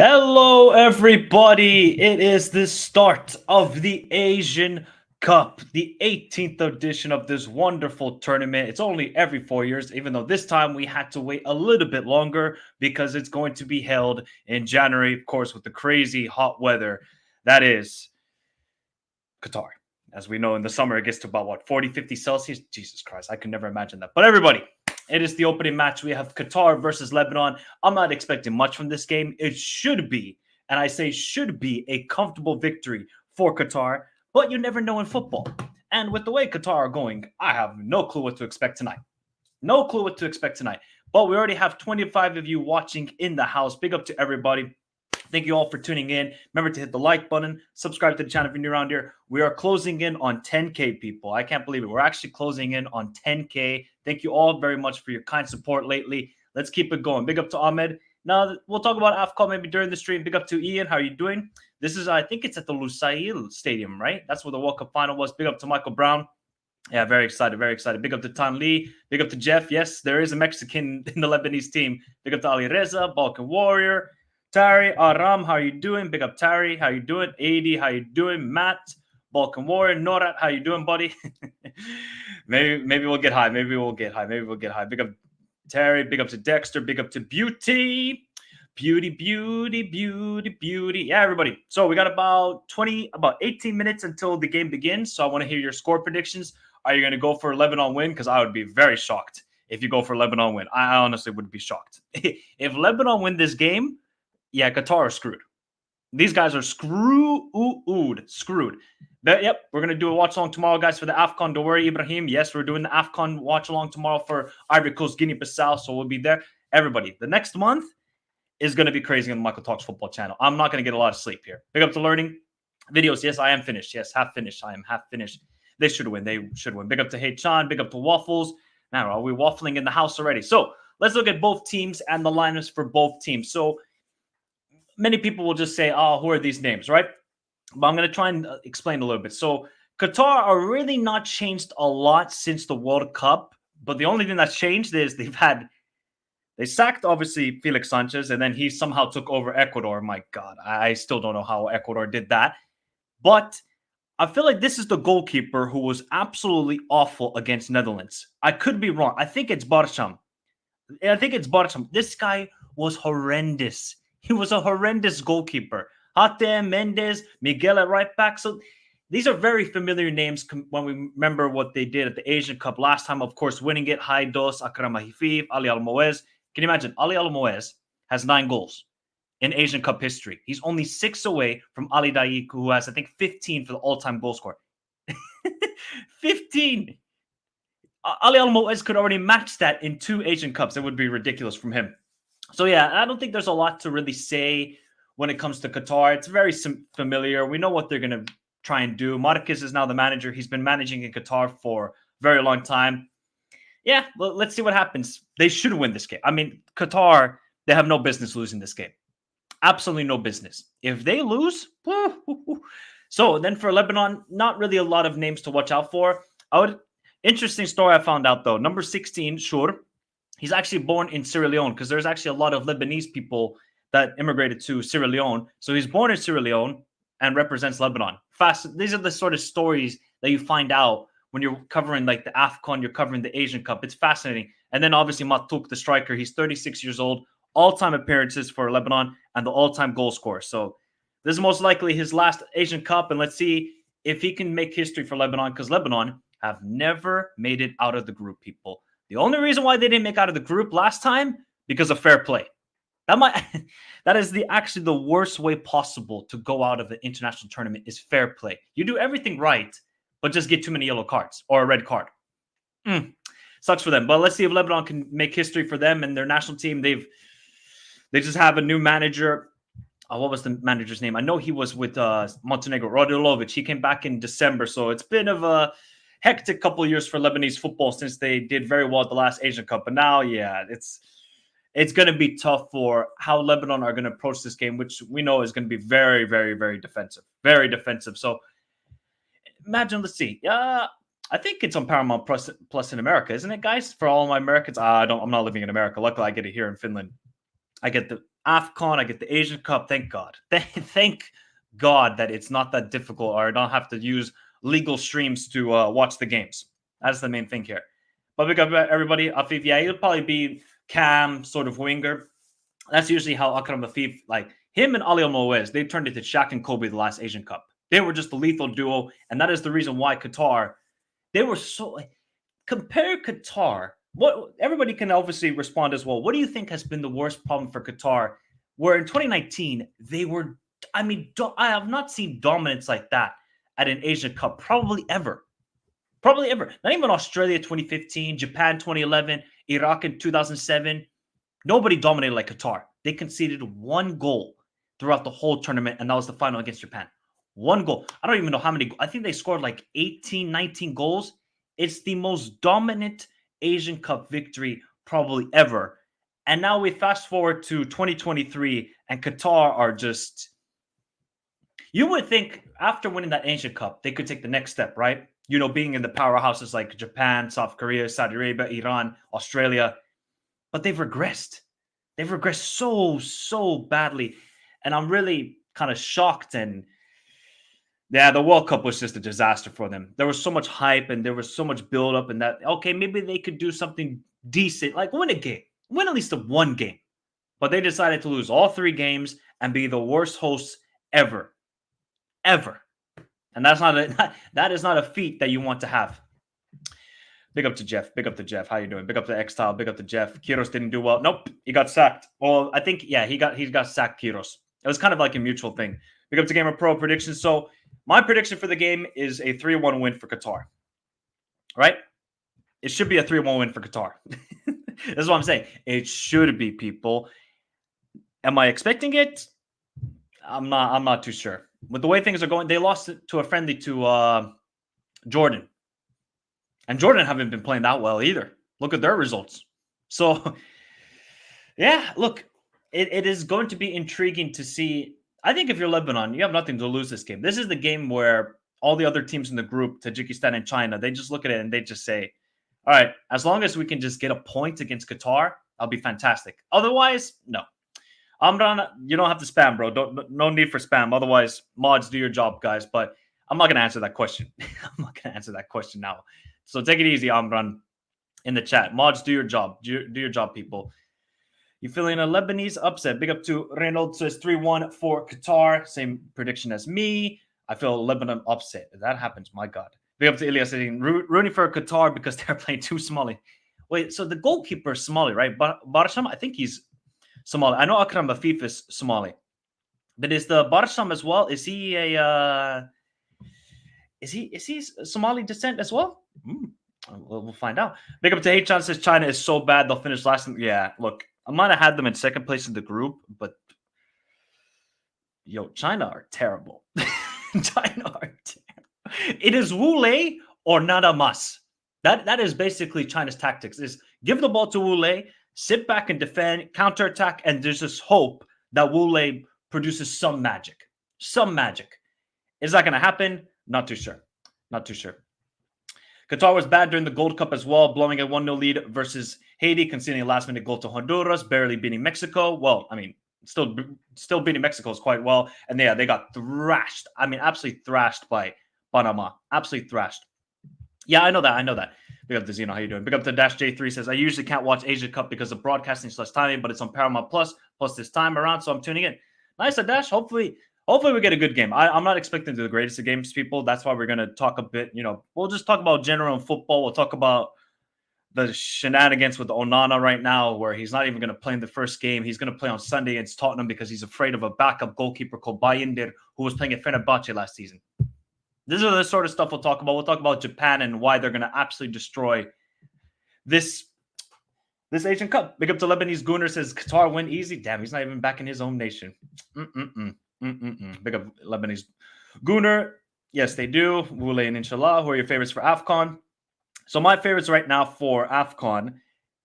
Hello, everybody. It is the start of the Asian Cup, the 18th edition of this wonderful tournament. It's only every 4 years, even though this time we had to wait a little bit longer because it's going to be held in January, of course, with the crazy hot weather that is Qatar. As we know, in the summer, it gets to about 40, 50 Celsius. Jesus Christ, I could never imagine that. But everybody, it is the opening match. We have Qatar versus Lebanon. I'm not expecting much from this game. It should be, and I say should be, a comfortable victory for Qatar, but you never know in football. And with the way Qatar are going, I have no clue what to expect tonight. No clue what to expect tonight. But we already have 25 of you watching in the house. Big up to everybody. Thank you all for tuning in. Remember to hit the like button, subscribe to the channel if you're new around here. We are closing in on 10K, people. I can't believe it. We're actually closing in on 10K. Thank you all very much for your kind support lately. Let's keep it going. Big up to Ahmed. Now, we'll talk about AFCON maybe during the stream. Big up to Ian. How are you doing? This is, I think it's at the Lusail Stadium, right? That's where the World Cup final was. Big up to Michael Brown. Yeah, very excited, very excited. Big up to Tan Lee. Big up to Jeff. Yes, there is a Mexican in the Lebanese team. Big up to Ali Reza, Balkan Warrior. Tari, Aram, how you doing? Big up Tari, how you doing? AD, how you doing? Matt, Balkan Warrior, Norat, how you doing, buddy? maybe we'll get high. Maybe we'll get high. Big up Terry, big up to Dexter, big up to Beauty. Beauty. Yeah, everybody. So we got about 18 minutes until the game begins. So I want to hear your score predictions. Are you going to go for a Lebanon win? Because I would be very shocked if you go for a Lebanon win. I honestly would be shocked. If Lebanon win this game, yeah, Qatar is screwed. These guys are screwed. But, yep, we're going to do a watch-along tomorrow, guys, for the AFCON. Don't worry, Ibrahim. Yes, we're doing the AFCON watch-along tomorrow for Ivory Coast, Guinea-Bissau, so we'll be there. Everybody, the next month is going to be crazy on the Michael Talks Football channel. I'm not going to get a lot of sleep here. Big up to learning videos. Yes, I am finished. Yes, half finished. I am half finished. They should win. Big up to Hey Chan. Big up to Waffles. Now, are we waffling in the house already? So let's look at both teams and the lineups for both teams. So many people will just say, oh, who are these names, right? But I'm going to try and explain a little bit. So Qatar are really not changed a lot since the World Cup. But the only thing that's changed is they sacked, obviously, Felix Sanchez, and then he somehow took over Ecuador. My God, I still don't know how Ecuador did that. But I feel like this is the goalkeeper who was absolutely awful against Netherlands. I could be wrong. I think it's Barsham. This guy was horrendous. He was a horrendous goalkeeper. Hatem, Mendes, Miguel at right back. So these are very familiar names when we remember what they did at the Asian Cup last time. Of course, winning it, Haidos, Akram Mahifif, Ali Al-Moez. Can you imagine? Ali Al-Moez has 9 goals in Asian Cup history. He's only 6 away from Ali Daik, who has, I think, 15 for the all-time goal scorer. 15! Ali Al-Moez could already match that in 2 Asian Cups. It would be ridiculous from him. So, yeah, I don't think there's a lot to really say when it comes to Qatar. It's very familiar. We know what they're going to try and do. Marquez is now the manager. He's been managing in Qatar for a very long time. Yeah, well, let's see what happens. They should win this game. I mean, Qatar, they have no business losing this game. Absolutely no business. If they lose, so then for Lebanon, not really a lot of names to watch out for. Interesting story I found out, though. Number 16, Shur. He's actually born in Sierra Leone because there's actually a lot of Lebanese people that immigrated to Sierra Leone. So he's born in Sierra Leone and represents Lebanon. These are the sort of stories that you find out when you're covering like the AFCON, you're covering the Asian Cup. It's fascinating. And then obviously Matouk, the striker, he's 36 years old, all-time appearances for Lebanon and the all-time goal scorer. So this is most likely his last Asian Cup. And let's see if he can make history for Lebanon, because Lebanon have never made it out of the group, people. The only reason why they didn't make out of the group last time, because of fair play. That is actually the worst way possible to go out of the international tournament is fair play. You do everything right, but just get too many yellow cards or a red card. Sucks for them. But let's see if Lebanon can make history for them and their national team. They just have a new manager. What was the manager's name? I know he was with Montenegro, Rodilovic. He came back in December, so it's been of a hectic couple of years for Lebanese football since they did very well at the last Asian Cup. But now, yeah, it's going to be tough for how Lebanon are going to approach this game, which we know is going to be very, very, very defensive. Very defensive. So imagine, let's see. I think it's on Paramount Plus in America, isn't it, guys? For all my Americans, I'm not living in America. Luckily, I get it here in Finland. I get the AFCON, I get the Asian Cup. Thank God. Thank God that it's not that difficult, or I don't have to use legal streams to watch the games. That's the main thing here. But we got everybody. Afif, yeah, he'll probably be Cam, sort of winger. That's usually how Akram Afif, like him and Ali Moez, they turned into Shaq and Kobe the last Asian Cup. They were just a lethal duo, and that is the reason why Qatar, they were so like, compare Qatar. What everybody can obviously respond as well. What do you think has been the worst problem for Qatar? Where in 2019 they were, I mean, I have not seen dominance like that at an Asian Cup probably ever. Probably ever. Not even Australia 2015, Japan 2011, Iraq in 2007. Nobody dominated like Qatar. They conceded one goal throughout the whole tournament, and that was the final against Japan. One goal. I don't even know how many. I think they scored like 18, 19 goals. It's the most dominant Asian Cup victory probably ever. And now we fast forward to 2023, and Qatar are just. You would think after winning that Asian Cup, they could take the next step, right? You know, being in the powerhouses like Japan, South Korea, Saudi Arabia, Iran, Australia. But they've regressed. They've regressed so badly. And I'm really kind of shocked. And yeah, the World Cup was just a disaster for them. There was so much hype and there was so much buildup, and that, okay, maybe they could do something decent, like win a game, win at least one game. But they decided to lose all 3 games and be the worst hosts ever. Ever. And that is not a feat that you want to have. Big up to Jeff. Big up to Jeff. How you doing? Big up to X-Tile. Big up to Jeff. Kiros didn't do well. Nope. He got sacked. Well, I think, yeah, he got sacked, Kiros. It was kind of like a mutual thing. Big up to Gamer Pro predictions. So my prediction for the game is a 3-1 win for Qatar. Right? It should be a 3-1 win for Qatar. That's what I'm saying. It should be, people. Am I expecting it? I'm not too sure. With the way things are going, they lost to a friendly to Jordan. And Jordan haven't been playing that well either. Look at their results. So, yeah, look, it is going to be intriguing to see. I think if you're Lebanon, you have nothing to lose this game. This is the game where all the other teams in the group, Tajikistan and China, they just look at it and they just say, all right, as long as we can just get a point against Qatar, I'll be fantastic. Otherwise, no. Amran, you don't have to spam, bro. No need for spam. Otherwise, mods, do your job, guys. But I'm not going to answer that question. I'm not going to answer that question now. So take it easy, Amran, in the chat. Mods, do your job. Do your job, people. You feeling a Lebanese upset? Big up to Reynolds. Says 3-1 for Qatar. Same prediction as me. I feel Lebanon upset. If that happens, my God. Big up to Ilya saying, rooting for Qatar because they're playing too Somali. Wait, so the goalkeeper is Somali, right? Barsham, I think he's Somali. I know Akram Afif is Somali. But is the Barsham as well? Is he a... Is he Somali descent as well? We'll find out. Big up to H-Chan says China is so bad they'll finish last. Yeah, look, I might have had them in second place in the group, but China are terrible. China are terrible. It is Wu Lei or nada mas. That is basically China's tactics: is give the ball to Wu Lei, sit back and defend, counterattack, and there's this hope that Wu Lei produces some magic. Some magic. Is that going to happen? Not too sure. Not too sure. Qatar was bad during the Gold Cup as well, blowing a 1-0 lead versus Haiti, conceding a last-minute goal to Honduras, barely beating Mexico. Well, I mean, still beating Mexico is quite well. And they got thrashed. I mean, absolutely thrashed by Panama. Absolutely thrashed. Yeah, I know that. Big up to Zeno. How you doing? Big up to Dash J3 says, I usually can't watch Asia Cup because of broadcasting / timing, but it's on Paramount Plus this time around, so I'm tuning in. Nice, Dash. Hopefully we get a good game. I'm not expecting the greatest of games, people. That's why we're going to talk a bit. We'll just talk about general football. We'll talk about the shenanigans with Onana right now, where he's not even going to play in the first game. He's going to play on Sunday against Tottenham because he's afraid of a backup goalkeeper called Bayindir, who was playing at Fenerbahce last season. This is the sort of stuff we'll talk about. We'll talk about Japan and why they're going to absolutely destroy this Asian Cup. Big up to Lebanese Gunnar says, Qatar win easy. Damn, he's not even back in his own nation. Big up Lebanese Gunnar. Yes, they do. Wule and Inshallah. Who are your favorites for AFCON? So my favorites right now for AFCON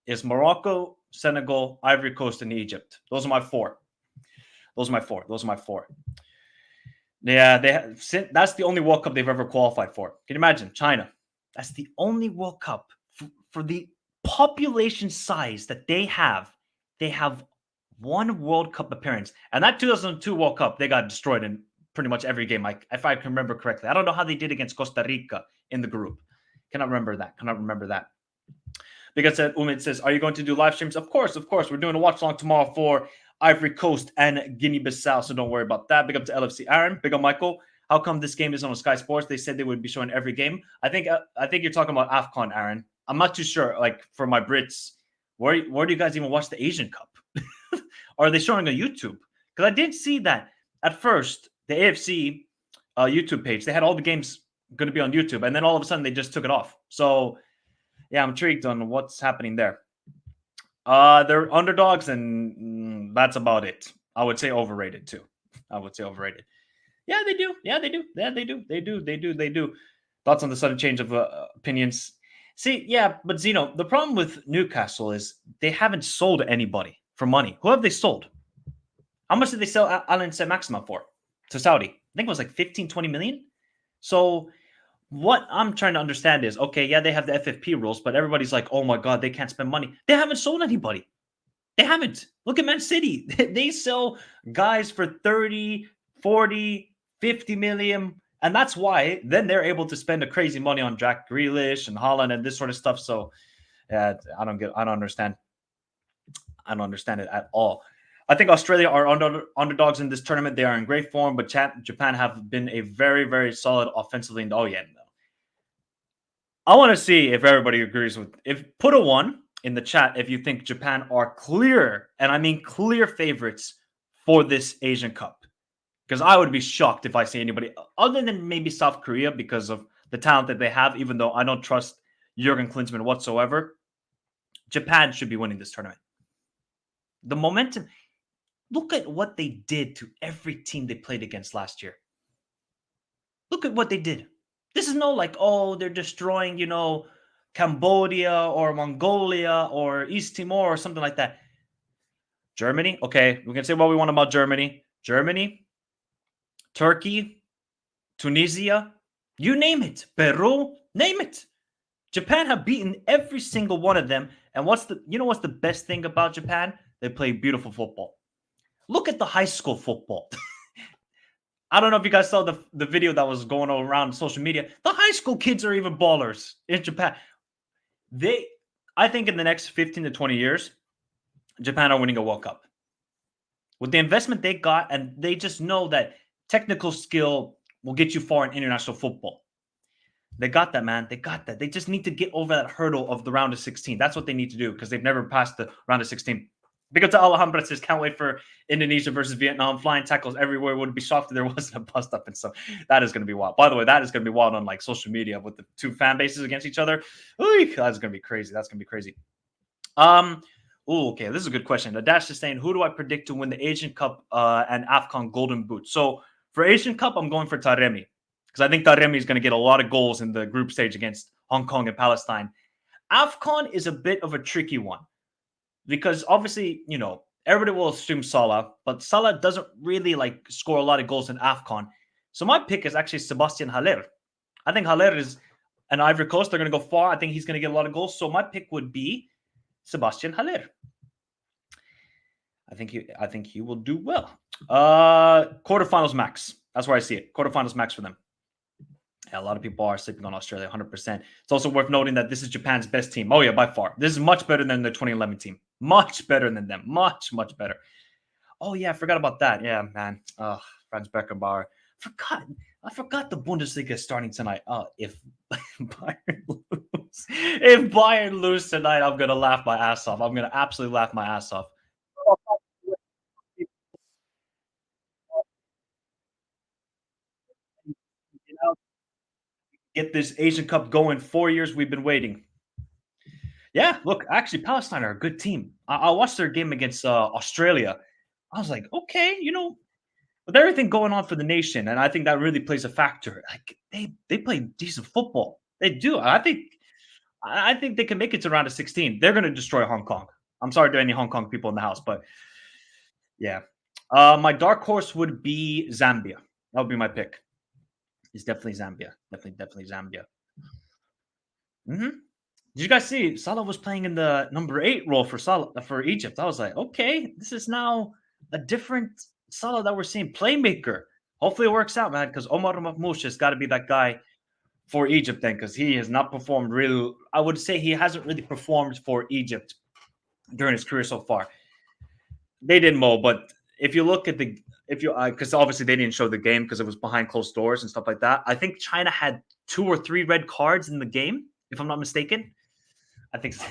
is Morocco, Senegal, Ivory Coast, and Egypt. Those are my four. Yeah, that's the only World Cup they've ever qualified for. Can you imagine? China. That's the only World Cup for the population size that they have. They have One World Cup appearance. And that 2002 World Cup, they got destroyed in pretty much every game, like if I can remember correctly. I don't know how they did against Costa Rica in the group. Cannot remember that. Cannot remember that. Because Umid says, are you going to do live streams? Of course, of course. We're doing a watch along tomorrow for Ivory Coast and Guinea-Bissau, so don't worry about that. Big up to LFC Aaron. Big up Michael. How come this game is on Sky Sports? They said they would be showing every game. I think you're talking about AFCON, Aaron. I'm not too sure. Like for my Brits, where do you guys even watch the Asian Cup? Or are they showing on YouTube? Because I did see that at first, the AFC YouTube page, they had all the games going to be on YouTube, and then all of a sudden they just took it off. So yeah, I'm intrigued on what's happening there. They're underdogs, and that's about it. I would say overrated too. I would say overrated. Yeah, they do. Yeah, they do. Yeah, they do. They do. They do. They do. Thoughts on the sudden change of opinions? See, yeah, but Zeno, the problem with Newcastle is they haven't sold anybody for money. Who have they sold? How much did they sell Alan Saint-Maximin for to Saudi? I think it was like 15, 20 million. So what I'm trying to understand is, okay, yeah, they have the FFP rules, but everybody's like, oh my God, they can't spend money. They haven't sold anybody. They haven't. Look at Man City. They sell guys for 30, 40, 50 million. And that's why then they're able to spend a crazy money on Jack Grealish and Haaland and this sort of stuff. So yeah, I don't understand. I don't understand it at all. I think Australia are underdogs in this tournament. They are in great form, but Japan have been a very, very solid offensively. Oh yeah, no. I want to see if everybody agrees with. If put a 1 in the chat if you think Japan are clear, and I mean clear favorites for this Asian Cup. Because I would be shocked if I see anybody other than maybe South Korea because of the talent that they have. Even though I don't trust Jurgen Klinsmann whatsoever, Japan should be winning this tournament. The momentum. Look at what they did to every team they played against last year. Look at what they did. This is no like, oh, they're destroying, Cambodia or Mongolia or East Timor or something like that. Germany, okay, we can say what we want about Germany. Germany, Turkey, Tunisia, you name it. Peru, name it. Japan have beaten every single one of them. And what's the best thing about Japan? They play beautiful football. Look at the high school football. I don't know if you guys saw the video that was going around social media. The high school kids are even ballers in Japan. I think in the next 15 to 20 years, Japan are winning a World Cup. With the investment they got, and they just know that technical skill will get you far in international football. They got that, man. They got that. They just need to get over that hurdle of the round of 16. That's what they need to do because they've never passed the round of 16. Big up to Alhambra says, can't wait for Indonesia versus Vietnam. Flying tackles everywhere. Would be shocked if there wasn't a bust up and stuff. That is going to be wild. By the way, that is going to be wild on like social media with the two fan bases against each other. Ooh, that's going to be crazy. That's going to be crazy. Okay. This is a good question. The Dash is saying, who do I predict to win the Asian Cup and AFCON Golden Boot? So for Asian Cup, I'm going for Taremi because I think Taremi is going to get a lot of goals in the group stage against Hong Kong and Palestine. AFCON is a bit of a tricky one. Because obviously, everybody will assume Salah, but Salah doesn't really score a lot of goals in AFCON. So my pick is actually Sebastian Haller. I think Haller is an Ivory Coast. They're going to go far. I think he's going to get a lot of goals. So my pick would be Sebastian Haller. I think he will do well. Quarterfinals max. That's where I see it. Quarterfinals max for them. Yeah, a lot of people are sleeping on Australia, 100%. It's also worth noting that this is Japan's best team. Oh, yeah, by far. This is much better than the 2011 team. Much better than them. Much, much better. Oh, yeah, I forgot about that. Yeah, man. Franz Beckenbauer. I forgot the Bundesliga is starting tonight. If Bayern lose tonight, I'm going to laugh my ass off. I'm going to absolutely laugh my ass off. Get this Asian Cup going. 4 years we've been waiting. Yeah, look, actually, Palestine are a good team. I watched their game against Australia. I was like, okay, with everything going on for the nation, and I think that really plays a factor. Like they play decent football. They do. I think they can make it to round of 16. They're going to destroy Hong Kong. I'm sorry to any Hong Kong people in the house, but yeah. My dark horse would be Zambia. That would be my pick. It's definitely Zambia. Definitely Zambia. Did you guys see Salah was playing in the number 8 role for Egypt? I was like, okay, this is now a different Salah that we're seeing. Playmaker. Hopefully it works out, man, because Omar Mahmoud has got to be that guy for Egypt then, because he has not performed real. I would say he hasn't really performed for Egypt during his career so far. They did Mo, but if you look at the if you because obviously they didn't show the game because it was behind closed doors and stuff like that. I think China had 2 or 3 red cards in the game, if I'm not mistaken. I think so.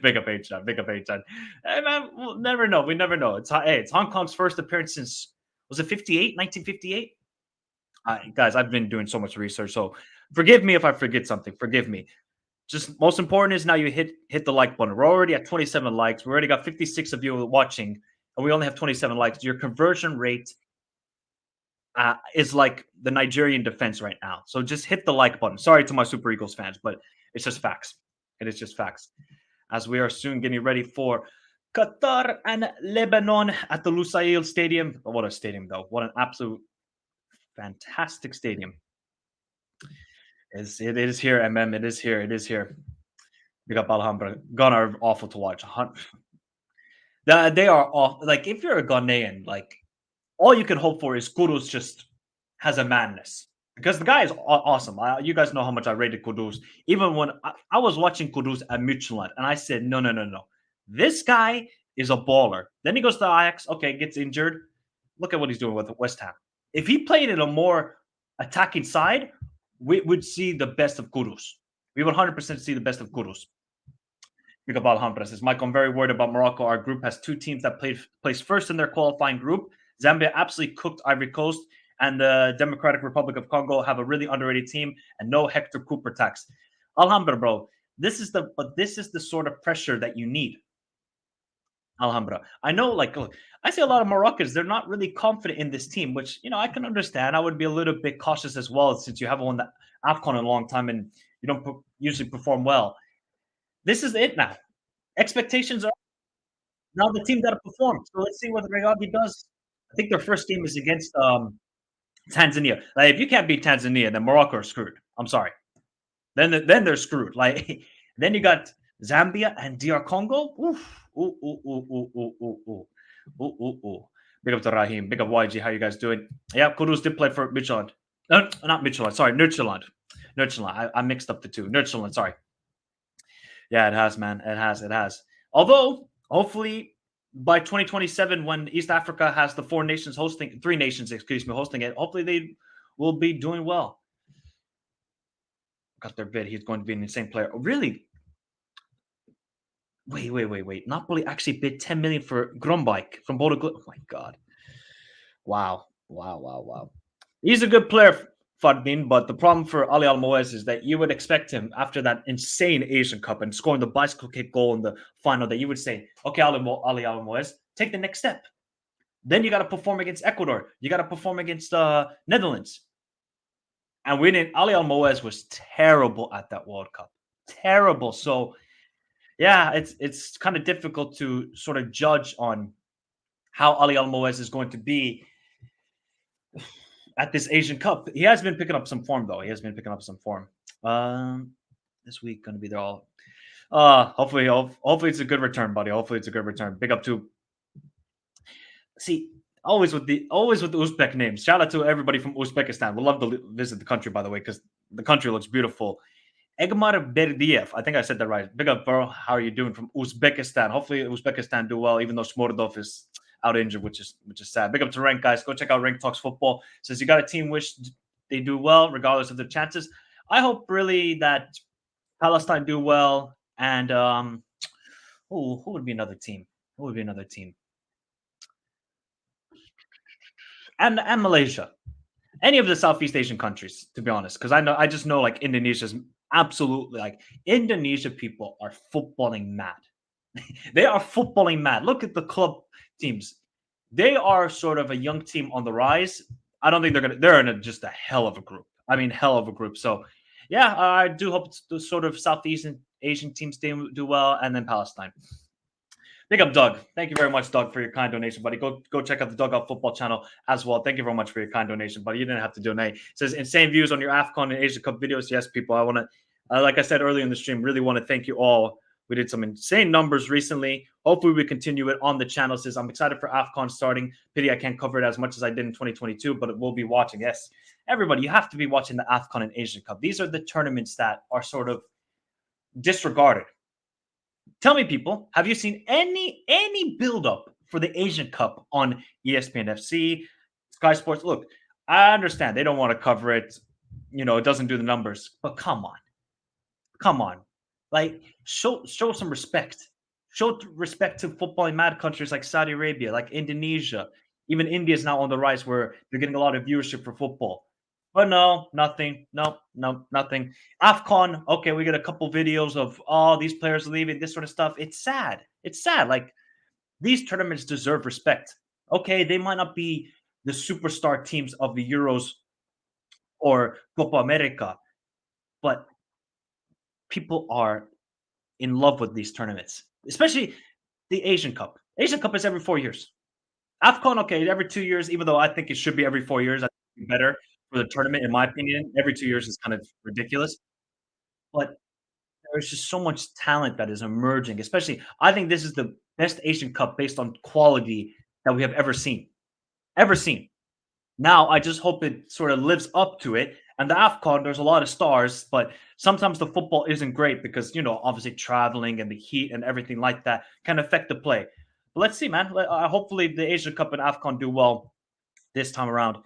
Big up H-Chan, big up H-Chan. Hey, man, we'll never know. We never know. It's Hong Kong's first appearance since, was it 58, 1958? Guys, I've been doing so much research, so forgive me if I forget something. Forgive me. Just most important is now you hit the like button. We're already at 27 likes. We already got 56 of you watching, and we only have 27 likes. Your conversion rate is like the Nigerian defense right now. So just hit the like button. Sorry to my Super Eagles fans, but it's just facts. It is just facts. As we are soon getting ready for Qatar and Lebanon at the Lusail Stadium. What a stadium, though. What an absolute fantastic stadium. It is here, MM. It is here. It is here. Big up Alhambra. Ghana are awful to watch. They are off. Like, if you're a Ghanaian, like, all you can hope for is Kudus just has a madness. Because the guy is awesome. You guys know how much I rated Kudus. Even when I was watching Kudus at Midtjylland, and I said, no, no, no, no. This guy is a baller. Then he goes to Ajax. Okay, gets injured. Look at what he's doing with West Ham. If he played in a more attacking side, we would see the best of Kudus. We would 100% see the best of Kudus. Big up Alhambra says, Mike, I'm very worried about Morocco. Our group has 2 teams that placed first in their qualifying group. Zambia absolutely cooked Ivory Coast, and the Democratic Republic of Congo have a really underrated team and no Hector Cooper tax. Alhambra, bro. This is the sort of pressure that you need. Alhambra. I know, like, look, I see a lot of Moroccans. They're not really confident in this team, which I can understand. I would be a little bit cautious as well, since you haven't won the AFCON in a long time and you don't usually perform well. This is it now. Expectations are now the team got to perform. So let's see what Regagi does. I think their first game is against Tanzania. Like, if you can't beat Tanzania, then Morocco are screwed. I'm sorry. Then they're screwed. Like, then you got Zambia and DR Congo. Oof. Ooh, ooh, ooh, ooh, ooh, ooh, ooh. Ooh, ooh, ooh. Big up to Rahim. Big up YG. How you guys doing? Yeah, Kudus did play for Midtjylland. No, not Midtjylland. Sorry, Nurtjylland. Nurtjylland. I mixed up the two. Nurtjylland. Sorry. Yeah, it has, man. It has. It has. Although, hopefully, by 2027, when East Africa has the 3 nations hosting it, hopefully they will be doing well. Got their bid. He's going to be an insane player. Really? Wait. Napoli actually bid 10 million for Grombike from Bodo Glimt. Oh my God. Wow. He's a good player, Fadmin, but the problem for Ali Almoez is that you would expect him, after that insane Asian Cup and scoring the bicycle kick goal in the final, that you would say, okay, Ali Almoez, take the next step. Then you got to perform against Ecuador. You got to perform against Netherlands. And we didn't. Ali Almoez was terrible at that World Cup. Terrible. So, yeah, it's kind of difficult to sort of judge on how Ali Almoez is going to be at this Asian Cup. He has been picking up some form, though. This week going to be there all. Hopefully it's a good return, buddy. Hopefully it's a good return. Big up to. See, always with the Uzbek names. Shout out to everybody from Uzbekistan. We'd love to visit the country, by the way, because the country looks beautiful. Egmar Berdiev. I think I said that right. Big up, bro. How are you doing from Uzbekistan? Hopefully Uzbekistan do well, even though Smordov is out injured, which is sad. Big up to Rank, guys. Go check out Rank Talks Football. Says you got a team wish they do well, regardless of their chances. I hope really that Palestine do well. And who would be another team? And Malaysia. Any of the Southeast Asian countries, to be honest, because I just know like Indonesia's absolutely, like, Indonesia people are footballing mad. They are footballing mad. Look at the club teams. They are sort of a young team on the rise. I don't think they're in just a hell of a group. I mean, hell of a group. So, yeah, I do hope the sort of Southeast Asian teams do well, and then Palestine. Big up, Doug. Thank you very much, Doug, for your kind donation, buddy. Go check out the Dugout Football channel as well. Thank you very much for your kind donation, buddy. You didn't have to donate. It says insane views on your AFCON and Asia Cup videos. Yes, people, I want to Like I said earlier in the stream, really want to thank you all. We did some insane numbers recently. Hopefully, we continue it on the channel. Since I'm excited for AFCON starting. Pity I can't cover it as much as I did in 2022, but we'll be watching. Yes, everybody, you have to be watching the AFCON and Asian Cup. These are the tournaments that are sort of disregarded. Tell me, people, have you seen any build up for the Asian Cup on ESPN FC, Sky Sports? Look, I understand they don't want to cover it. It doesn't do the numbers, but come on, like show some respect. Show respect to footballing mad countries like Saudi Arabia, like Indonesia. Even India is now on the rise where they're getting a lot of viewership for football. But no, nothing. No, no, nothing. AFCON, okay, we get a couple videos of these players leaving, this sort of stuff. It's sad. It's sad. Like these tournaments deserve respect. Okay, they might not be the superstar teams of the Euros or Copa America, but people are in love with these tournaments, especially the Asian Cup. Asian Cup is every 4 years. AFCON, okay, every 2 years, even though I think it should be every 4 years. I think it'd be better for the tournament, in my opinion. Every 2 years is kind of ridiculous. But there's just so much talent that is emerging, especially I think this is the best Asian Cup based on quality that we have ever seen. Ever seen. Now, I just hope it sort of lives up to it. And the AFCON, there's a lot of stars, but sometimes the football isn't great because, obviously traveling and the heat and everything like that can affect the play. But let's see, man. Hopefully the Asia Cup and AFCON do well this time around.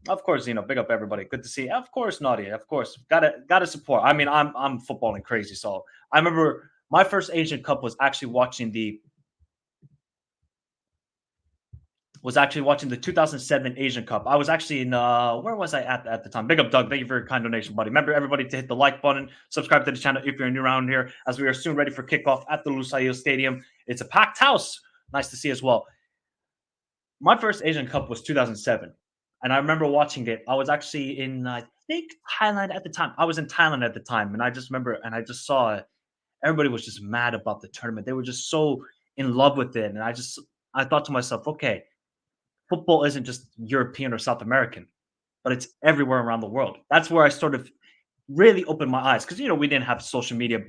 Of course, big up everybody. Good to see. Of course, Nadia. Of course, gotta support. I mean, I'm footballing crazy. So I remember my first Asian Cup was actually watching the 2007 Asian Cup. I was actually in where was I at the time? Big up, Doug. Thank you for your kind donation, buddy. Remember everybody to hit the like button, subscribe to the channel if you're new around here, as we are soon ready for kickoff at the Lusail Stadium. It's a packed house. Nice to see as well. My first Asian Cup was 2007, and I remember watching it. I was actually in I think Thailand at the time. I was in Thailand at the time, and I just remember and I just saw it. Everybody was just mad about the tournament. They were just so in love with it, and I thought to myself, okay, football isn't just European or South American, but it's everywhere around the world. That's where I sort of really opened my eyes because we didn't have social media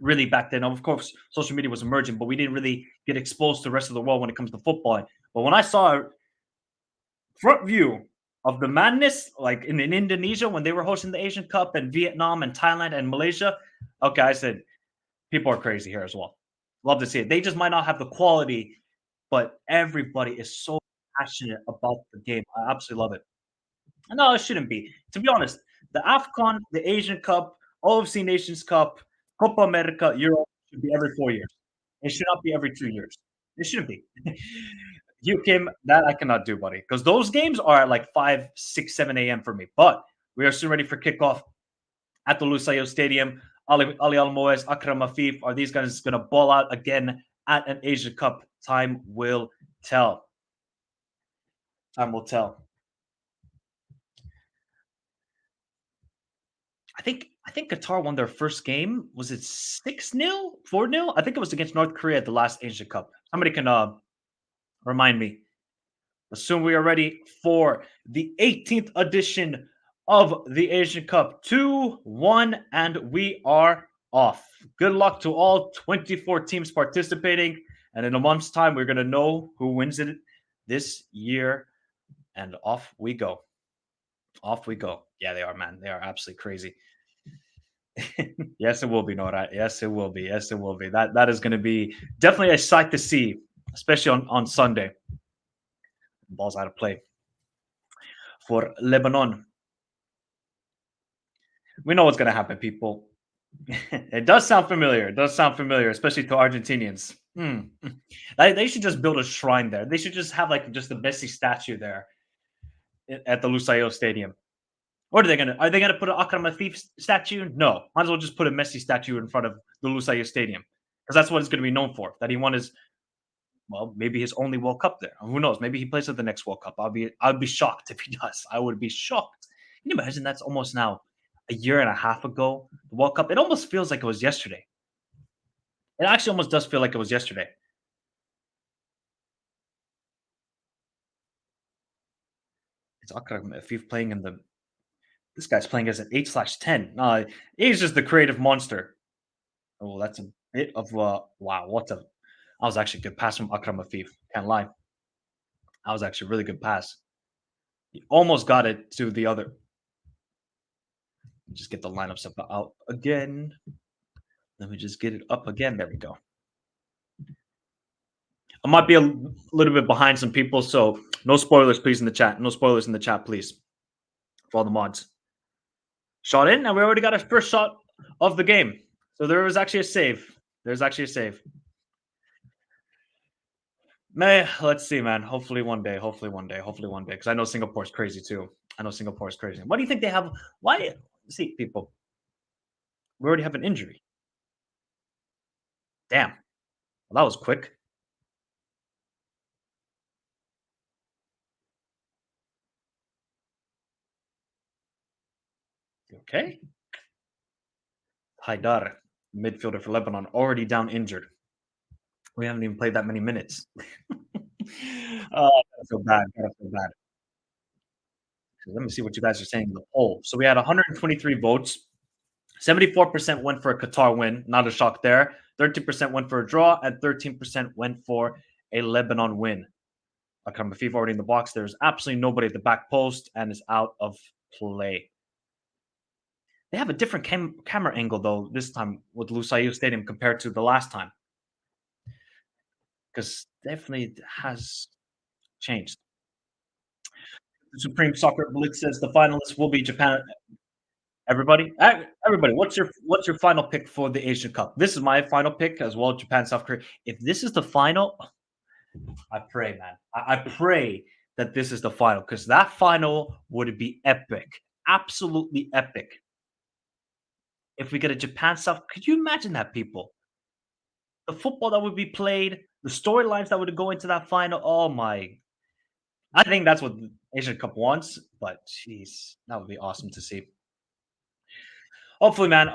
really back then. Of course, social media was emerging, but we didn't really get exposed to the rest of the world when it comes to football. But when I saw a front view of the madness, like in Indonesia when they were hosting the Asian Cup, and Vietnam and Thailand and Malaysia, okay, I said people are crazy here as well. Love to see it. They just might not have the quality, but everybody is so passionate about the game. I absolutely love it. No, it shouldn't be. To be honest, the AFCON, the Asian Cup, OFC Nations Cup, Copa America, Euro should be every 4 years. It should not be every 2 years. It shouldn't be. You, Kim, that I cannot do, buddy, because those games are at like 5, 6, 7 a.m. for me. But we are soon ready for kickoff at the Lusail Stadium. Ali Almoez, Akram Afif, are these guys going to ball out again at an Asia Cup? Time will tell. Time will tell. I think Qatar won their first game. Was it 6-0, 4-0? I think it was against North Korea at the last Asia Cup. Somebody can remind me. But soon we are ready for the 18th edition of the Asian Cup. 2-1, and we are off. Good luck to all 24 teams participating. And in a month's time, we're going to know who wins it this year. And off we go. Off we go. Yeah, they are, man. They are absolutely crazy. Yes, it will be, Nora. Yes, it will be. Yes, it will be. That is going to be definitely a sight to see, especially on Sunday. Ball's out of play for Lebanon. We know what's going to happen, people. It does sound familiar. It does sound familiar, especially to Argentinians. They should just build a shrine there. They should just have like just the Messi statue there at the Lusail Stadium. What are they gonna? Are they gonna put an Akram Afif statue? No. Might as well just put a Messi statue in front of the Lusail Stadium because that's what it's going to be known for. That he won his, well, maybe his only World Cup there. Who knows? Maybe he plays at the next World Cup. I'd be shocked if he does. I would be shocked. Can you imagine that's almost now a year and a half ago, the World Cup? It almost feels like it was yesterday. It actually almost does feel like it was yesterday. It's Akram Afif playing in the This guy's playing as an 8/10. No, he's just the creative monster. Oh, that's a bit of a wow. What a that was actually a good pass from Akram Afif. Can't lie. That was actually a really good pass. He almost got it to the other. Just get the lineups up out again. Let me just get it up again. There we go. I might be a little bit behind some people, so no spoilers, please, in the chat. No spoilers in the chat, please, for all the mods. Shot in, and we already got our first shot of the game. So there was actually a save. There's actually a save. May let's see, man. Hopefully one day. Hopefully one day. Hopefully one day. Because I know Singapore's crazy too. I know Singapore's crazy. What do you think they have? Why? See, people, we already have an injury. Damn. Well, that was quick. Okay. Haidar, midfielder for Lebanon, already down injured. We haven't even played that many minutes. I feel bad. I feel bad. Let me see what you guys are saying in the poll. So we had 123 votes. 74% went for a Qatar win. Not a shock there. 13% went for a draw, and 13% went for a Lebanon win. Akram Afif already in the box. There's absolutely nobody at the back post and is out of play. They have a different camera angle, though, this time with Lusail Stadium compared to the last time. Because definitely has changed. The Supreme Soccer Blitz says the finalists will be Japan. Everybody, what's your final pick for the Asian Cup? This is my final pick as well. Japan, South Korea. If this is the final, I pray, man. I pray that this is the final because that final would be epic, absolutely epic. If we get a Japan South, could you imagine that, people? The football that would be played, the storylines that would go into that final. Oh my! I think that's what the Asian Cup wants. But jeez, that would be awesome to see. Hopefully, man.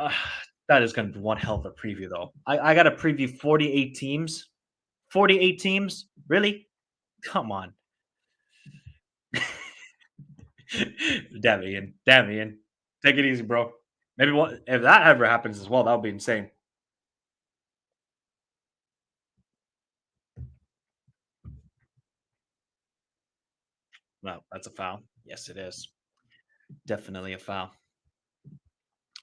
That is going to be one hell of a preview, though. I got to preview 48 teams. 48 teams? Really? Come on. Damn, Ian. Damn, Ian. Take it easy, bro. Maybe if that ever happens as well, that would be insane. Well, that's a foul. Yes, it is. Definitely a foul.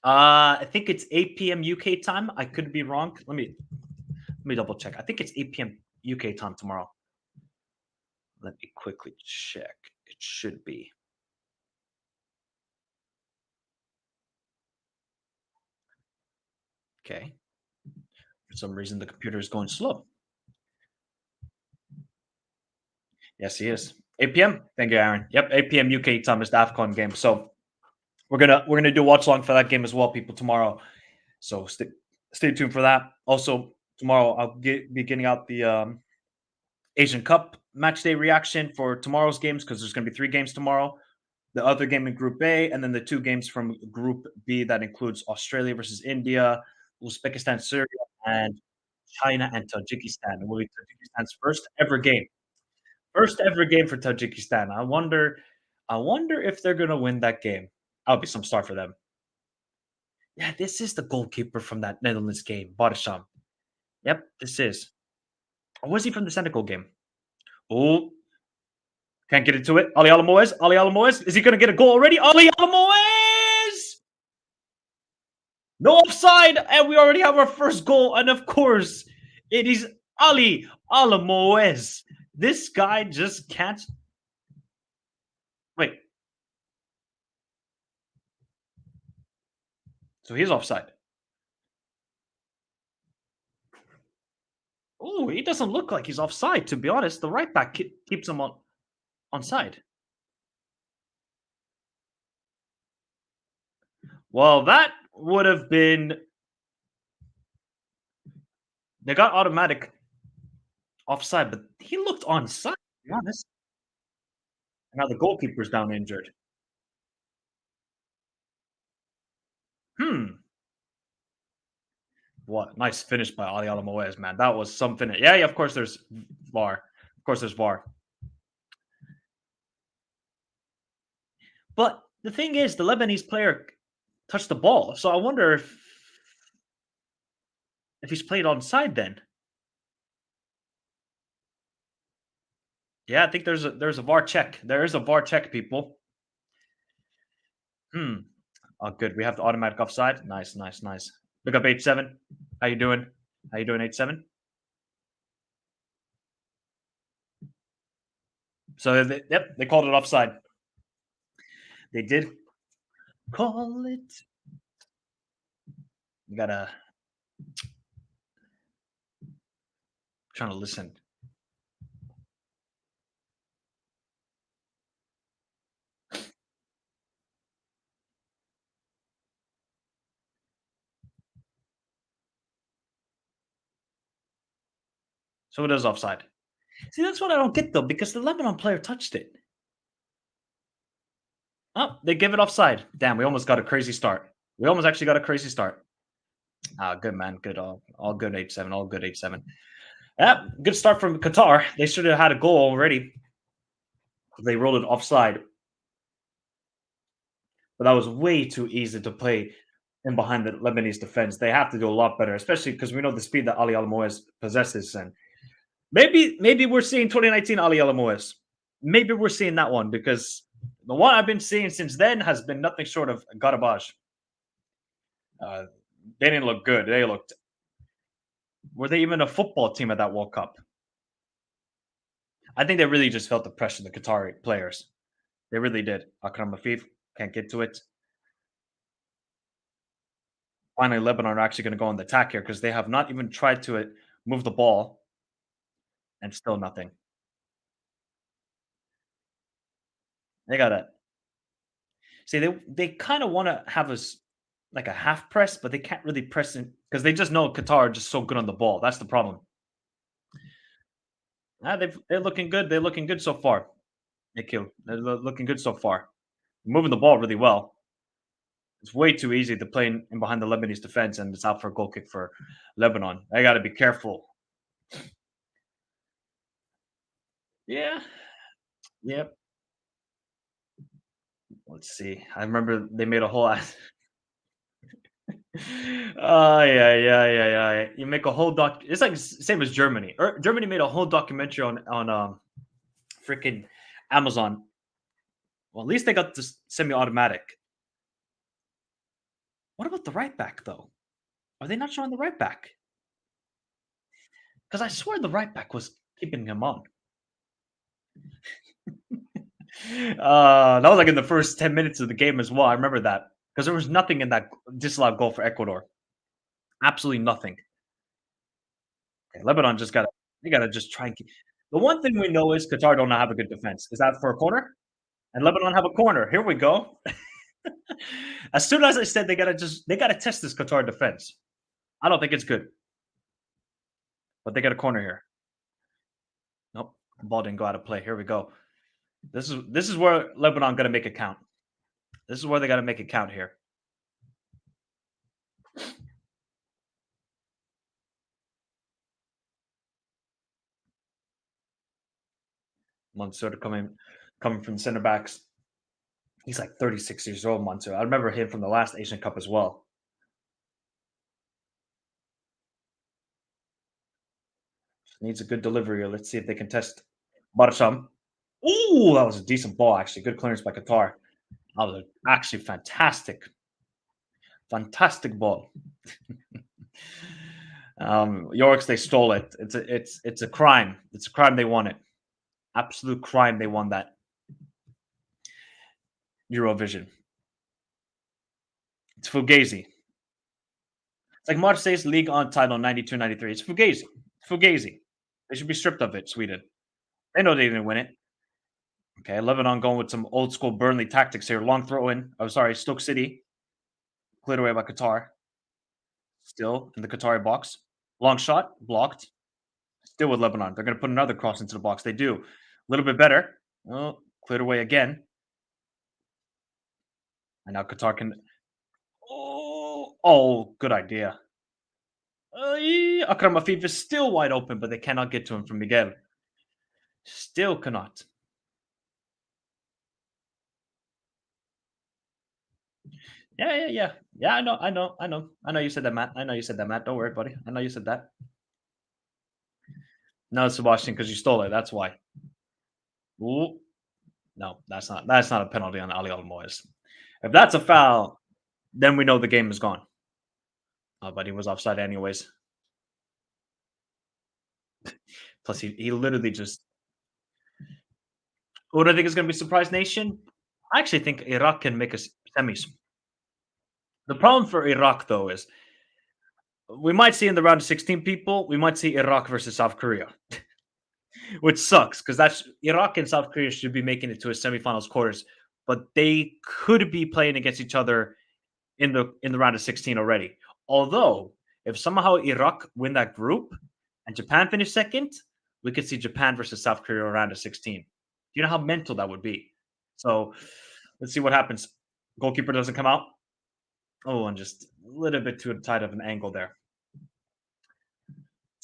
I think it's 8 p.m. UK time. I could be wrong. Let me double check. I think it's 8 p.m. UK time tomorrow. Let me quickly check. It should be. Okay. For some reason, the computer is going slow. Yes, he is. 8 p.m. Thank you, Aaron. Yep, 8 p.m. UK time is the AFCON game. So we're gonna do watch along for that game as well, people, tomorrow. So stay tuned for that. Also, tomorrow I'll be getting out the Asian Cup match day reaction for tomorrow's games because there's gonna be 3 games tomorrow. The other game in Group A, and then the 2 games from Group B that includes Australia versus India, Uzbekistan, Syria, and China and Tajikistan. It will be Tajikistan's first ever game. First ever game for Tajikistan. I wonder if they're gonna win that game. That'll be some start for them. Yeah, this is the goalkeeper from that Netherlands game, Barsham. Yep, this is. Or was he from the Senegal game? Oh, can't get into it. Ali Alamoez. Ali Alamoez. Is he gonna get a goal already? Ali Alamoez! No offside, and we already have our first goal. And of course, it is Ali Alamoez. This guy just can't. Wait. So he's offside. Oh, he doesn't look like he's offside, to be honest. The right back keeps him onside. Well, that would have been. They got automatic offside, but he looked onside, to be honest. Now the goalkeeper's down injured. Hmm. What nice finish by Ali Alamoez, man. That was some finish. Yeah, of course there's VAR. Of course there's VAR. But the thing is, the Lebanese player touched the ball, so I wonder if he's played onside then. Yeah, I think there's a VAR check. There is a VAR check, people. Hmm. Oh, good. We have the automatic offside. Nice, nice, nice. Look up 8-7. How you doing? How you doing, 8-7? So, yep, they called it offside. They did call it. You gotta trying to listen. So it is offside. See, that's what I don't get though, because the Lebanon player touched it. Oh, they give it offside. Damn, we almost got a crazy start. We almost actually got a crazy start. Ah, good man, good. All good. 8-7. All good. 8-7. Yeah, good start from Qatar. They should have had a goal already. They rolled it offside, but that was way too easy to play in behind the Lebanese defense. They have to do a lot better, especially because we know the speed that Ali Al Moez possesses. And maybe we're seeing 2019 Ali Al Moez. Maybe we're seeing that one because the one I've been seeing since then has been nothing short of garbage. Uh, they didn't look good. They looked. Were they even a football team at that World Cup? I think they really just felt the pressure, the Qatari players. They really did. Akram Afif can't get to it. Finally, Lebanon are actually going to go on the attack here because they have not even tried to move the ball and still nothing. They got to see they kind of want to have us like a half press, but they can't really press it because they just know Qatar are just so good on the ball. That's the problem. They're looking good. They're looking good so far. Nikhil, they're looking good so far. Moving the ball really well. It's way too easy to play in behind the Lebanese defense, and it's out for a goal kick for Lebanon. They got to be careful. Yeah. Yep. Let's see. I remember they made a whole ass. Yeah, yeah, yeah, yeah. You make a whole doc. It's like same as Germany. Germany made a whole documentary on freaking Amazon. Well, at least they got this semi-automatic. What about the right back though? Are they not showing the right back? Because I swear the right back was keeping him on. That was like in the first 10 minutes of the game as well. I remember that because there was nothing in that disallowed goal for Ecuador. Absolutely nothing. Okay, Lebanon just got to they got to just try and keep. The one thing we know is Qatar don't have a good defense. Is that for a corner? And Lebanon have a corner. Here we go. As soon as I said they gotta test this Qatar defense. I don't think it's good, but they got a corner here. Nope, the ball didn't go out of play. Here we go. This is where Lebanon gonna make it count. This is where they gotta make it count here. Mansour coming from center backs. He's like 36 years old, Mansour. I remember him from the last Asian Cup as well. Needs a good delivery. Let's see if they can test Barsham. Ooh, that was a decent ball, actually. Good clearance by Qatar. That was actually fantastic. Fantastic ball. Yorks, they stole it. It's a crime. It's a crime they won it. Absolute crime they won that Eurovision. It's Fugazi. It's like Marseille's League on title 92-93. It's Fugazi. Fugazi. They should be stripped of it, Sweden. They know they didn't win it. Okay, Lebanon going with some old school Burnley tactics here. Long throw in. Oh, sorry, Stoke City. Cleared away by Qatar. Still in the Qatari box. Long shot, blocked. Still with Lebanon. They're going to put another cross into the box. They do. A little bit better. Oh, cleared away again. And now Qatar can. Oh, good idea. Akram Afif is still wide open, but they cannot get to him from Miguel. Still cannot. Yeah, I know you said that, Matt. I know you said that, Matt. Don't worry, buddy. I know you said that. No, Sebastian, because you stole it. That's why. Ooh, no, that's not a penalty on Ali Almoez. If that's a foul, then we know the game is gone. Oh, but he was offside anyways. Plus, he literally just. What do I think is going to be surprise nation? I actually think Iraq can make us semis. The problem for Iraq though is we might see in the round of 16 people, we might see Iraq versus South Korea, which sucks because that's Iraq and South Korea should be making it to a semifinals quarters, but they could be playing against each other in the round of 16 already. Although, if somehow Iraq win that group and Japan finish second, we could see Japan versus South Korea around of 16. Do you know how mental that would be? So let's see what happens. Goalkeeper doesn't come out. Oh, and just a little bit too tight of an angle there.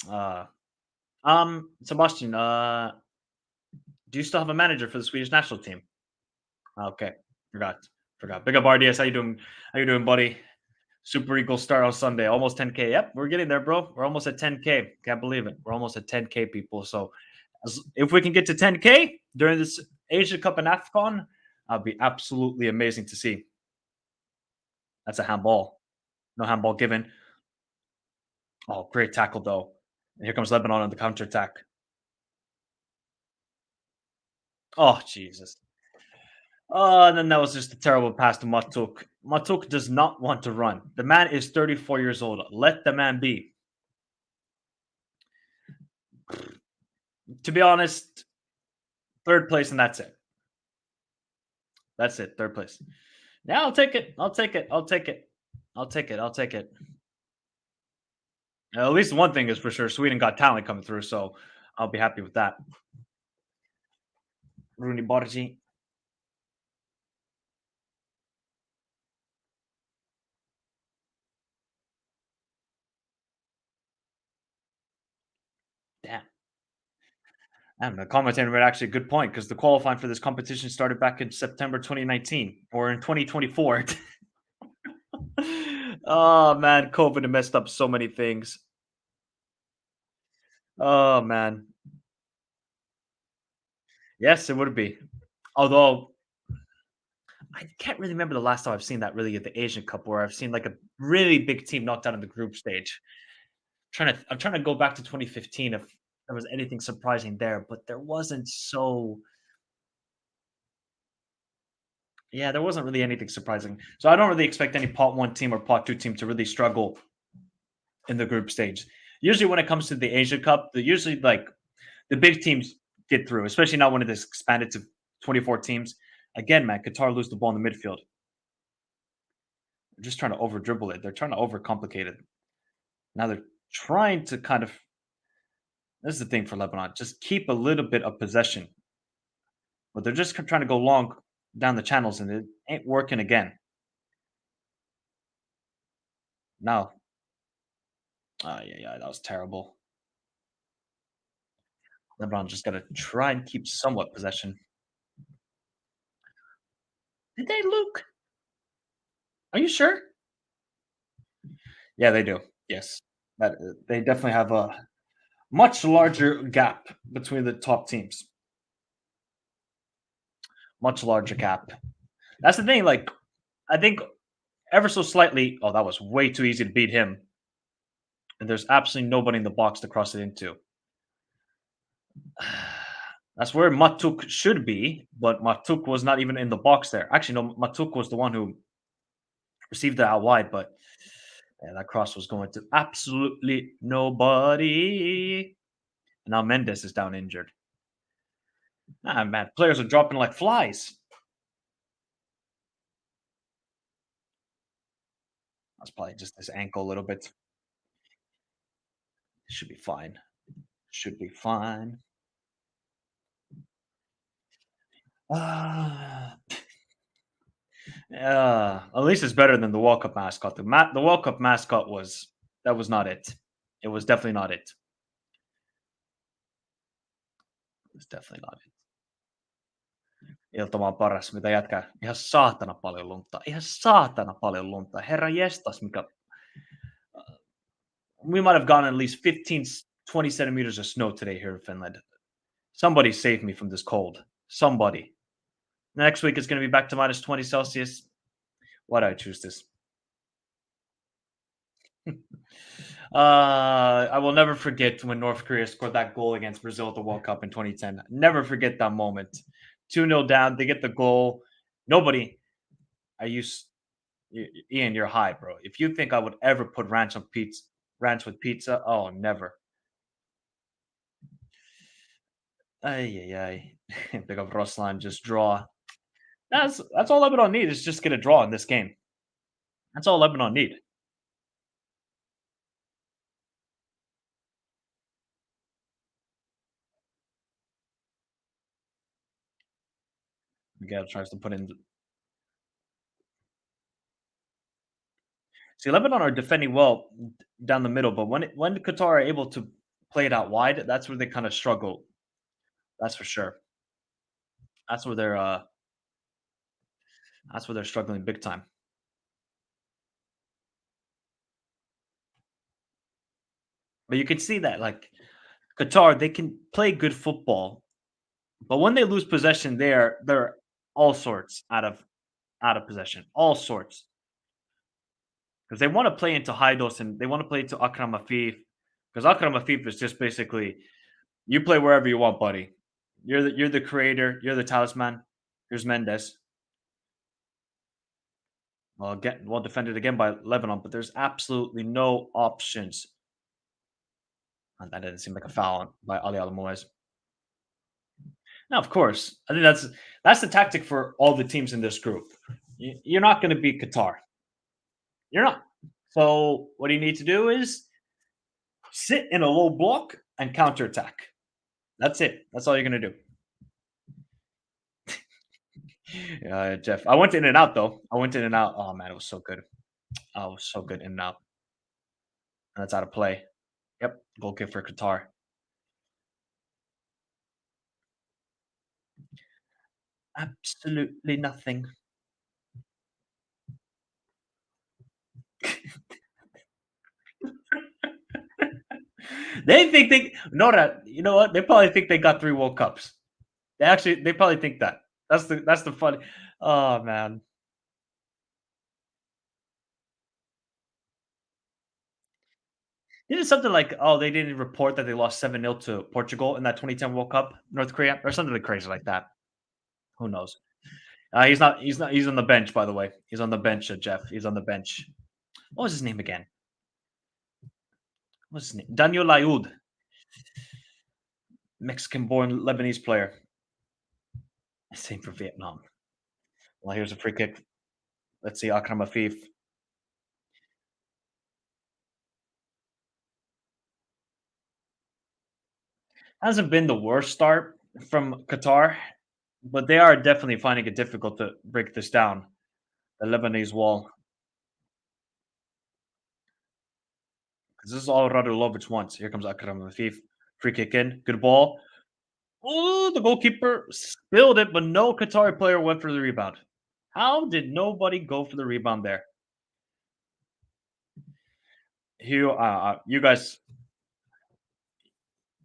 Uh, Sebastian, do you still have a manager for the Swedish national team? Okay, forgot. Big up RDS. How you doing? How you doing, buddy? Super Eagles start on Sunday. Almost 10K. Yep, we're getting there, bro. We're almost at 10K. Can't believe it. We're almost at 10K, people. So, if we can get to 10K during this Asia Cup and AFCON, that'd be absolutely amazing to see. That's a handball. No handball given. Oh, great tackle though. And here comes Lebanon on the counter attack. Oh, Jesus. Oh, and then that was just a terrible pass to Matuk. Matuk does not want to run. The man is 34 years old. Let the man be. To be honest, third place, and that's it. That's it. Third place. Yeah, I'll take it. I'll take it. I'll take it. I'll take it. I'll take it. At least one thing is for sure. Sweden got talent coming through, so I'll be happy with that. Rooney Borgi. Damn. Damn, the commentator made actually a good point because the qualifying for this competition started back in September 2019 or in 2024. Oh man, COVID messed up so many things. Oh man. Yes, it would be. Although I can't really remember the last time I've seen that really at the Asian Cup where I've seen like a really big team knocked out in the group stage. I'm trying to go back to 2015 if there was anything surprising there, but there wasn't so yeah, there wasn't really anything surprising. So I don't really expect any pot one team or pot two team to really struggle in the group stage. Usually when it comes to the Asia Cup, they usually like the big teams get through, especially now when it is expanded to 24 teams. Again, man, Qatar lose the ball in the midfield. They're just trying to over dribble it. They're trying to overcomplicate it. Now they're trying to kind of. This is the thing for Lebanon: just keep a little bit of possession, but they're just trying to go long down the channels, and it ain't working again. Now, yeah, that was terrible. Lebanon just got to try and keep somewhat possession. Did they, Luke? Are you sure? Yeah, they do. Yes, that they definitely have a much larger gap between the top teams. Much larger gap. That's the thing. Like, I think ever so slightly. Oh, that was way too easy to beat him. And there's absolutely nobody in the box to cross it into. That's where Matuk should be, but Matuk was not even in the box there. Actually, no, Matuk was the one who received it out wide, but yeah, that cross was going to absolutely nobody. And now Mendes is down injured. Ah, man, players are dropping like flies. That's probably just his ankle a little bit. Should be fine. Should be fine. Ah, yeah. At least it's better than the World Cup mascot. The World Cup mascot was that was not it. It was definitely not it. It was definitely not it. Ilta vaan paras, mitä jätkää. Ihan saatana paljon lunta. Ihan saatana paljon lunta. Herra jestas, mikä... We might have gotten at least 15, 20 centimeters of snow today here in Finland. Somebody save me from this cold. Somebody. Next week it's going to be back to minus 20 Celsius. Why did I choose this? I will never forget when North Korea scored that goal against Brazil at the World Cup in 2010. Never forget that moment. 2-0 down. They get the goal. Nobody. I used Ian, you're high, bro. If you think I would ever put ranch with pizza, oh, never. Ay, ay, ay. Big up Ruslan, just draw. That's all Lebanon need is just get a draw in this game. That's all Lebanon need. Miguel tries to put in. See, Lebanon are defending well down the middle, but when Qatar are able to play it out wide, that's where they kind of struggle. That's for sure. That's where they're struggling big time. But you can see that like Qatar, they can play good football, but when they lose possession, they're all sorts out of possession, all sorts, because they want to play into Haidos and they want to play into Akram Afif, because Akram Afif is just basically you play wherever you want, buddy. You're the creator, you're the talisman. Here's Mendes. Well, get well defended again by Lebanon, but there's absolutely no options. And that didn't seem like a foul by Ali Al Moez. Now, of course, I think that's the tactic for all the teams in this group. You're not going to beat Qatar. You're not. So what you need to do is sit in a low block and counterattack. That's it. That's all you're going to do. Yeah, Jeff. I went in and out though. I went in and out. Oh man, it was so good. Oh, it was so good in and out. That's out of play. Yep, goal kick for Qatar. Absolutely nothing. They think they know that. You know what? They probably think they got 3 World Cups. They probably think that. That's the funny. Oh man, did something like they didn't report that they lost 7-0 to Portugal in that 2010 World Cup, North Korea, or something like crazy like that. Who knows? He's not. He's not. He's on the bench, by the way. He's on the bench, Jeff. He's on the bench. What was his name again? What's his name? Daniel Laoud, Mexican-born Lebanese player. Same for Vietnam. Well, here's a free kick. Let's see, Akram Afif. Hasn't been the worst start from Qatar, but they are definitely finding it difficult to break this down. The Lebanese wall, because this is all Radulovic wants. Here comes Akram Afif. Free kick in. Good ball. Oh, the goalkeeper spilled it, but no Qatari player went for the rebound. How did nobody go for the rebound there? You guys,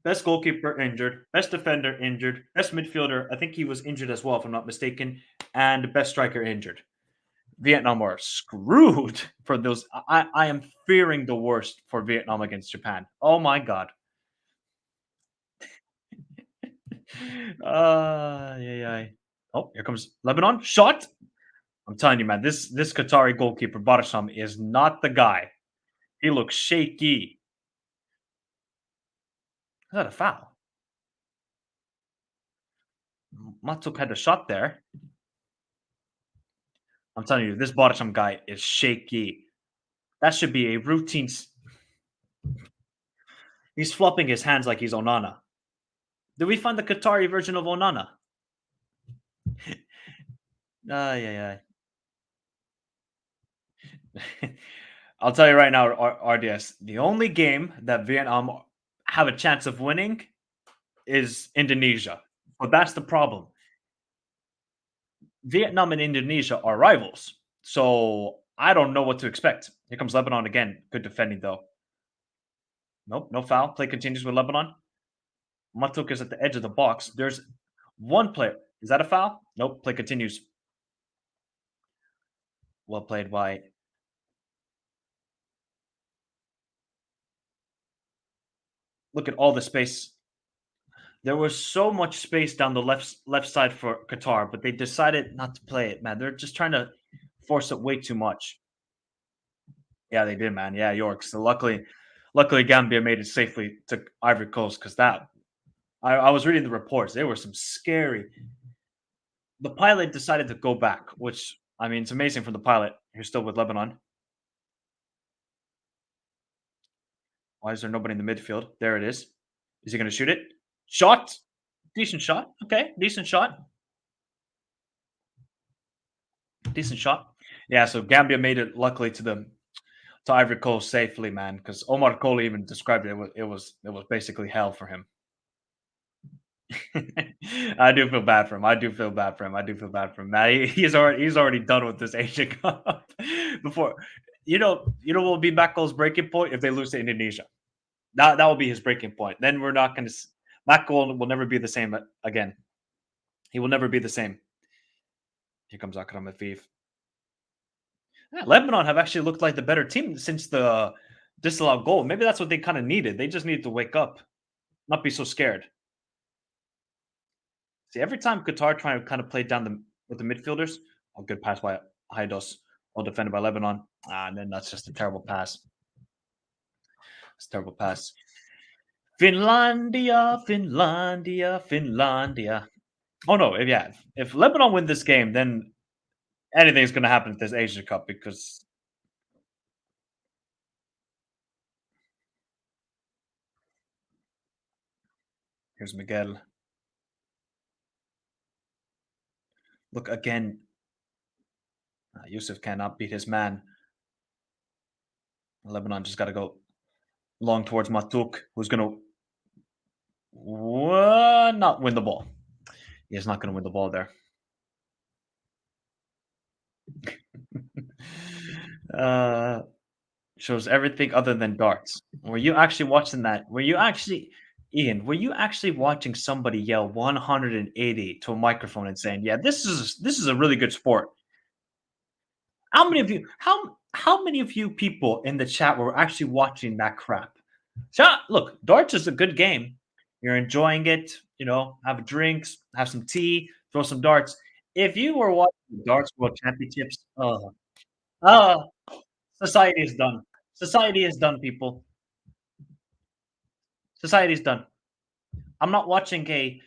best goalkeeper injured, best defender injured, best midfielder. I think he was injured as well, if I'm not mistaken, and best striker injured. Vietnam are screwed for those. I am fearing the worst for Vietnam against Japan. Oh my god. Yeah. Oh, here comes Lebanon. Shot. I'm telling you, man, this Qatari goalkeeper Barsham is not the guy. He looks shaky. Is that a foul? Matuk had the shot there. I'm telling you, this Barsham guy is shaky. That should be a routine. He's flopping his hands like he's Onana. Did we find the Qatari version of Onana? Yeah. I'll tell you right now, RDS, the only game that Vietnam have a chance of winning is Indonesia. But that's the problem. Vietnam and Indonesia are rivals. So I don't know what to expect. Here comes Lebanon again. Good defending though. Nope, no foul. Play continues with Lebanon. Matuk is at the edge of the box. There's one player. Is that a foul? Nope. Play continues. Well played by. Look at all the space. There was so much space down the left side for Qatar, but they decided not to play it. Man, they're just trying to force it way too much. Yeah, they did, man. Yeah, York. So luckily Gambia made it safely to Ivory Coast because that I was reading the reports. There were some scary. The pilot decided to go back, which I mean, it's amazing for the pilot who's still with Lebanon. Why is there nobody in the midfield? There it is. Is he going to shoot it? Shot. Decent shot. Okay, decent shot. Decent shot. Yeah, so Gambia made it luckily to Ivory Coast safely, man. Because Omar Cole even described it. It was basically hell for him. I do feel bad for him. I do feel bad for him. I do feel bad for him. Man, he's already done with this Asian Cup before. What will be Mako's breaking point if they lose to Indonesia. That will be his breaking point. Then we're not going to. Mako will never be the same again. He will never be the same. Here comes Akram Afif. Yeah, Lebanon have actually looked like the better team since the disallowed goal. Maybe that's what they kind of needed. They just needed to wake up, not be so scared. See, every time Qatar trying to kind of play down with the midfielders, a good pass by Haidos, well defended by Lebanon. And then that's just a terrible pass. It's a terrible pass. Finlandia, Finlandia, Finlandia. Oh no, if Lebanon win this game, then anything's gonna happen at this Asia Cup because here's Miguel. Look again. Yusuf cannot beat his man. Lebanon just got to go long towards Matuk, who's going to not win the ball. He's not going to win the ball there. uh, shows everything other than darts. Were you actually watching that? Ian? Were you actually watching somebody yell 180 to a microphone and saying, "Yeah, this is a really good sport"? How many of you? How many of you people in the chat were actually watching that crap? So look, darts is a good game. You're enjoying it. Have drinks, have some tea, throw some darts. If you were watching the darts world championships, uh, society is done. Society is done, people. Society is done. I'm not watching a.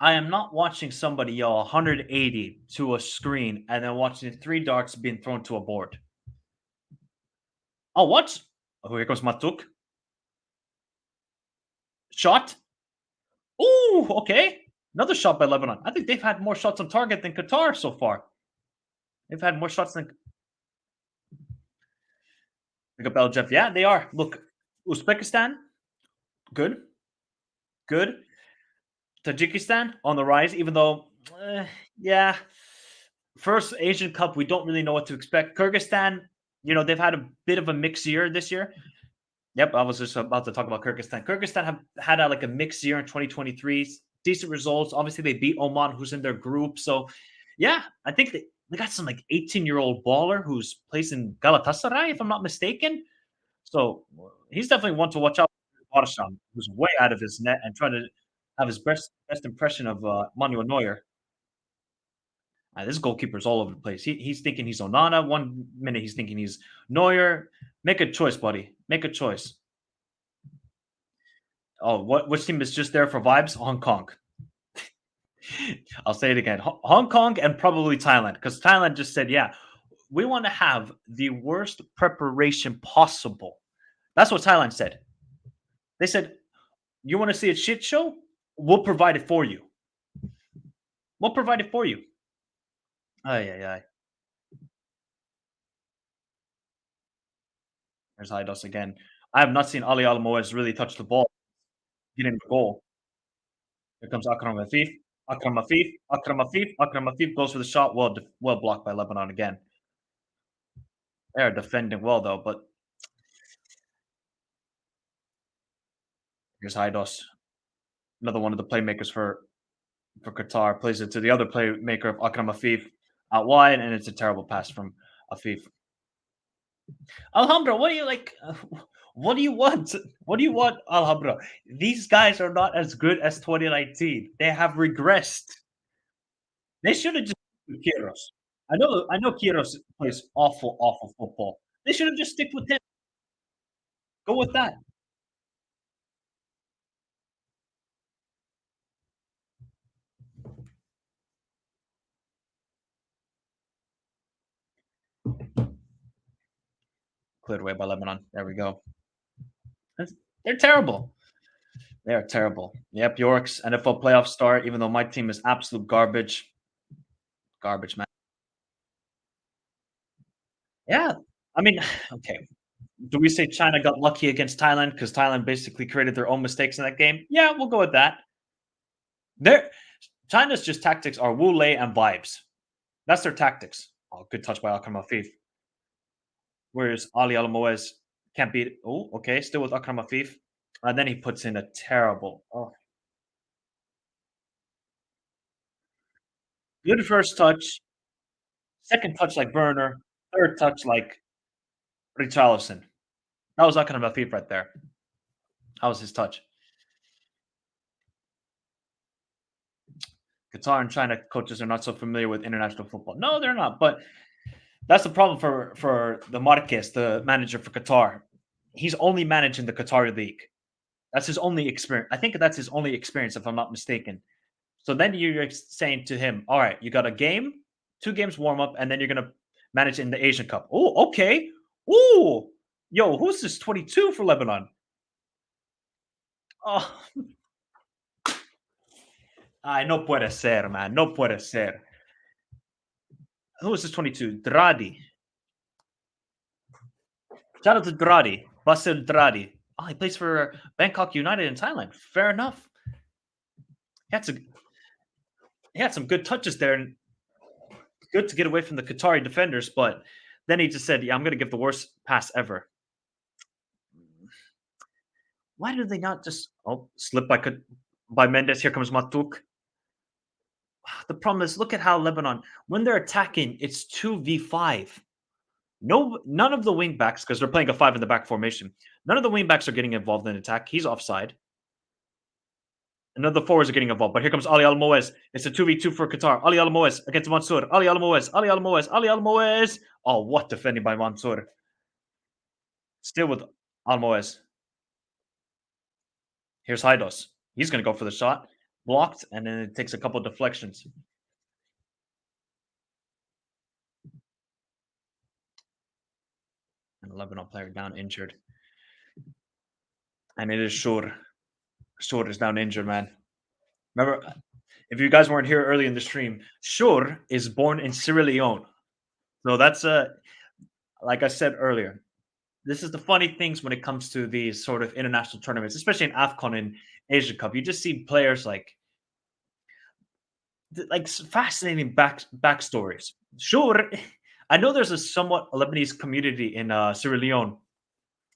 I am not watching somebody yell 180 to a screen and then watching three darts being thrown to a board. Oh, what? Oh, here comes Matuk. Shot. Ooh, okay. Another shot by Lebanon. I think they've had more shots on target than Qatar so far. They've had more shots than Pick up Jeff. Yeah, they are. Look, Uzbekistan, good, good. Tajikistan on the rise, even though, yeah, first Asian Cup, we don't really know what to expect. Kyrgyzstan, they've had a bit of a mixed year this year. Yep, I was just about to talk about Kyrgyzstan. Kyrgyzstan have had like a mixed year in 2023. Decent results. Obviously, they beat Oman, who's in their group. So, yeah, I think they got some like 18-year-old baller who's plays in Galatasaray, if I'm not mistaken. So he's definitely one to watch out for. Watchalong, who's way out of his net and trying to have his best impression of Manuel Neuer. This goalkeeper's all over the place. He's thinking he's Onana. 1 minute he's thinking he's Neuer. Make a choice, buddy. Make a choice. Oh, which team is just there for vibes? Hong Kong. I'll say it again. Hong Kong and probably Thailand, because Thailand just said, yeah, we want to have the worst preparation possible. That's what Thailand said. They said, you want to see a shit show? We'll provide it for you. We'll provide it for you. Ay, ay, ay. There's Haidos again. I have not seen Ali Almoez really touch the ball, get in the goal. Here comes Akram Afif. Akram Afif goes for the shot. Well blocked by Lebanon again. They're defending well though, but here's Haidos, another one of the playmakers for Qatar, plays it to the other playmaker of Akram Afif out wide, and it's a terrible pass from Afif. Alhambra, what do you like? What do you want? What do you want, Alhambra? These guys are not as good as 2019. They have regressed. They should have just with Kiros. I know Kiros plays awful, awful football. They should have just stick with him. Go with that. Cleared away by Lebanon. There we go. They're terrible. They are terrible. Yep, York's NFL playoff start, even though my team is absolute garbage. Garbage, man. Yeah. I mean, okay. Do we say China got lucky against Thailand because Thailand basically created their own mistakes in that game? Yeah, we'll go with that. Their China's just tactics are Wu Lei and vibes. That's their tactics. Oh, good touch by Akram Afif. Whereas Ali Al Moez can't beat. Oh, okay, still with Akram Afif. And then he puts in a terrible. Oh, good first touch. Second touch like Werner. Third touch like Richarlison. That was Akram Afif right there. That was his touch. Qatar and China coaches are not so familiar with international football. No, they're not. But that's the problem for the Marquez, the manager for Qatar. He's only managing the Qatari league. That's his only experience. I think that's his only experience, if I'm not mistaken. So then you're saying to him, "All right, you got a game, 2 games warm up, and then you're gonna manage in the Asian Cup." Oh, okay. Oh, yo, who's this 22 for Lebanon? Oh, ay, no puede ser, man. No puede ser. Who is this 22? Dradi. Shout out to Dradi. Basil Dradi. Oh, he plays for Bangkok United in Thailand. Fair enough. He had, some, he had some good touches there and good to get away from the Qatari defenders, but then he just said, "Yeah, I'm going to give the worst pass ever." Why do they not just slip by Mendes? Here comes Matuk. The problem is, look at how Lebanon, when they're attacking, it's 2v5. No, none of the wing backs, because they're playing a 5 in the back formation. None of the wing backs are getting involved in attack. He's offside. None of the forwards are getting involved. But here comes Ali Al Moez. It's a 2v2 for Qatar. Ali Al Moez against Mansour. Ali Al Moez. Ali Al Moez. Ali Al Moez. Oh, what defending by Mansour. Still with Al Moez. Here's Haidos. He's going to go for the shot. Blocked, and then it takes a couple of deflections. And a Lebanon player down injured. And it is Shur. Shur is down injured, man. Remember, if you guys weren't here early in the stream, Shur is born in Sierra Leone. So that's like I said earlier, this is the funny things when it comes to these sort of international tournaments, especially in AFCON and Asia Cup. You just see players like fascinating backstories. Sure, I know there's a somewhat Lebanese community in Sierra Leone.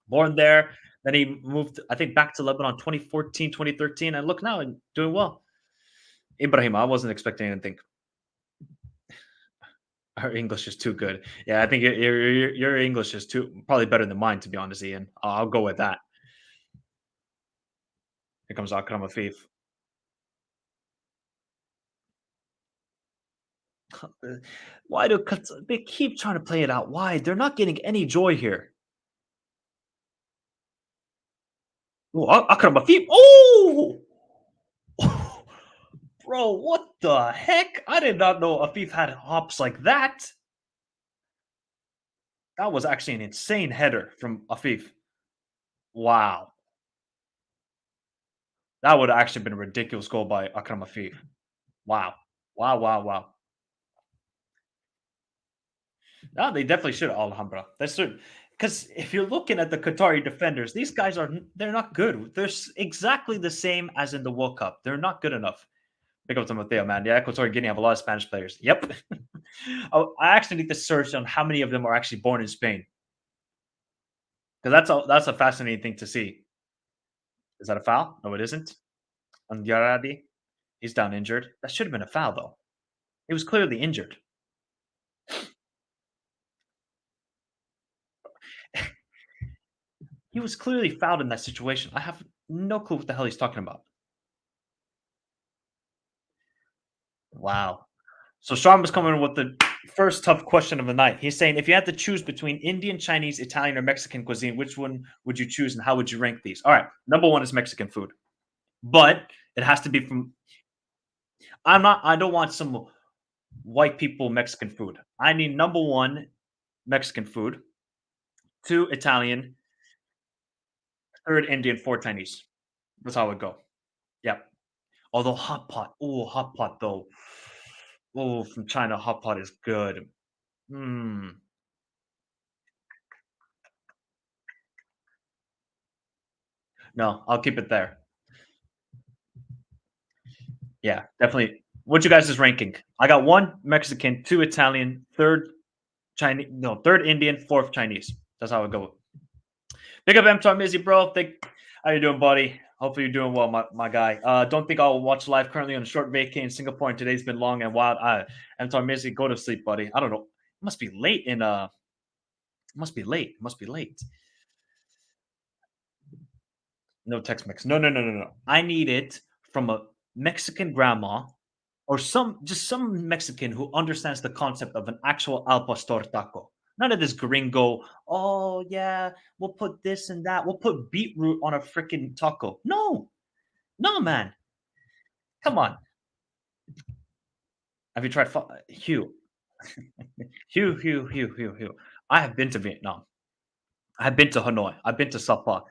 Born there, then he moved, I think, back to Lebanon 2014, 2013, and look now and doing well. Ibrahim, I wasn't expecting anything. Our English is too good. Yeah, I think your English is too probably better than mine, to be honest, Ian. I'll go with that. Here comes Akram Afif. Why do they keep trying to play it out wide? They're not getting any joy here. Oh, Akram Afif. Oh, bro, what the heck? I did not know Afif had hops like that. That was actually an insane header from Afif. Wow. That would have actually been a ridiculous goal by Akram Afif. Wow. Wow, wow, wow. No, they definitely should, Alhambra. That's should, because if you're looking at the Qatari defenders, these guys they're not good. They're exactly the same as in the World Cup. They're not good enough. Pick up to Mateo, man. Yeah, Equatorial Guinea have a lot of Spanish players. Yep. Oh, I actually need to search on how many of them are actually born in Spain because that's a fascinating thing to see. Is that a foul? No, it isn't. On Yaradi, he's down injured. That should have been a foul though. He was clearly injured. He was clearly fouled in that situation. I have no clue what the hell he's talking about. Wow. So Sean was coming with the first tough question of the night. He's saying, if you had to choose between Indian, Chinese, Italian, or Mexican cuisine, which one would you choose, and how would you rank these? All right, number one is Mexican food, but it has to be from. I'm not. I don't want some white people Mexican food. I need number one Mexican food, two Italian, third Indian, four Chinese. That's how it would go. Yep. Although hot pot, oh hot pot though, oh from China hot pot is good. Hmm. No, I'll keep it there. Yeah, definitely. What's you guys' ranking? I got one Mexican, two Italian, third Chinese, no, third Indian, fourth Chinese. That's how it go. Big up M Mizzy, bro. How you doing, buddy? Hopefully you're doing well, my guy. Don't think I'll watch live currently on a short vacay in Singapore, and today's been long and wild. M Mizzy, go to sleep, buddy. I don't know. It must be late in it must be late. It must be late. No Tex Mex. No, no, no, no, no. I need it from a Mexican grandma or some Mexican who understands the concept of an actual al pastor taco. None of this gringo. Oh yeah, we'll put this and that. We'll put beetroot on a freaking taco. No, no, man. Come on. Have you tried Hugh? Hugh. I have been to Vietnam. I have been to Hanoi. I've been to Sapa.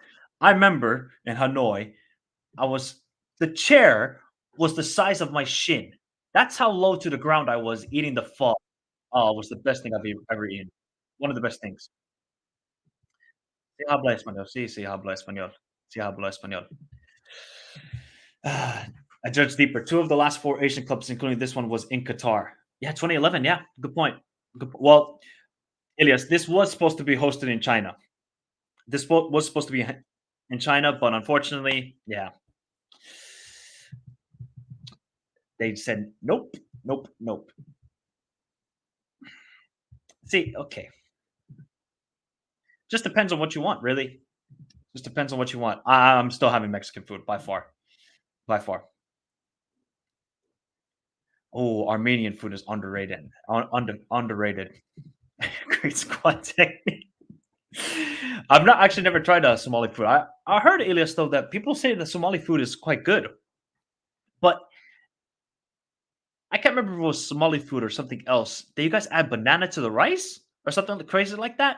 I remember in Hanoi, I was the chair was the size of my shin. That's how low to the ground I was eating the pho. Oh, it was the best thing I've ever eaten. One of the best things. Sí habla español. Sí, sí habla español. Sí habla español. I judge deeper. Two of the last four Asian Cups, including this one, was in Qatar. Yeah, 2011. Yeah, good point. Well, Elias, this was supposed to be hosted in China. Was supposed to be in China, but unfortunately, yeah, they said nope, nope, nope. See, okay, just depends on what you want, really. Just depends on what you want. I'm still having Mexican food by far, by far. Oh, Armenian food is underrated. Underrated. Great squad technique. I've not actually never tried Somali food. I heard Elias though that people say the Somali food is quite good, but I can't remember if it was Somali food or something else. Did you guys add banana to the rice or something crazy like that?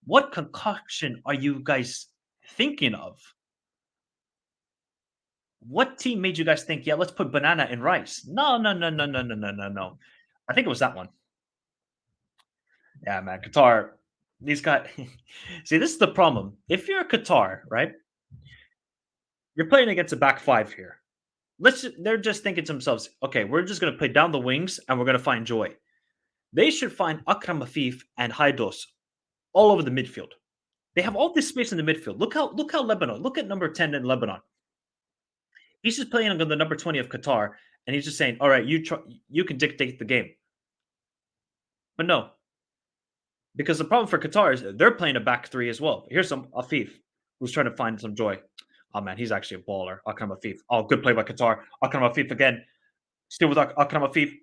What concoction are you guys thinking of? What team made you guys think, yeah, let's put banana in rice? No, no, no, no, no, no, no, no, no. I think it was that one. Yeah, man. Qatar, these guys. See, this is the problem. If you're Qatar, right, you're playing against a back five here. They're just thinking to themselves, okay, we're just going to play down the wings and we're going to find joy. They should find Akram Afif and Haidos all over the midfield. They have all this space in the midfield. Look how Lebanon. Look at number 10 in Lebanon. He's just playing on the number 20 of Qatar, and he's just saying, "All right, you can dictate the game." But no, because the problem for Qatar is they're playing a back three as well. Here's some Afif who's trying to find some joy. Oh man, he's actually a baller. Akram Afif. Oh, good play by Qatar. Akram Afif again. Still with Akram Afif.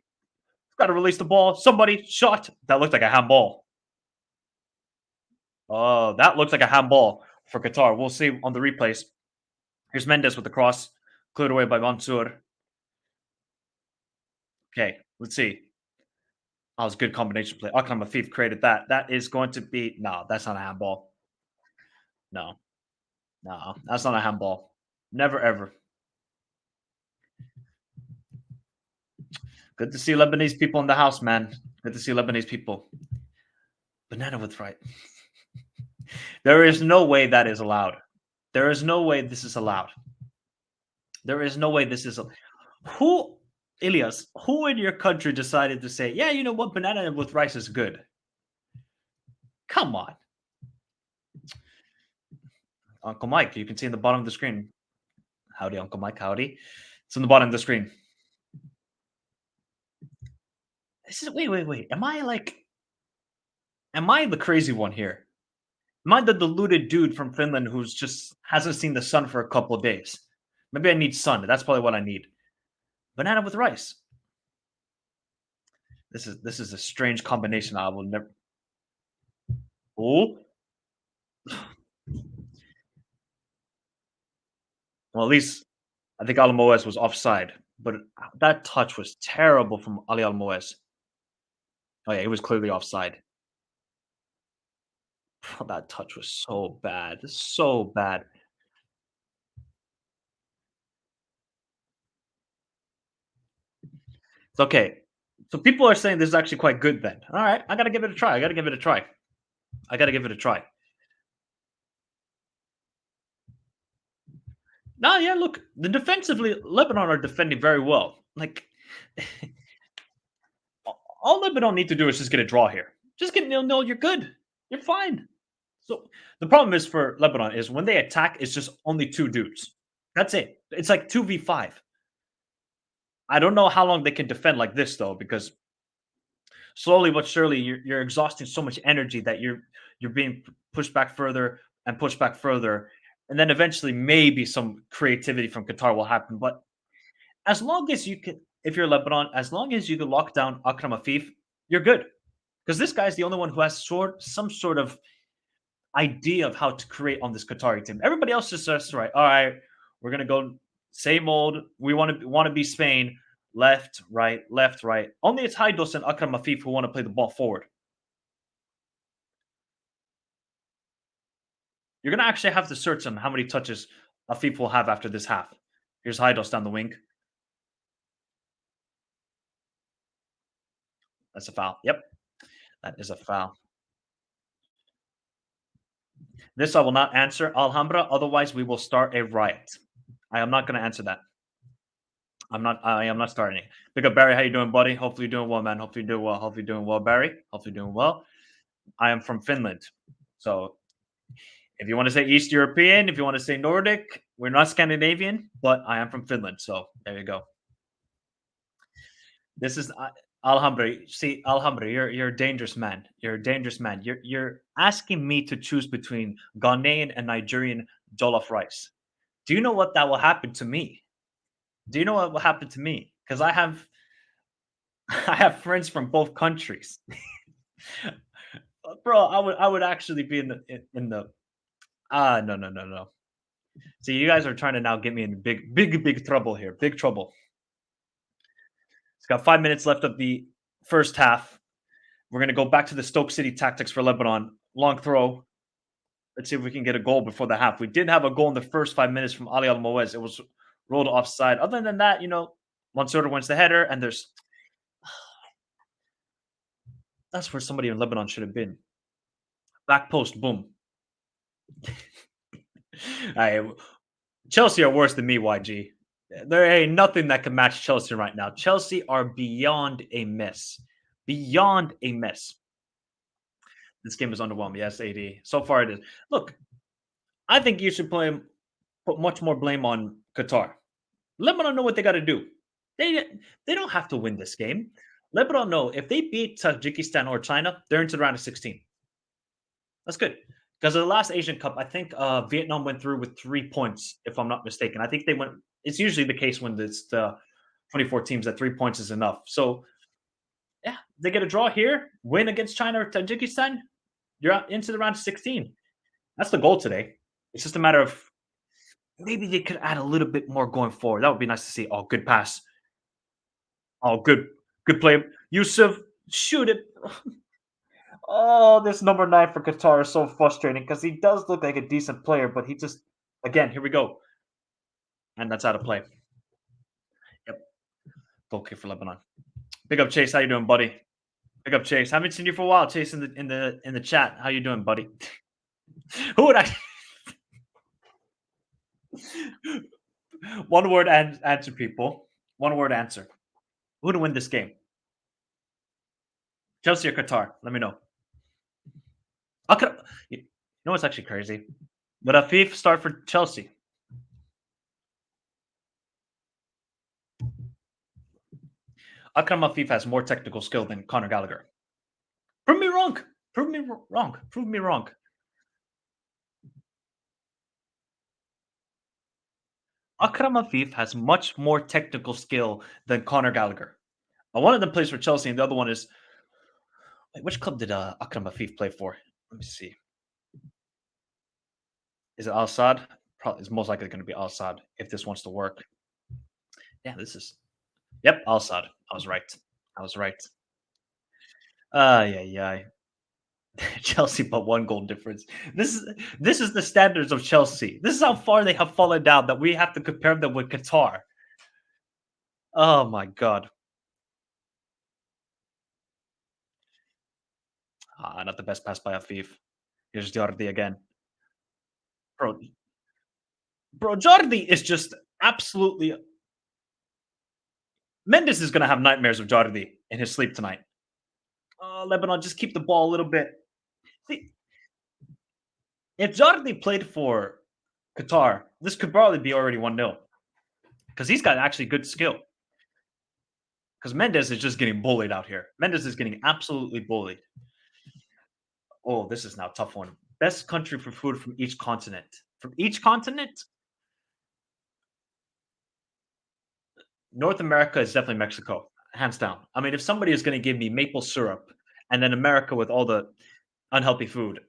Got to release the ball. Somebody shot. That looked like a handball. Oh, that looks like a handball for Qatar. We'll see on the replays. Here's Mendes with the cross, cleared away by Mansour. Okay, let's see. That was a good combination play. Akram Afif created that. That is going to be no. That's not a handball. No, no, that's not a handball. Never ever. Good to see Lebanese people in the house, man. Good to see Lebanese people. Banana with right. There is no way that is allowed. There is no way this is allowed. There is no way this is. Who, Ilias, who in your country decided to say, yeah, you know what, banana with rice is good? Come on, Uncle Mike. You can see in the bottom of the screen. Howdy, Uncle Mike. Howdy. It's in the bottom of the screen. This is wait. Am I the crazy one here? Am I the deluded dude from Finland who's just hasn't seen the sun for a couple of days? Maybe I need sun. That's probably what I need. Banana with rice. This is a strange combination. I will never. Oh, well, at least I think Alamoez was offside, but that touch was terrible from Ali Alamoez. Oh yeah, he was clearly offside. That touch was so bad, so bad. It's okay. So people are saying this is actually quite good. Then, all right, I gotta give it a try. I gotta give it a try. I gotta give it a try. No, yeah, look, the defensively Lebanon are defending very well. Like all Lebanon need to do is just get a draw here. Just get 0-0, you're good. You're fine. So the problem is for Lebanon is when they attack, it's just only two dudes. That's it. It's like 2v5. I don't know how long they can defend like this though, because slowly but surely you're exhausting so much energy that you're being pushed back further and pushed back further. And then eventually maybe some creativity from Qatar will happen. But as long as you can, if you're Lebanon, as long as you can lock down Akram Afif, you're good. Because this guy's the only one who has some sort of idea of how to create on this Qatari team. Everybody else just says, right, all right, we're gonna go same old. We want to be Spain, left, right, left, right. Only it's Haidos and Akram Afif who want to play the ball forward. You're gonna actually have to search on how many touches Afif will have after this half. Here's Haidos down the wing. That's a foul. Yep, that is a foul. This I will not answer, Alhambra. Otherwise, we will start a riot. I am not going to answer that. I'm not. I am not starting it. Pick up Barry. How you doing, buddy? Hopefully you're doing well, man. Hopefully you're doing well. Hopefully you're doing well, Barry. Hopefully you're doing well. I am from Finland, so if you want to say East European, if you want to say Nordic, we're not Scandinavian, but I am from Finland. So there you go. This is Alhambra. See, Alhambra, you're a dangerous man. You're a dangerous man. You're asking me to choose between Ghanaian and Nigerian jollof rice. Do you know what that will happen to me? Do you know what will happen to me? Because I have I have friends from both countries. Bro, I would actually be in the no. See, you guys are trying to now get me in big trouble here. Big trouble. It's got 5 minutes left of the first half. We're gonna go back to the Stoke City tactics for Lebanon. Long throw. Let's see if we can get a goal before the half. We did have a goal in the first 5 minutes from Ali Al Moez. It was rolled offside. Other than that, Mansour wins the header, and that's where somebody in Lebanon should have been. Back post, boom. I, Chelsea are worse than me, YG. There ain't nothing that can match Chelsea right now. Chelsea are beyond a mess. Beyond a mess. This game is underwhelming. Yes, AD. So far it is. Look, I think you should put much more blame on Qatar. Lebanon know what they got to do. They they don't have to win this game. Lebanon know if they beat Tajikistan or China, they're into the round of 16. That's good. Because of the last Asian Cup, I think Vietnam went through with 3 points, if I'm not mistaken. I think they went. It's usually the case when it's the 24 teams that 3 points is enough. So yeah, they get a draw here, win against China or Tajikistan, you're out into the round of 16. That's the goal today. It's just a matter of maybe they could add a little bit more going forward. That would be nice to see. Oh, good pass. Oh, good play. Yusuf, shoot it. Oh, this number 9 for Qatar is so frustrating because he does look like a decent player, but he just again, here we go. And that's out of play. Yep. Goal kick for Lebanon. Big up Chase. How you doing, buddy? Big up Chase. Haven't seen you for a while, Chase, in the chat. How you doing, buddy? Who would I one word and answer people? One word answer. Who to win this game? Chelsea or Qatar? Let me know. You know what's actually crazy? Would Afif start for Chelsea? Akram Afif has more technical skill than Conor Gallagher. Prove me wrong. Prove me wrong. Prove me wrong. Akram Afif has much more technical skill than Conor Gallagher. One of them plays for Chelsea, and the other one is wait, which club did Akram Afif play for? Let me see. Is it Al Sadd? Probably is most likely going to be Al Sadd if this wants to work. Yeah, this is. Yep, Al Sadd. I was right. I was right. Yeah, yeah. Chelsea, but one goal difference. This is the standards of Chelsea. This is how far they have fallen down that we have to compare them with Qatar. Oh my god. Not the best pass by Afif. Here's Jordi again. Bro, Jordi is just absolutely. Mendes is going to have nightmares of Jordi in his sleep tonight. Lebanon, just keep the ball a little bit. See, if Jordi played for Qatar, this could probably be already 1-0 because he's got actually good skill. Because Mendes is just getting bullied out here. Mendes is getting absolutely bullied. Oh, this is now a tough one. Best country for food from each continent. From each continent? North America is definitely Mexico, hands down. I mean, if somebody is going to give me maple syrup and then America with all the unhealthy food,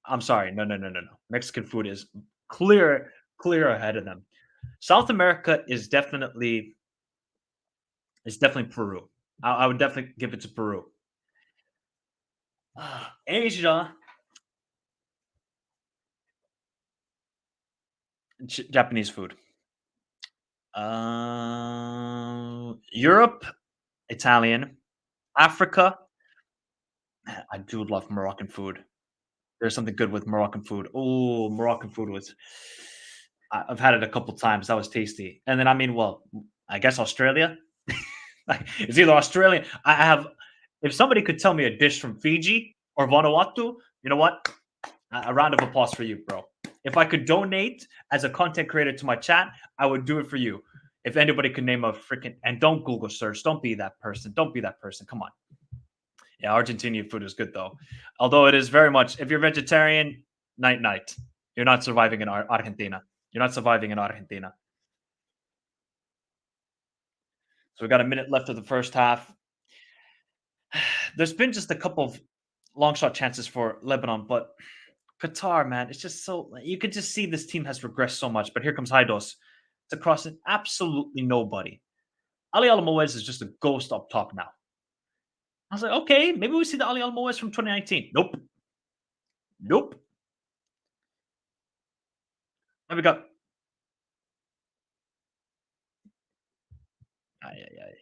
I'm sorry. No, no, no, no, no. Mexican food is clear ahead of them. South America is definitely Peru. I would definitely give it to Peru. Asia, Japanese food. Europe, Italian. Africa, I do love Moroccan food. There's something good with Moroccan food. Oh, Moroccan food was. I've had it a couple times. That was tasty. And then I mean, well, I guess Australia. Like, it's either Australian. I have. If somebody could tell me a dish from Fiji or Vanuatu, you know what? A round of applause for you, bro. If I could donate as a content creator to my chat, I would do it for you. If anybody could name a freaking and don't Google search, don't be that person. Don't be that person. Come on. Yeah, Argentinian food is good though. Although it is very much if you're vegetarian, night night. You're not surviving in Argentina. You're not surviving in Argentina. So we got a minute left of the first half. There's been just a couple of long shot chances for Lebanon, but Qatar, man, it's just so you could just see this team has regressed so much. But here comes Haidos to cross it. Absolutely nobody. Ali Al is just a ghost up top now. I was like, okay, maybe we see the Ali Al from 2019. Nope. Nope. Then we got. Ay, ay, ay.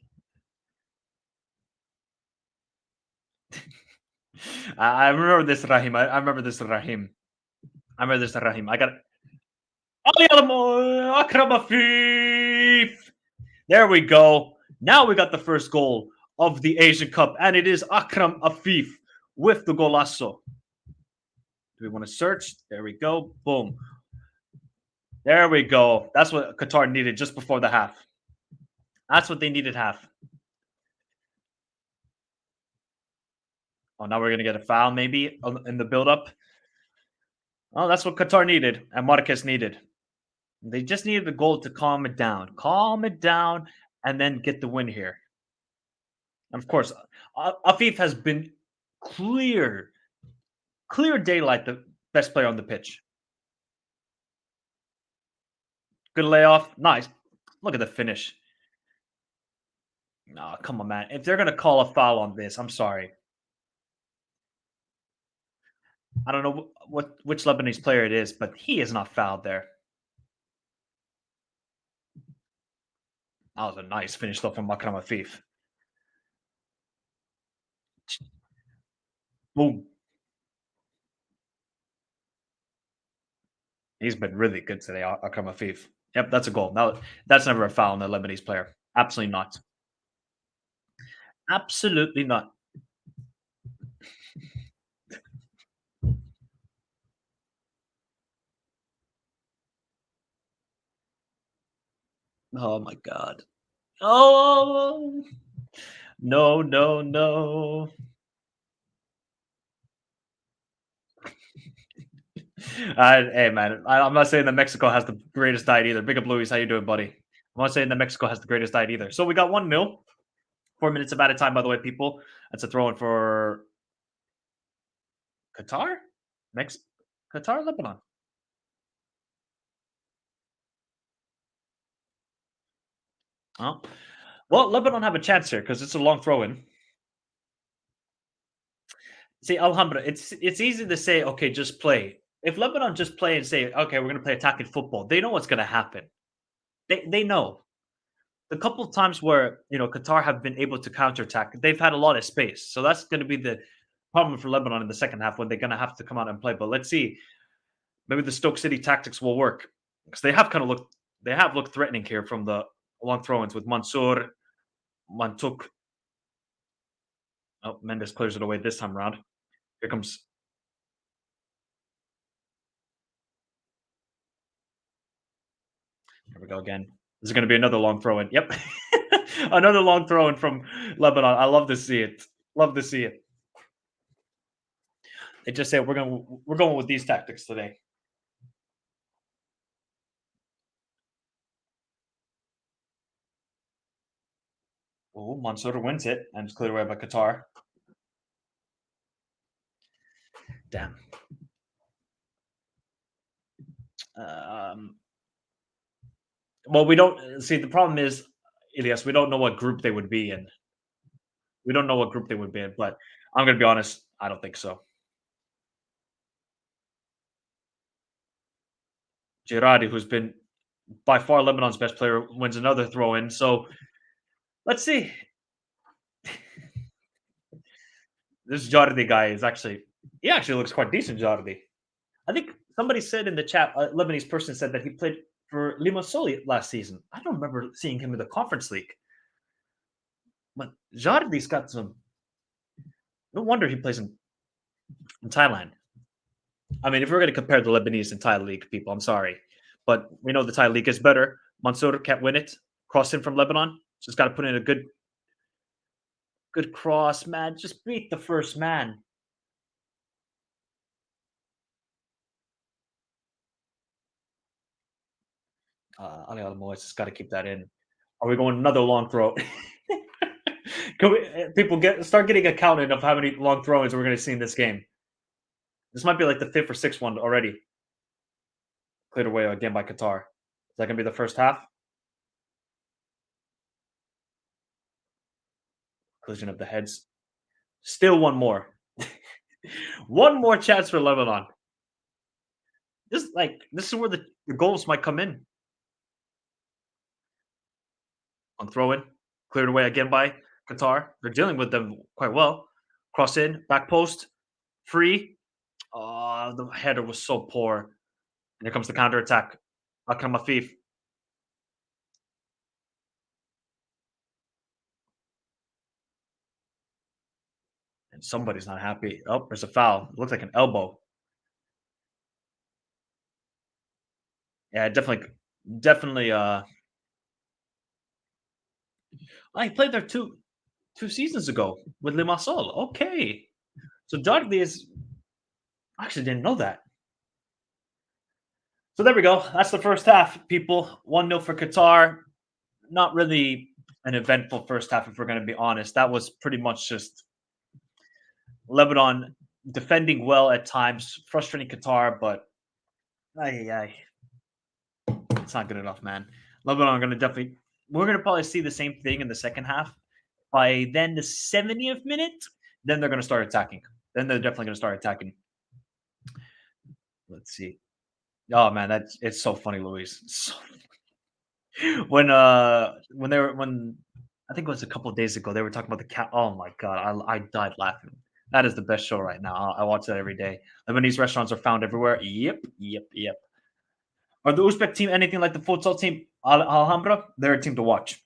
I remember this, Rahim. I remember this, Rahim. I remember this, Rahim. I got Ali Alamo, Akram Afif. There we go. Now we got the first goal of the Asian Cup, and it is Akram Afif with the golazo. Do we want to search? There we go. Boom. There we go. That's what Qatar needed just before the half. That's what they needed half. Oh, now we're going to get a foul maybe in the build-up. Oh, that's what Qatar needed and Marquez needed. They just needed the goal to calm it down, and then get the win here. And of course, Afif has been clear, clear daylight, the best player on the pitch. Good layoff, nice. Look at the finish. No, come on, man. If they're gonna call a foul on this, I'm sorry. I don't know which Lebanese player it is, but he is not fouled there. That was a nice finish though from Makram Afif. Boom. He's been really good today, Akram Afif. Yep, that's a goal. Now that's never a foul on the Lebanese player. Absolutely not. Absolutely not. Oh my god. Oh no, no, no. Hey man, I'm not saying that Mexico has the greatest diet either. Big up Luis, how you doing, buddy? I'm not saying that Mexico has the greatest diet either. So we got 1-0. 4 minutes of added time, by the way, people. That's a throw in for Qatar? Mex Qatar, Lebanon. Oh. Well, Lebanon have a chance here because it's a long throw in. See, Alhambra, it's easy to say, okay, just play. If Lebanon just play and say, okay, we're gonna play attacking football, they know what's gonna happen. They know. The couple of times where Qatar have been able to counterattack, they've had a lot of space. So that's gonna be the problem for Lebanon in the second half when they're gonna have to come out and play. But let's see. Maybe the Stoke City tactics will work. Because they have looked threatening here from the long throw-ins with Mansour, Mantuk. Oh, Mendes clears it away this time around. Here comes Here we go again. This is going to be another long throw in. Yep. Another long throw in from Lebanon. I love to see it. Love to see it. They just say we're going with these tactics today. Oh, Mansour wins it and it's cleared away by Qatar. Damn. Um, well, we don't see the problem is, Elias, we don't know what group they would be in. We don't know what group they would be in, but I'm going to be honest. I don't think so. Girardi, who's been by far Lebanon's best player, wins another throw in. So let's see. This Jardi guy is he actually looks quite decent, Jardi. I think somebody said in the chat, a Lebanese person said that he played for Limassol last season. I don't remember seeing him in the Conference League, but Jardi's got some. No wonder he plays in Thailand. I mean, if we're going to compare the Lebanese and Thai league, people, I'm sorry, but we know the Thai league is better. Mansour can't win it. Cross in from Lebanon. Just got to put in a good cross, man. Just beat the first man. Ali Alamoy just got to keep that in. Are we going another long throw? Can people start getting a count of how many long throw-ins we're going to see in this game? This might be like the fifth or sixth one already. Cleared away again by Qatar. Is that going to be the first half? Collision of the heads. Still one more. One more chance for Lebanon. This is where the goals might come in. On throw in. Cleared away again by Qatar. They're dealing with them quite well. Cross in, back post, free. Oh, the header was so poor. And here comes the counter attack. Akram Afif. And somebody's not happy. Oh, there's a foul. It looks like an elbow. Yeah, definitely. I played there two seasons ago with Limassol. Okay, so Dudley is. I actually didn't know that. So there we go. That's the first half, people. 1-0 for Qatar. Not really an eventful first half, if we're going to be honest. That was pretty much just Lebanon defending well at times, frustrating Qatar, but it's not good enough, man. Lebanon are going to definitely. We're going to probably see the same thing in the second half. By then, the 70th minute, then they're going to start attacking. Then they're definitely going to start attacking. Let's see. Oh man, it's so funny, Luis. So when I think it was a couple of days ago, they were talking about the cat. Oh my god, I died laughing. That is the best show right now. I watch that every day. Lebanese restaurants are found everywhere. Yep, yep, yep. Are the Uzbek team anything like the futsal team Alhambra? They're a team to watch.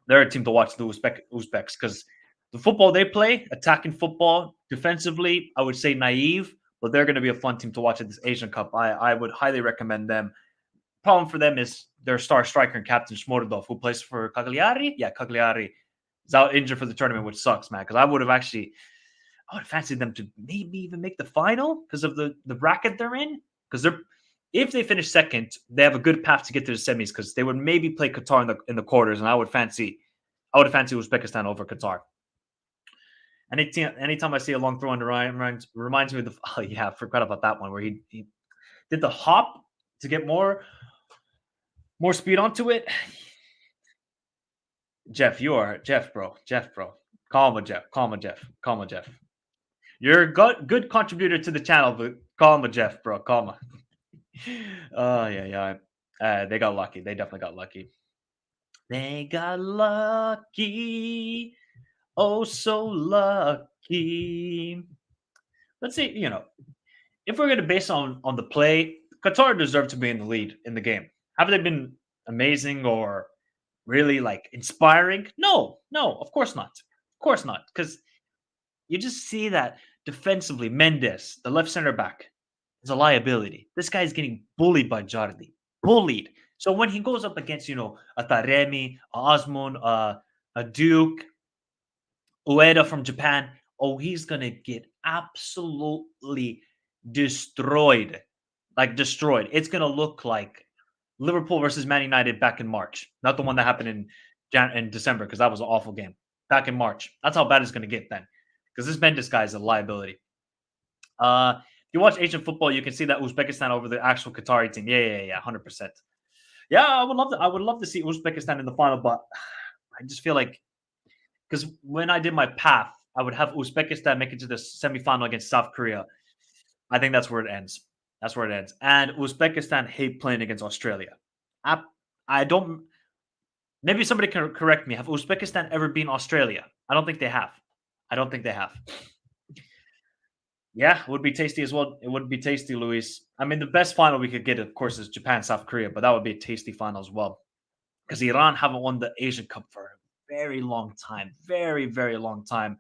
They're a team to watch, the Uzbeks, because the football they play, attacking football, defensively, I would say naive, but they're going to be a fun team to watch at this Asian Cup. I would highly recommend them. Problem for them is their star striker and captain Shmordov, who plays for Cagliari. Yeah, Cagliari is out injured for the tournament, which sucks, man. Because I would have fancied them to maybe even make the final because of the bracket they're in. Because they're if they finish second, they have a good path to get to the semis because they would maybe play Qatar in the quarters, and I would fancy Uzbekistan over Qatar. Anytime I see a long throw under Ryan reminds me of the oh yeah, I forgot about that one where he did the hop to get more speed onto it. Jeff, you are Jeff, bro. Jeff, bro. Calm with Jeff. Calm with Jeff. Calm with Jeff. You're a good contributor to the channel, but calm with Jeff, bro. Calm. Oh yeah, yeah. They got lucky. They definitely got lucky. They got lucky. Oh, so lucky. Let's see. If we're going to base on the play, Qatar deserve to be in the lead in the game. Have they been amazing or really like inspiring? No, no, of course not. Of course not. Because you just see that defensively, Mendes, the left center back, is a liability. This guy is getting bullied by Jardi. Bullied. So when he goes up against, a Taremi, a Osmond, a Duke, Ueda from Japan, oh, he's gonna get absolutely destroyed. Like destroyed. It's gonna look like Liverpool versus Man United back in March. Not the one that happened in December, because that was an awful game. Back in March. That's how bad it's gonna get then. Because this Mendes guy is a liability. If you watch Asian football, you can see that Uzbekistan over the actual Qatari team. Yeah, 100%. Yeah, I would love to see Uzbekistan in the final, but I just feel like because when I did my path, I would have Uzbekistan make it to the semifinal against South Korea. I think that's where it ends. That's where it ends. And Uzbekistan hate playing against Australia. I, I don't. Maybe somebody can correct me. Have Uzbekistan ever been Australia? I don't think they have. I don't think they have. Yeah, it would be tasty as well. It would be tasty, Luis. I mean, the best final we could get, of course, is Japan, South Korea, but that would be a tasty final as well. Because Iran haven't won the Asian Cup for a very long time. Very, very long time.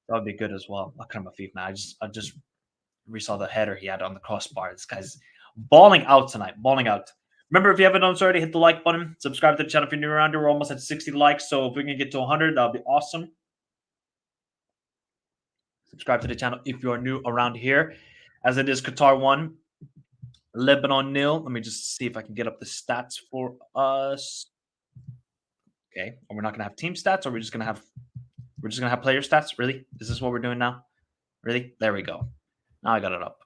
That would be good as well. I kind of a thief, man. I just resaw the header he had on the crossbar. This guy's balling out tonight. Balling out. Remember, if you haven't done so already, hit the like button. Subscribe to the channel if you're new around here. We're almost at 60 likes. So if we can get to 100, that would be awesome. Subscribe to the channel if you are new around here. As it is Qatar 1, Lebanon nil. Let me just see if I can get up the stats for us. Okay. And we're not gonna have team stats, or we're just gonna have player stats. Really? Is this what we're doing now? Really? There we go. Now I got it up.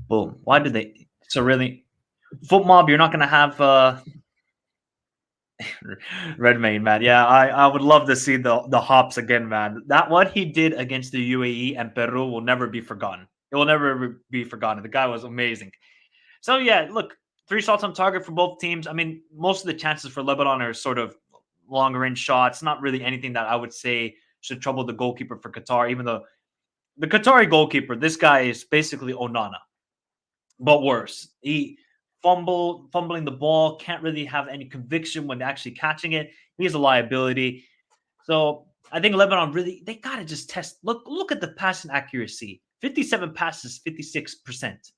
Boom. Why did they so really Foot Mob, you're not gonna have Redmayne, man. Yeah, I would love to see the hops again, man. That what he did against the UAE and Peru will never be forgotten. It will never be forgotten. The guy was amazing. So yeah, look, 3 shots on target for both teams. I mean, most of the chances for Lebanon are sort of longer range shots. Not really anything that I would say should trouble the goalkeeper for Qatar. Even though the Qatari goalkeeper, this guy is basically Onana, but worse. He fumbling the ball, can't really have any conviction when actually catching it. He's a liability. So I think Lebanon really they gotta just test. Look at the passing accuracy. 57 passes, 56%.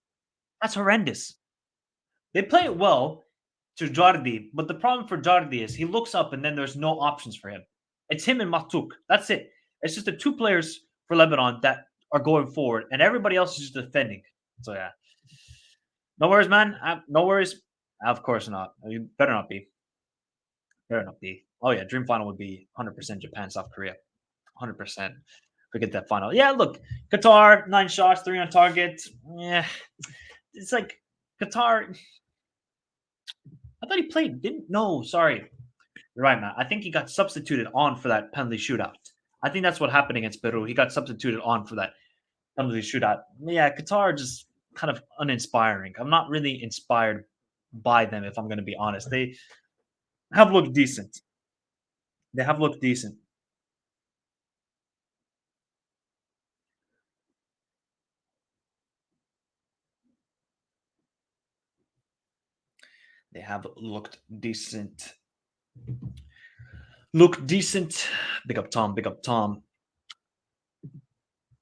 That's horrendous. They play it well to Jardi, but the problem for Jardi is he looks up and then there's no options for him. It's him and Matuk. That's it. It's just the two players for Lebanon that are going forward, and everybody else is just defending. So yeah, no worries, man. No worries. Of course not. You better not be. Better not be. Oh yeah, dream final would be 100% Japan, South Korea. 100%. Forget that final. Yeah, look, Qatar 9 shots, 3 on target. Yeah, it's like Qatar. I thought he played. Didn't no, sorry. You're right, man. I think he got substituted on for that penalty shootout. I think that's what happened against Peru. He got substituted on for that penalty shootout. Yeah, Qatar just kind of uninspiring. I'm not really inspired by them, if I'm going to be honest. They have looked decent. They have looked decent. They have looked decent. Look decent. Big up Tom. Big up Tom.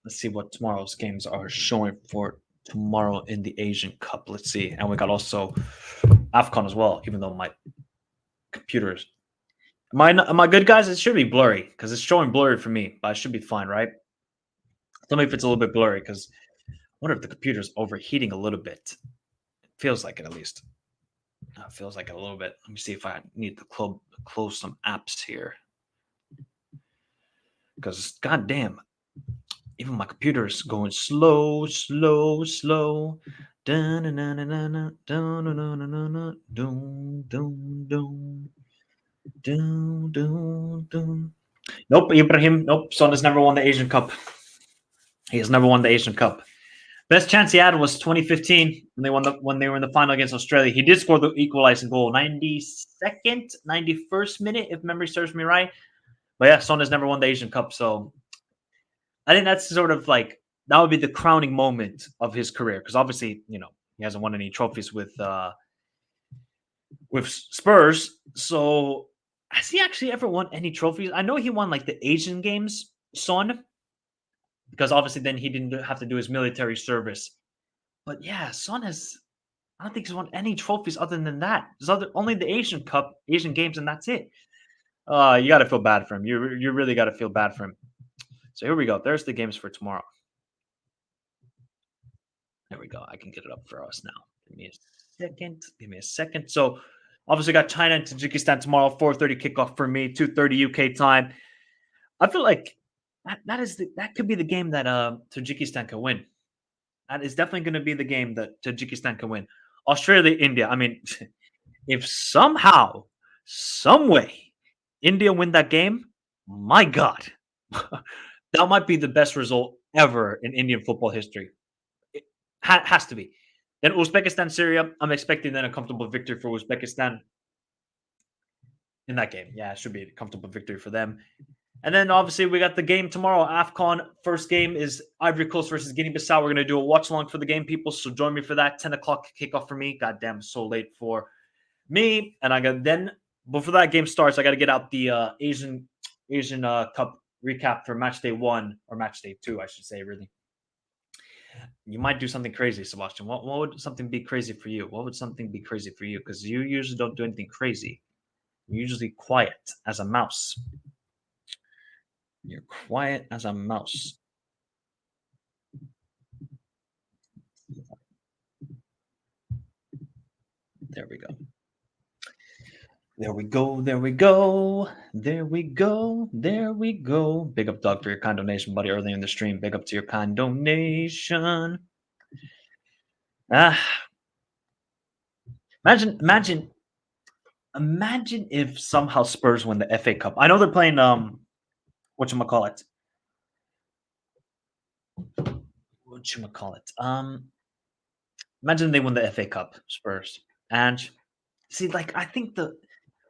Let's see what tomorrow's games are showing for tomorrow in the Asian Cup. Let's see. And we got also AFCON as well, even though my computer's. Am I good, guys? It should be blurry because it's showing blurry for me, but I should be fine, right? Tell me if it's a little bit blurry because I wonder if the computer's overheating a little bit. It feels like it at least. It feels like it a little bit. Let me see if I need to close some apps here. Because goddamn, even my computer is going slow. Nope, Ibrahim. Nope, Son has never won the Asian Cup. He has never won the Asian Cup. Best chance he had was 2015 when they were in the final against Australia. He did score the equalizing goal, 92nd, 91st minute, if memory serves me right. But yeah, Son has never won the Asian Cup, so I think that's sort of like that would be the crowning moment of his career because obviously, he hasn't won any trophies with Spurs. So has he actually ever won any trophies? I know he won like the Asian Games, Son, because obviously then he didn't have to do his military service. But yeah, Son has. I don't think he's won any trophies other than that. There's only the Asian Cup, Asian Games, and that's it. You got to feel bad for him. You really got to feel bad for him. So here we go. There's the games for tomorrow. There we go. I can get it up for us now. Give me a second. So obviously got China and Tajikistan tomorrow. 4:30 kickoff for me. 2:30 UK time. I feel like that could be the game that Tajikistan can win. That is definitely going to be the game that Tajikistan can win. Australia, India. I mean, if somehow, some way, India win that game, my God, that might be the best result ever in Indian football history. It has to be. Then Uzbekistan, Syria. I'm expecting then a comfortable victory for Uzbekistan in that game. Yeah, it should be a comfortable victory for them. And then obviously we got the game tomorrow. AFCON first game is Ivory Coast versus Guinea-Bissau. We're going to do a watch along for the game, people. So join me for that. 10 o'clock kickoff for me. Goddamn, so late for me. And I got then before that game starts, I got to get out the Asian Cup recap for match day 1 or match day 2, I should say. Really, you might do something crazy, Sebastian. What would something be crazy for you? What would something be crazy for you? Because you usually don't do anything crazy. You're usually quiet as a mouse. You're quiet as a mouse. There we go. There we go. There we go. There we go. There we go. Big up, Doug, for your kind donation, buddy, early in the stream. Big up to your kind donation. Imagine if somehow Spurs win the FA Cup. I know they're playing whatchamacallit. Imagine they win the FA Cup, Spurs. And see, like I think the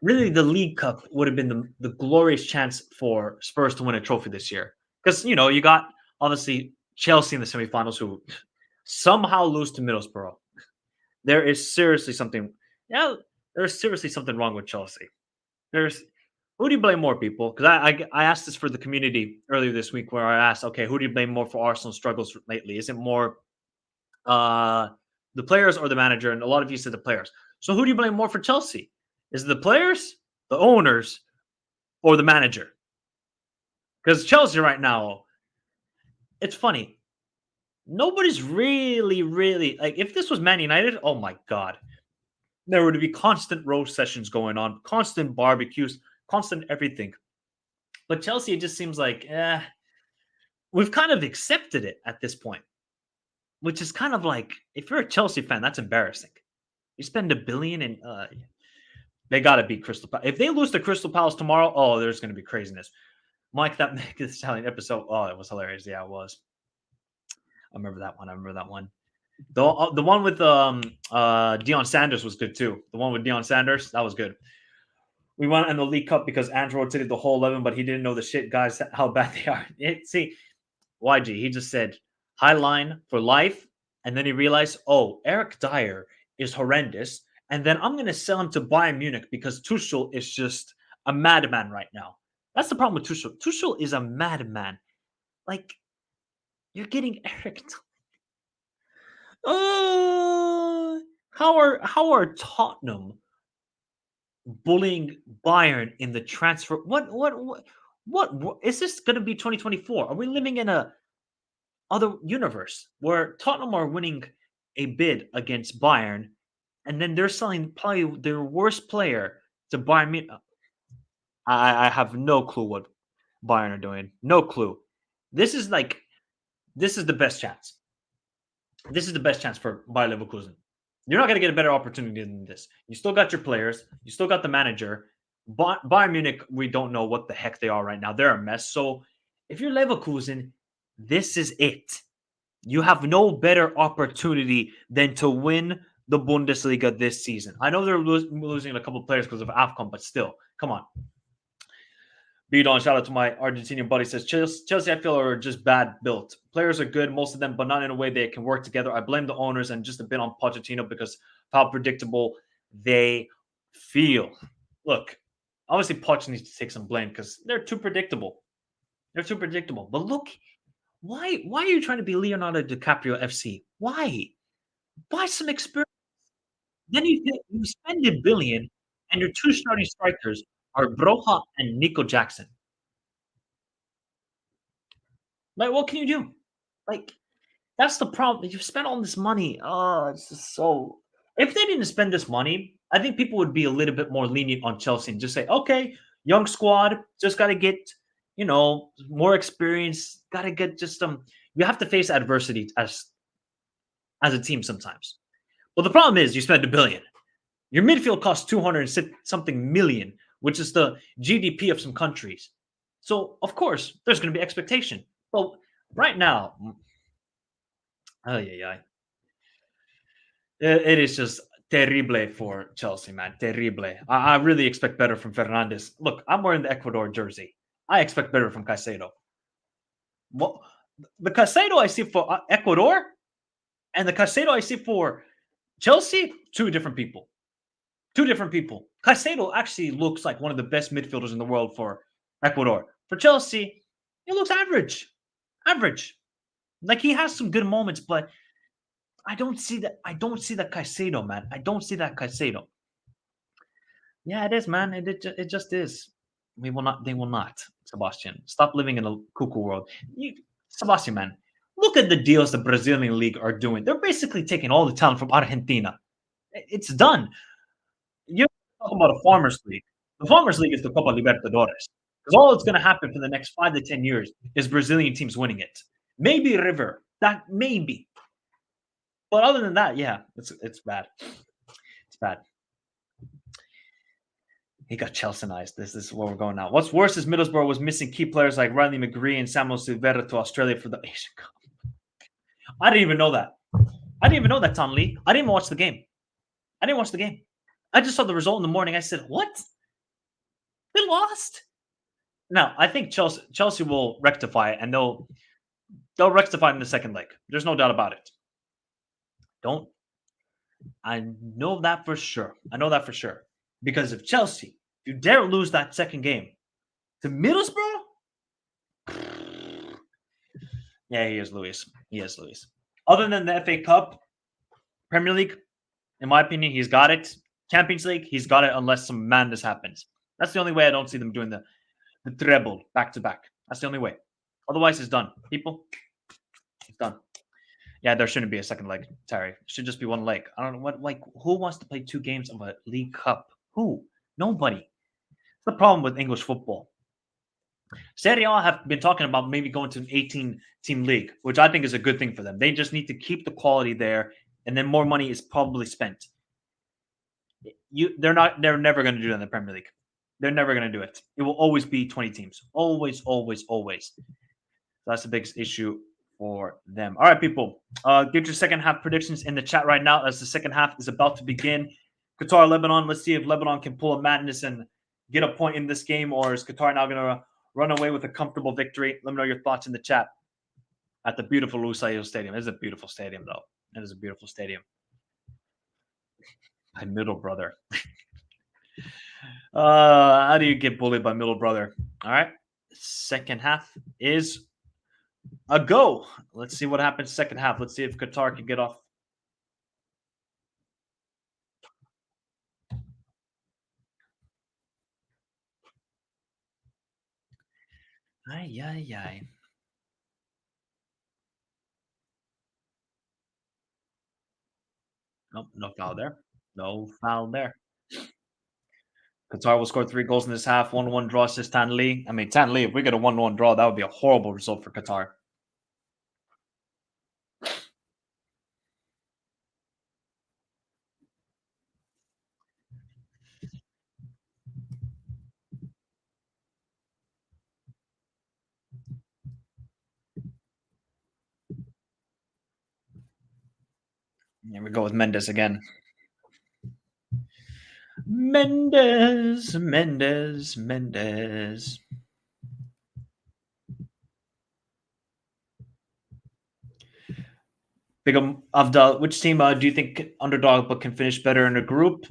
League Cup would have been the glorious chance for Spurs to win a trophy this year. Because you got obviously Chelsea in the semifinals who somehow lose to Middlesbrough. There is seriously something. Yeah, there's seriously something wrong with Chelsea. Who do you blame more, people? Because I asked this for the community earlier this week, where I asked, okay, who do you blame more for Arsenal's struggles lately? Is it more the players or the manager? And a lot of you said the players. So who do you blame more for Chelsea? Is it the players, the owners, or the manager? Because Chelsea right now, it's funny. Nobody's really like. If this was Man United, oh my God, there would be constant roast sessions going on, constant barbecues, constant everything. But Chelsea, it just seems like, we've kind of accepted it at this point, which is kind of like, if you're a Chelsea fan, that's embarrassing. You spend $1 billion and they got to beat Crystal Palace. If they lose to Crystal Palace tomorrow, oh, there's going to be craziness. Mike, that Megan Stallion episode, oh, it was hilarious. Yeah, it was. I remember that one. The one with Deion Sanders was good too. The one with Deion Sanders, that was good. We went in the League Cup because Andrew rotated the whole 11, but he didn't know the shit, guys, how bad they are. See, YG, he just said, high line for life. And then he realized, oh, Eric Dyer is horrendous. and then I'm going to sell him to Bayern Munich because Tuchel is just a madman right now. That's the problem with Tuchel. Tuchel is a madman. Like, you're getting Eric. Oh, how are Tottenham bullying Bayern in the transfer? What is this going to be 2024? Are we living in a other universe where Tottenham are winning a bid against Bayern, and then they're selling probably their worst player to Bayern Munich? I have no clue what Bayern are doing. No clue. This is like this is the best chance. This is the best chance for Bayer Leverkusen. You're not going to get a better opportunity than this. You still got your players. You still got the manager. Bayern Munich, we don't know what the heck they are right now. They're a mess. So if you're Leverkusen, this is it. You have no better opportunity than to win the Bundesliga this season. I know they're losing a couple of players because of AFCON, but still, come on. Bidon, shout out to my Argentinian buddy, says Chelsea, I feel, are just bad built. Players are good, most of them, but not in a way they can work together. I blame the owners and just a bit on Pochettino because of how predictable they feel. Look, obviously Poch needs to take some blame because they're too predictable. They're too predictable. But look, why are you trying to be Leonardo DiCaprio FC? Why? Buy some experience. Then you spend $1 billion, and your two starting strikers are Broha and Nico Jackson. Like, what can you do? Like, that's the problem. You've spent all this money. Oh, it's just so. If they didn't spend this money, I think people would be a little bit more lenient on Chelsea and just say, okay, young squad, just got to get, more experience. Got to get just some. You have to face adversity as a team sometimes. Well, the problem is you spend $1 billion. Your midfield costs 200 something million, which is the GDP of some countries. So, of course, there's going to be expectation. But right now, it is just terrible for Chelsea, man. Terrible. I really expect better from Fernandes. Look, I'm wearing the Ecuador jersey. I expect better from Caicedo. Well, the Caicedo I see for Ecuador and the Caicedo I see for Chelsea, two different people. Two different people. Caicedo actually looks like one of the best midfielders in the world for Ecuador. For Chelsea, he looks average. Average. Like, he has some good moments, but I don't see that. I don't see that Caicedo, man. I don't see that Caicedo. Yeah, it is, man. It just is. We will not. They will not. Sebastian, stop living in a cuckoo world. Sebastian, man, look at the deals the Brazilian league are doing. They're basically taking all the talent from Argentina. It's done. You're talking about a Farmers League. The Farmers League is the Copa Libertadores. Because all that's going to happen for the next 5 to 10 years is Brazilian teams winning it. Maybe River. That maybe. But other than that, yeah, it's bad. It's bad. He got Chelseaized. This is where we're going now. What's worse is Middlesbrough was missing key players like Riley McGree and Samuel Silvera to Australia for the Asian Cup. I didn't even know that. Tom Lee. I didn't even watch the game. I just saw the result in the morning. I said, what? They lost? Now, I think Chelsea will rectify it, and they'll rectify it in the second leg. There's no doubt about it. I know that for sure. Because if Chelsea, if you dare lose that second game to Middlesbrough, yeah, he is Luis. Other than the FA Cup, Premier League, in my opinion, he's got it. Champions League, he's got it unless some madness happens. That's the only way I don't see them doing the treble back to back. That's the only way. Otherwise, it's done. People, it's done. Yeah, there shouldn't be a second leg, Terry. It should just be one leg. I don't know who wants to play 2 games of a League Cup? Who? Nobody. It's the problem with English football. Serie A have been talking about maybe going to an 18-team league, which I think is a good thing for them. They just need to keep the quality there, and then more money is probably spent. They're never going to do that in the Premier League. They're never going to do it. It will always be 20 teams. Always. That's the biggest issue for them. All right, people. Get your second half predictions in the chat right now as the second half is about to begin. Qatar, Lebanon. Let's see if Lebanon can pull a madness and get a point in this game, or is Qatar now going to run away with a comfortable victory? Let me know your thoughts in the chat at the beautiful Lusail Stadium. It is a beautiful stadium, though. It is a beautiful stadium. My middle brother. How do you get bullied by middle brother? All right. Second half is a go. Let's see what happens second half. Let's see if Qatar can get off. Ay, ay, ay. Nope, no foul there. No foul there. Qatar will score 3 goals in this half. 1-1 draw, says Tan Lee. I mean, Tan Lee, if we get a 1-1 draw, that would be a horrible result for Qatar. Here we go with Mendes again. Mendes, Mendes, Mendes. Big Avdal, which team do you think underdog but can finish better in a group?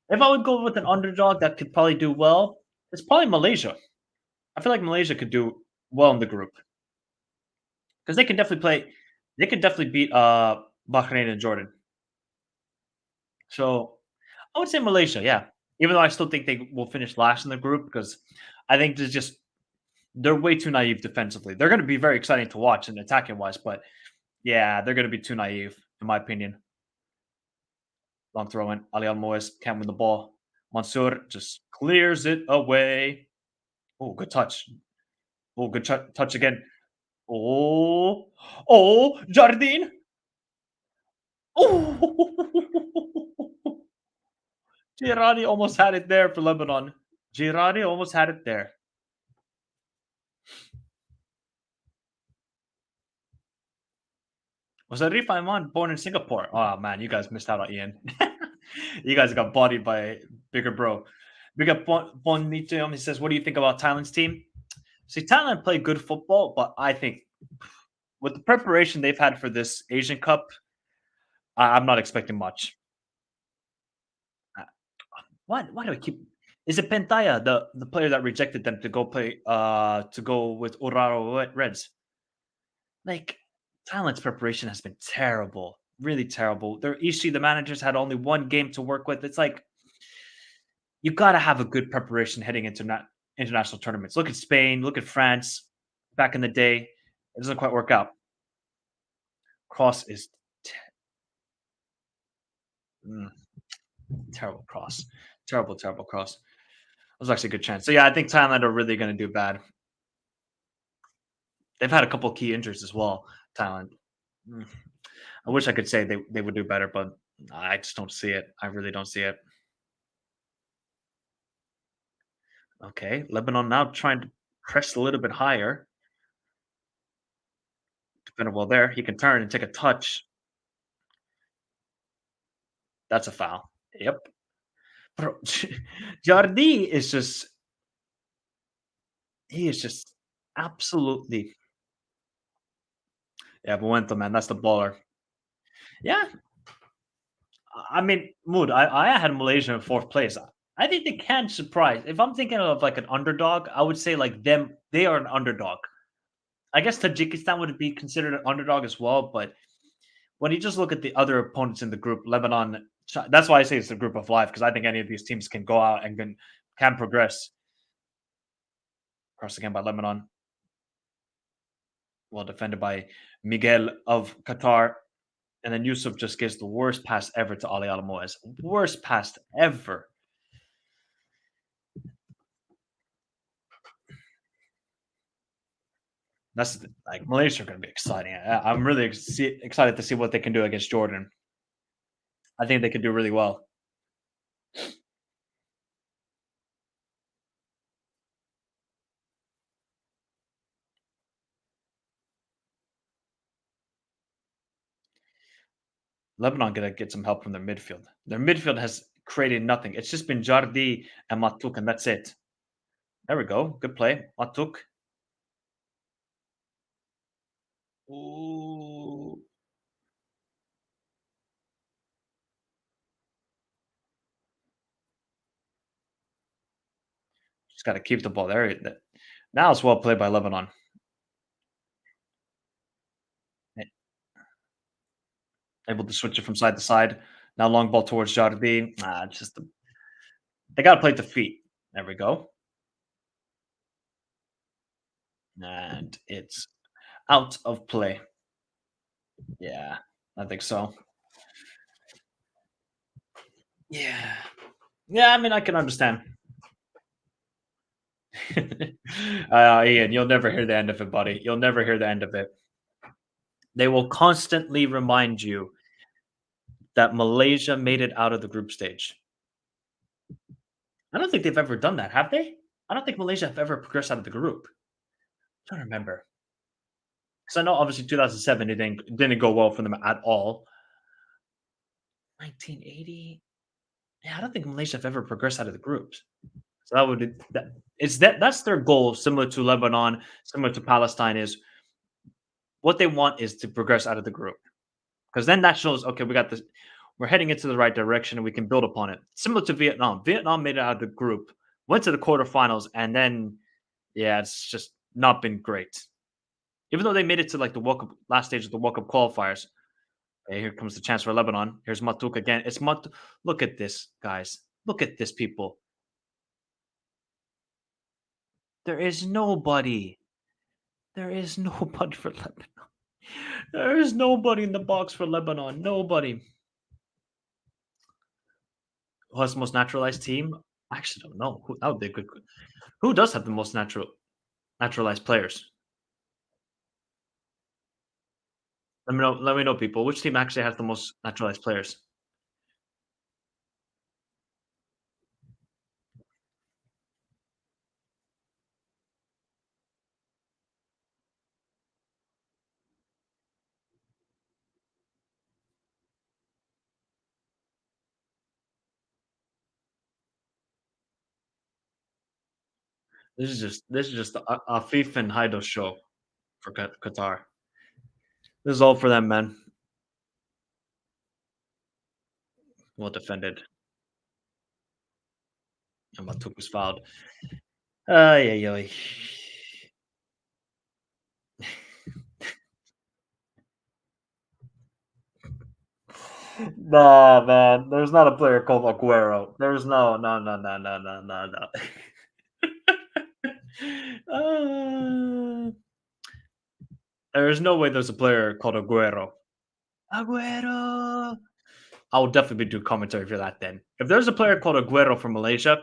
If I would go with an underdog that could probably do well, it's probably Malaysia. I feel like Malaysia could do well in the group because they can definitely play. They could definitely beat Bahrain and Jordan. So I would say Malaysia, yeah. Even though I still think they will finish last in the group because I think they're way too naive defensively. They're going to be very exciting to watch and attacking wise, but yeah, they're going to be too naive in my opinion. Long throw in. Ali Almoez can't win the ball. Mansour just clears it away. Oh, good touch. Oh, good touch again. Oh, oh, Jardine. Oh, Girardi almost had it there for Lebanon. Girardi almost had it there. Was Arif Aiman born in Singapore? Oh man, you guys missed out on Ian. You guys got bodied by bigger bro. Big up Bonito. He says, "What do you think about Thailand's team?" See, Thailand played good football, but I think with the preparation they've had for this Asian Cup, I'm not expecting much. Uh, Why do I keep? Is it Pentaya, the player that rejected them to go play to go with Oraro Reds? Like Thailand's preparation has been terrible, really terrible. Their Ishi, the managers had only one game to work with. It's like you got to have a good preparation heading into international tournaments. Look at Spain, look at France. Back in the day, it doesn't quite work out. Cross is mm, terrible cross, terrible, terrible cross. That was actually a good chance. So yeah, I think Thailand are really going to do bad. They've had a couple of key injuries as well. Thailand. Mm. I wish I could say they would do better, but I just don't see it. I really don't see it. Okay, Lebanon now trying to press a little bit higher. Defender well there. He can turn and take a touch. That's a foul. Yep. Bro, Jardi is just he is just absolutely yeah, Buento, man, that's the baller. Yeah, I mean, Mood, I had Malaysia in 4th place. I think they can surprise. If I'm thinking of like an underdog, I would say like them, they are an underdog. I guess Tajikistan would be considered an underdog as well, but when you just look at the other opponents in the group, Lebanon, that's why I say it's the group of life because I think any of these teams can go out and can progress. Crossed again by Lebanon, well defended by Miguel of Qatar, and then Yusuf just gives the worst pass ever to Ali Alamoez. Worst pass ever. That's like Malaysia are going to be exciting. I'm really excited to see what they can do against Jordan. I think they could do really well. Lebanon gonna get some help from their midfield. Their midfield has created nothing. It's just been Jardi and Matuk, and that's it. There we go. Good play. Matuk. Ooh. got to keep the ball there. Now it's well played by Lebanon. A- Able to switch it from side to side. Now long ball towards Jardim. It's just they got to play the feet. There we go. And it's out of play. Yeah, I think so. Yeah. Yeah, I mean, I can understand. Ian, you'll never hear the end of it, buddy. You'll never hear the end of it. They will constantly remind you that Malaysia made it out of the group stage. I don't think they've ever done that, have they? I don't think Malaysia have ever progressed out of the group. I don't remember. Because I know obviously 2007 it didn't go well for them at all. 1980. Yeah, I don't think Malaysia have ever progressed out of the groups. So that's their goal, similar to Lebanon, similar to Palestine, is what they want is to progress out of the group. Because then that shows, okay, we're heading into the right direction and we can build upon it. Similar to Vietnam. Vietnam made it out of the group, went to the quarterfinals, and then yeah, it's just not been great. Even though they made it to like the World Cup last stage of the World Cup qualifiers. Okay, here comes the chance for Lebanon. Here's Matuk again. It's Matuk. Look at this, guys. Look at this, people. There is nobody. There is nobody for Lebanon. There is nobody in the box for Lebanon. Nobody. Who has the most naturalized team? I actually don't know. That would be a good. Who does have the most naturalized players? Let me know. Let me know, people. Which team actually has the most naturalized players? This is just a Afif and Haido show for Qatar. This is all for them, man. Well defended. And Matuk was fouled. Ay, ay, ay. Nah, man. There's not a player called Aguero. There's no. Uh, there is no way there's a player called Aguero. Aguero. I will definitely do commentary for that then. If there's a player called Aguero from Malaysia,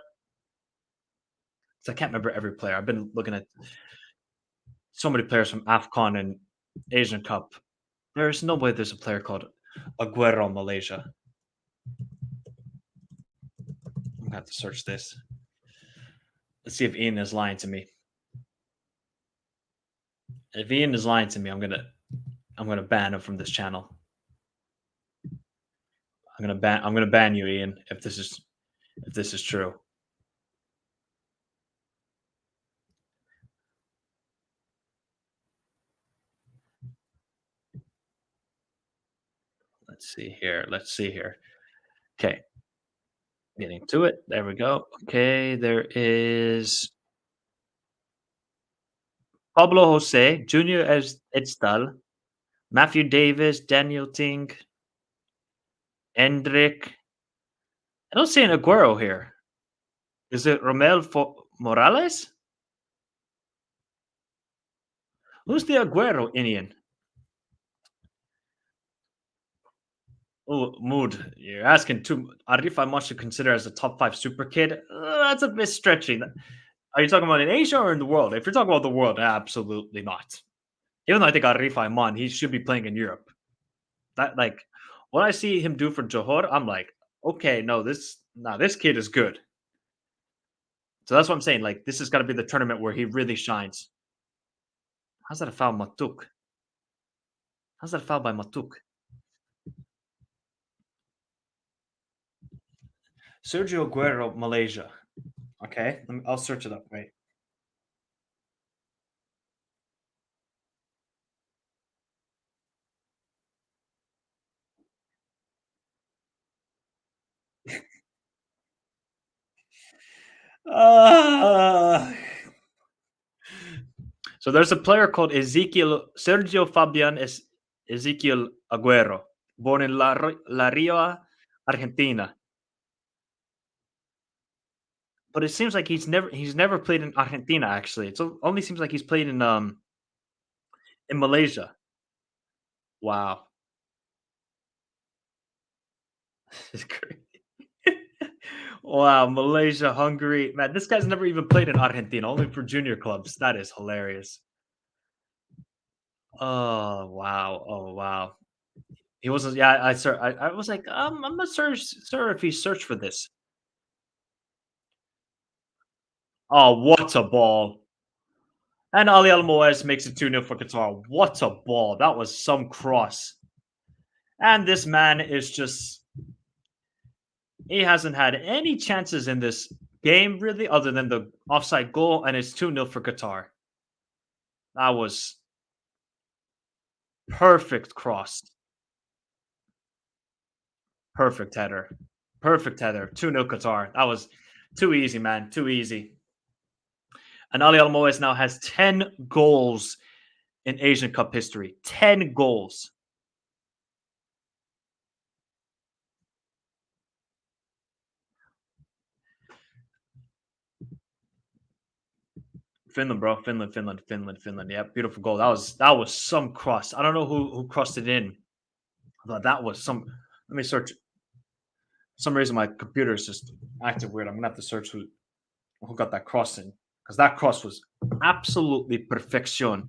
'cause I can't remember every player. I've been looking at so many players from AFCON and Asian Cup. There's no way there's a player called Aguero Malaysia. I'm gonna have to search this. Let's see if Ian is lying to me. If Ian is lying to me, I'm gonna ban him from this channel. I'm gonna ban you, Ian, if this is true. Let's see here. Let's see here. Okay, getting to it. There we go. Okay, there is Pablo Jose, Junior Edstal, Matthew Davis, Daniel Ting, Endrick. I don't see an Aguero here. Is it Morales? Who's the Aguero Indian? Oh, Mood. You're asking too. Arif, I much to consider as a top five super kid. That's a bit stretching. Are you talking about in Asia or in the world? If you're talking about the world, absolutely not. Even though I think Arif Aiman, he should be playing in Europe. That like what I see him do for Johor, I'm like, okay, no, this kid is good. So that's what I'm saying. Like, this has got to be the tournament where he really shines. How's that a foul, Matuk? How's that a foul by Matuk? Sergio Aguero, Malaysia. Okay, I'll search it up. Wait. So there's a player called Ezekiel Sergio Fabian Ezekiel Aguero, born in La Rioja, Argentina. But it seems like he's never played in Argentina. Actually, only seems like he's played in Malaysia. Wow, it's crazy. Wow, Malaysia, Hungary, man. This guy's never even played in Argentina, only for junior clubs. That is hilarious. Oh wow, oh wow. He wasn't. Yeah, I was like, I'm not sure if he searched for this. Oh, what a ball! And Ali Almoez makes it 2-0 for Qatar. What a ball! That was some cross. And this man is just he hasn't had any chances in this game really, other than the offside goal, and it's 2-0 for Qatar. That was perfect cross, perfect header, perfect header. 2-0 Qatar. That was too easy, man. Too easy. And Ali Almoez now has 10 goals in Asian Cup history. 10 goals. Finland, bro. Finland, Finland, Finland, Finland. Yeah, beautiful goal. That was some cross. I don't know who crossed it in, but that was some. Let me search. For some reason my computer is just acting weird. I'm gonna have to search who got that cross in, because that cross was absolutely perfection.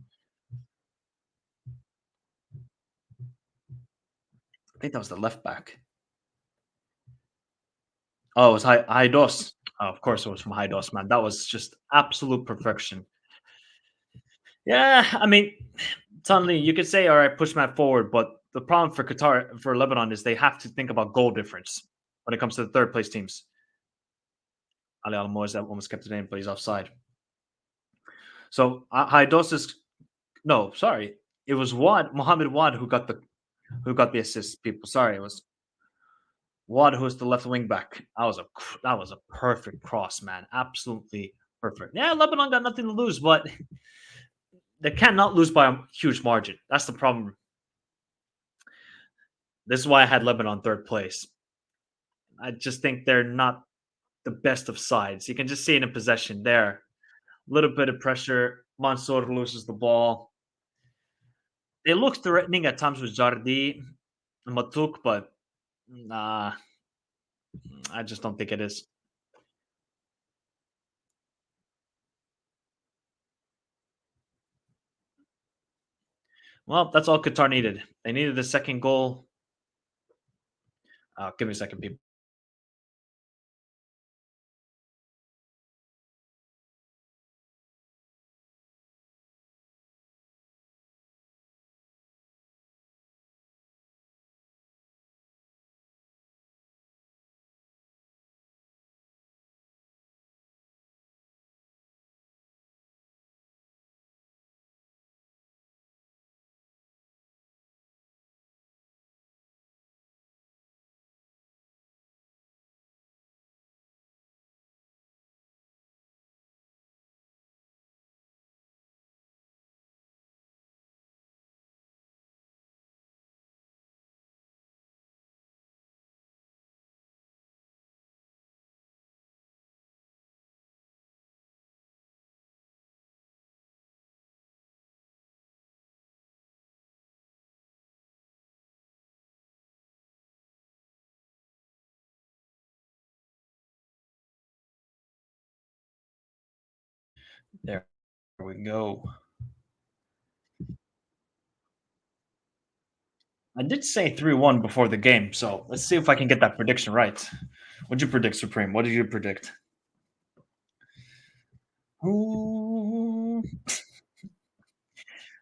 I think that was the left back. Oh, it was Haidos. Oh, of course, it was from Haidos, man. That was just absolute perfection. Yeah, I mean, suddenly you could say, all right, push man forward, but the problem for Qatar, for Lebanon, is they have to think about goal difference when it comes to the third place teams. Ali Al Moise that almost kept it in, but he's offside. So Haidos is no, sorry, it was Wad Mohammed Wad who got the assist. People, sorry, it was Wad who was the left wing back. That was a perfect cross, man. Absolutely perfect. Yeah, Lebanon got nothing to lose, but they cannot lose by a huge margin. That's the problem. This is why I had Lebanon third place. I just think they're not the best of sides. You can just see it in possession there. A little bit of pressure. Mansour loses the ball. It looks threatening at times with Jardi and Matuk, but nah, I just don't think it is. Well, that's all Qatar needed. They needed the second goal. Give me a second, people. There we go. I did say 3-1 before the game, so let's see if I can get that prediction right. What'd you predict, Supreme? What did you predict? Ooh.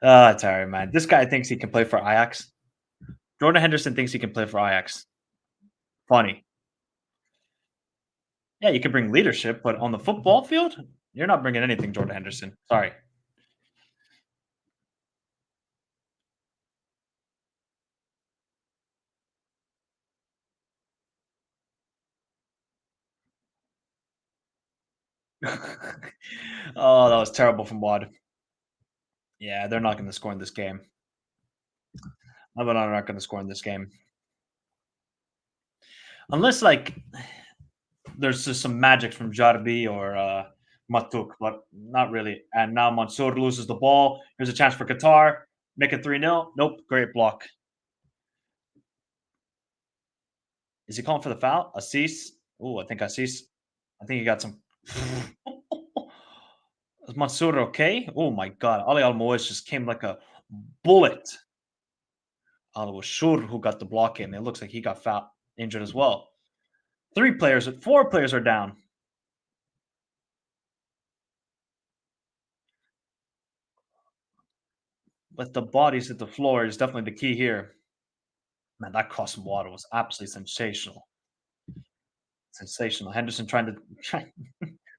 It's all right, man. This guy thinks he can play for Ajax. Jordan Henderson thinks he can play for Ajax. Funny. Yeah, you can bring leadership, but on the football field, you're not bringing anything, Jordan Henderson. Sorry. Oh, that was terrible from Wad. Yeah, they're not going to score in this game. Lebanon are not going to score in this game unless like there's just some magic from Jarbi or Matuk, but not really. And now Mansour loses the ball. Here's a chance for Qatar. Make it 3-0. Nope. Great block. Is he calling for the foul? Assis? Oh, I think Assis. I think he got some. Is Mansour okay? Oh my God. Ali Al Moez just came like a bullet. Al was sure who got the block in. It looks like he got foul injured as well. Four players are down. But the bodies at the floor is definitely the key here. Man, that cross from water was absolutely sensational. Sensational. Henderson trying to try.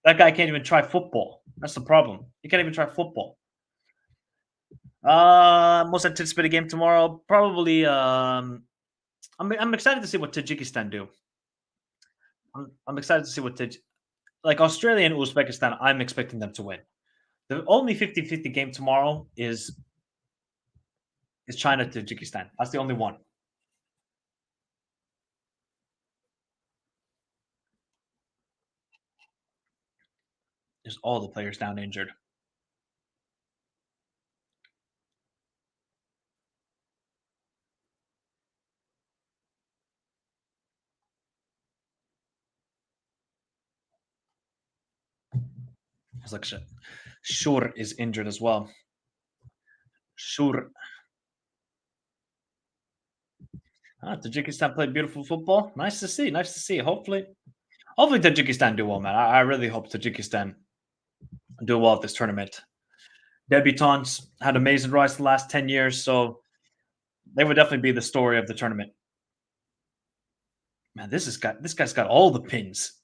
That guy can't even try football. That's the problem. He can't even try football. Most anticipated game tomorrow. Probably. I'm excited to see what Tajikistan do. I'm excited to see what like Australia and Uzbekistan. I'm expecting them to win. The only 50-50 game tomorrow is China Tajikistan. That's the only one. There's all the players down injured. It's like Shur is injured as well. Shur. Tajikistan played beautiful football. Nice to see. Nice to see. Hopefully Tajikistan do well, man. I really hope Tajikistan do well at this tournament. Debutants had amazing rise the last 10 years, so they would definitely be the story of the tournament. Man, this guy's got all the pins.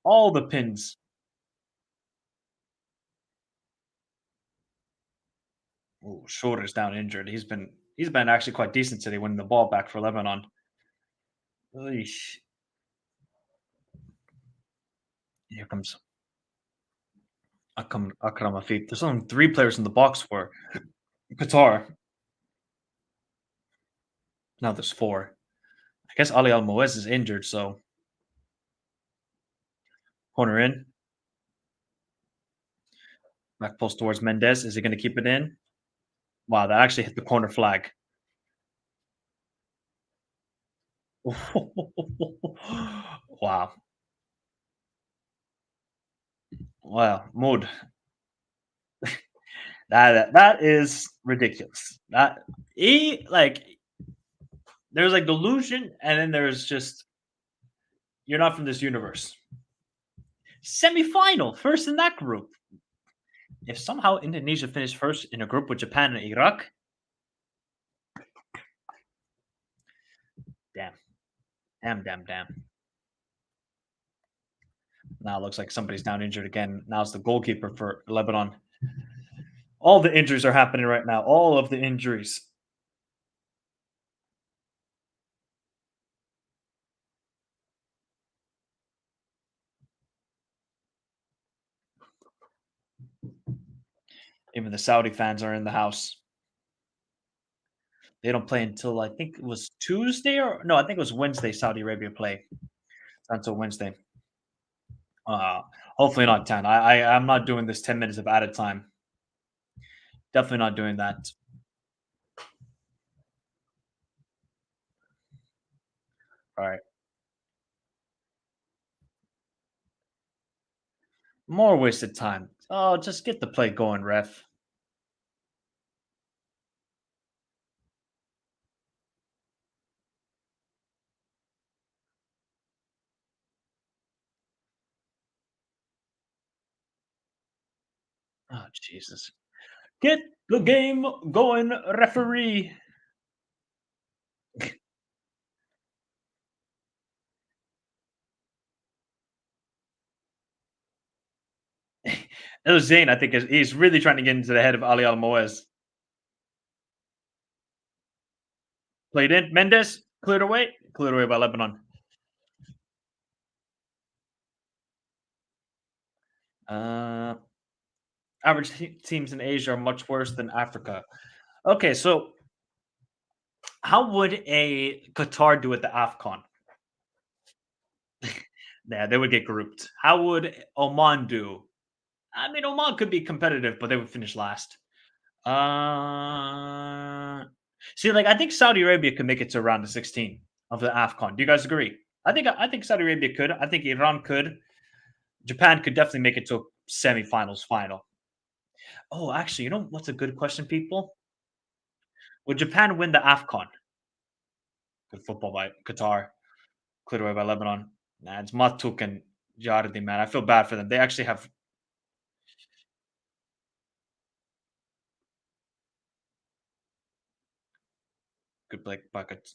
All the pins. Oh, Shorter's down injured. He's been actually quite decent today, winning the ball back for Lebanon. Eesh. Here comes Akram Afif. There's only three players in the box for Qatar. Now there's four. I guess Ali Al Moez is injured, so corner in. Back post towards Mendez. Is he going to keep it in? Wow, that actually hit the corner flag. Wow. Wow. Mood. That is ridiculous. That he like there's like delusion, and then there's just you're not from this universe. Semi-final, first in that group. If somehow Indonesia finished first in a group with Japan and Iraq, damn, damn. Now it looks like somebody's down injured again. Now it's the goalkeeper for Lebanon. All the injuries are happening right now. All of the injuries. Even the Saudi fans are in the house. They don't play until I think it was Tuesday or no, I think it was Wednesday. Saudi Arabia play until Wednesday. Uh, Hopefully not 10. I'm not doing this 10 minutes of added time. Definitely not doing that. All right. More wasted time. Oh, just get the play going, ref. Oh, Jesus. Get the game going, referee. El Zayn, I think, he's really trying to get into the head of Ali Al Moez. Played in. Mendes cleared away. Cleared away by Lebanon. Uh, Average teams in Asia are much worse than Africa. Okay, so how would a Qatar do at the AFCON? Yeah, they would get grouped. How would Oman do? I mean, Oman could be competitive, but they would finish last. Uh, See, like I think Saudi Arabia could make it to round of 16 of the AFCON. Do you guys agree? I think Saudi Arabia could. I think Iran could. Japan could definitely make it to a semifinals final. Oh, actually, you know what's a good question, people? Would Japan win the AFCON? Good football by Qatar, cleared away by Lebanon. Nah, it's Matuk and Jardi, man. I feel bad for them. They actually have good play buckets.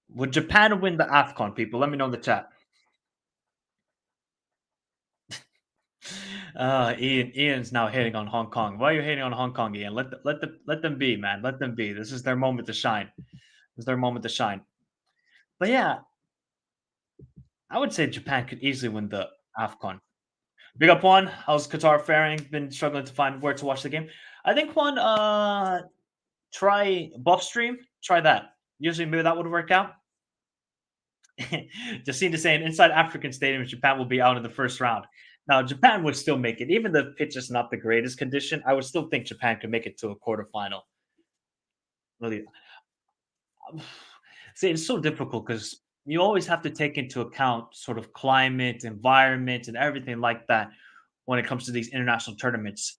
Would Japan win the AFCON, people? Let me know in the chat. Ian's now hating on Hong Kong. Why are you hating on Hong Kong, Ian? Let them be, man. Let them be. This is their moment to shine. This is their moment to shine. But yeah, I would say Japan could easily win the AFCON. Big up one. How's Qatar faring? Been struggling to find where to watch the game. I think one try buff stream. Try that. Usually maybe that would work out. Jacinta saying inside African stadiums, Japan will be out in the first round. Now, Japan would still make it. Even the pitch is not the greatest condition, I would still think Japan could make it to a quarterfinal. Really. See, it's so difficult because you always have to take into account sort of climate, environment, and everything like that when it comes to these international tournaments.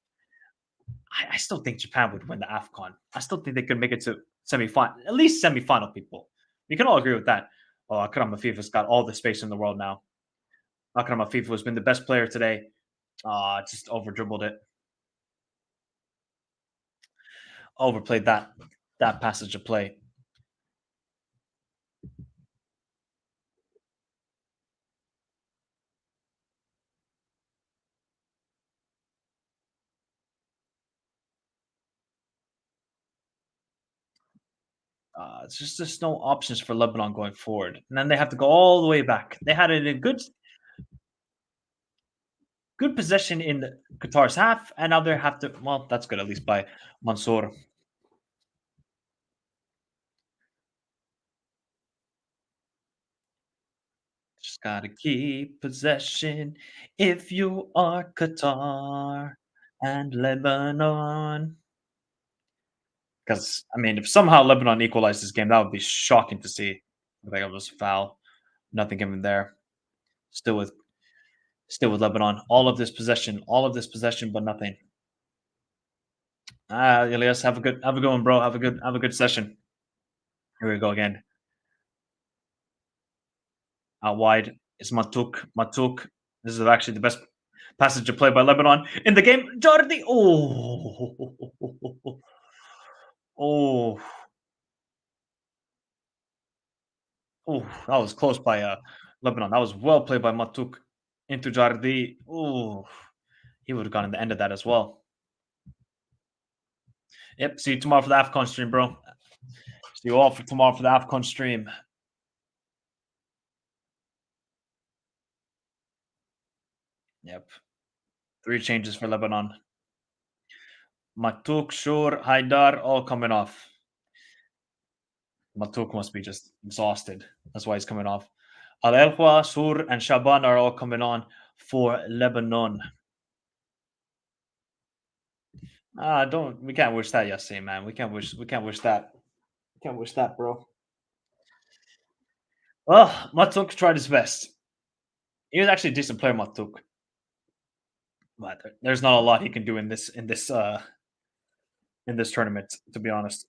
I still think Japan would win the AFCON. I still think they could make it to semifinal, at least semifinal, people. We can all agree with that. Oh, Akram Afifa's got all the space in the world now. Akram Afifa has been the best player today. Just over dribbled it, overplayed that passage of play. It's just no options for Lebanon going forward, and then they have to go all the way back. They had it in good possession in Qatar's half, and now they have to. Well, that's good at least by Mansour. Just gotta keep possession if you are Qatar and Lebanon. Because I mean, if somehow Lebanon equalized this game, that would be shocking to see. I think it was a foul. Nothing given there. Still with Lebanon. All of this possession, but nothing. Elias, have a good one, bro. Have a good session. Here we go again. Out wide is Matuk. Matuk. This is actually the best passage of play by Lebanon in the game. Jordi. Oh, oh, oh. That was close by Lebanon. That was well played by Matuk into Jardi. Oh, he would have gone in the end of that as well. Yep. See you tomorrow for the AFCON stream, bro. See you all for tomorrow for the AFCON stream. Yep. 3 changes for Lebanon. Matuk, Shur, Haidar, all coming off. Matuk must be just exhausted. That's why he's coming off. Al Elwa, Sur, and Shaban are all coming on for Lebanon. Don't we can't wish that, Yassin, man. We can't wish that. We can't wish that, bro. Well, Matuk tried his best. He was actually a decent player, Matuk. But there's not a lot he can do in this tournament, to be honest.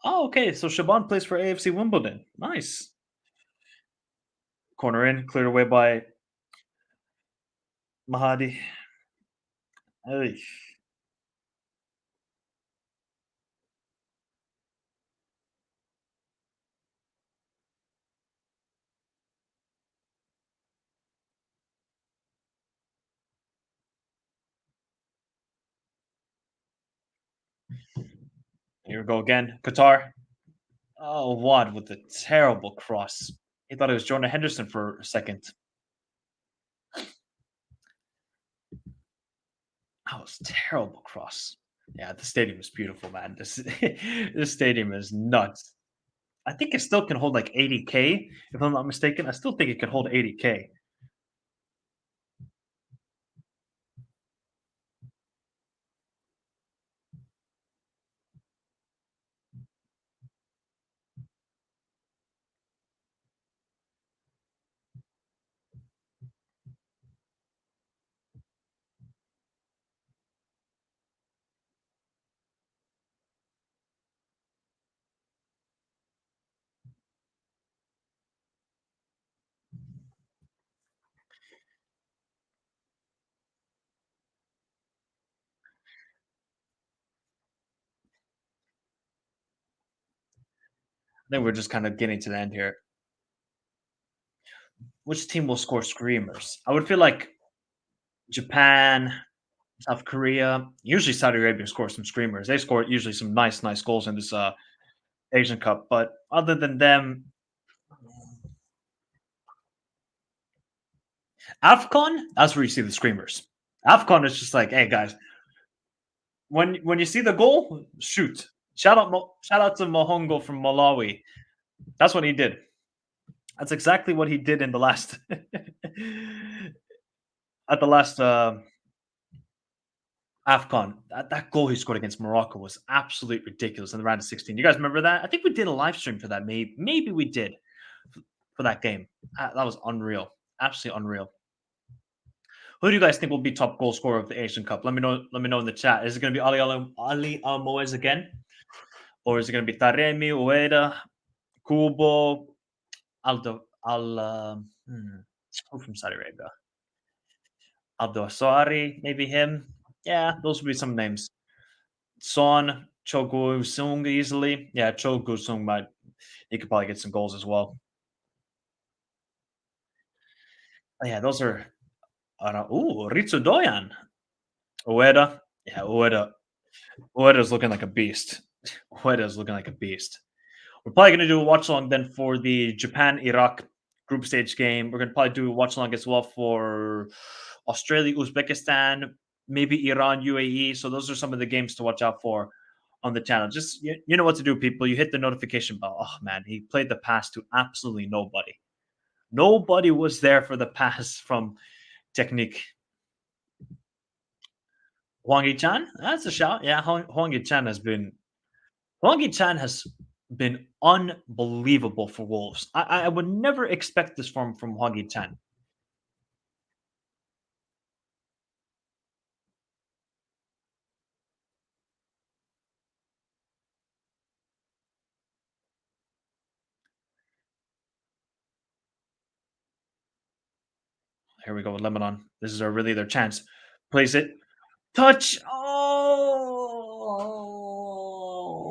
Oh, okay. So Shaban plays for AFC Wimbledon. Nice. Corner in, cleared away by Mahadi. Hey. Here we go again. Qatar. Oh, Wad with a terrible cross. He thought it was Jordan Henderson for a second. That was terrible cross. Yeah, the stadium is beautiful, man. This this stadium is nuts. I think it still can hold like 80K, if I'm not mistaken. I still think it can hold 80K. I think we're just kind of getting to the end here. Which team will score screamers? I would feel like Japan, South Korea, usually Saudi Arabia scores some screamers. They score usually some nice goals in this Asian Cup. But other than them, AFCON, that's where you see the screamers. AFCON is just like, hey guys, when you see the goal, shoot. Shout out to Mohongo from Malawi. That's what he did. That's exactly what he did in the last at the last AFCON. That goal he scored against Morocco was absolutely ridiculous in the round of 16. You guys remember that? I think we did a live stream for that. Maybe we did for that game. That was unreal. Absolutely unreal. Who do you guys think will be top goal scorer of the Asian Cup? Let me know. Let me know in the chat. Is it going to be Ali Al Moez again, or is it going to be Taremi, Ueda, Kubo, Aldo Al? Who from Saudi Arabia? Aldo Asari, maybe him. Yeah, those would be some names. Son, Cho Sung easily. Yeah, Cho Sung might. He could probably get some goals as well. Oh, yeah, those are. Ritsu Doyan. Ueda. Yeah, Ueda. Ueda's looking like a beast. Ueda's looking like a beast. We're probably going to do a watch along then for the Japan Iraq group stage game. We're going to probably do a watch along as well for Australia, Uzbekistan, maybe Iran, UAE. So those are some of the games to watch out for on the channel. Just you know what to do, people. You hit the notification bell. Oh man, he played the pass to absolutely nobody. Nobody was there for the pass from Technique. Huang Yi-chan, that's a shout. Yeah, Huang Yi-chan has been unbelievable for Wolves. I would never expect this from Huang Yi-chan. Here we go with Lebanon. This is really their chance. Plays it. Touch. Oh,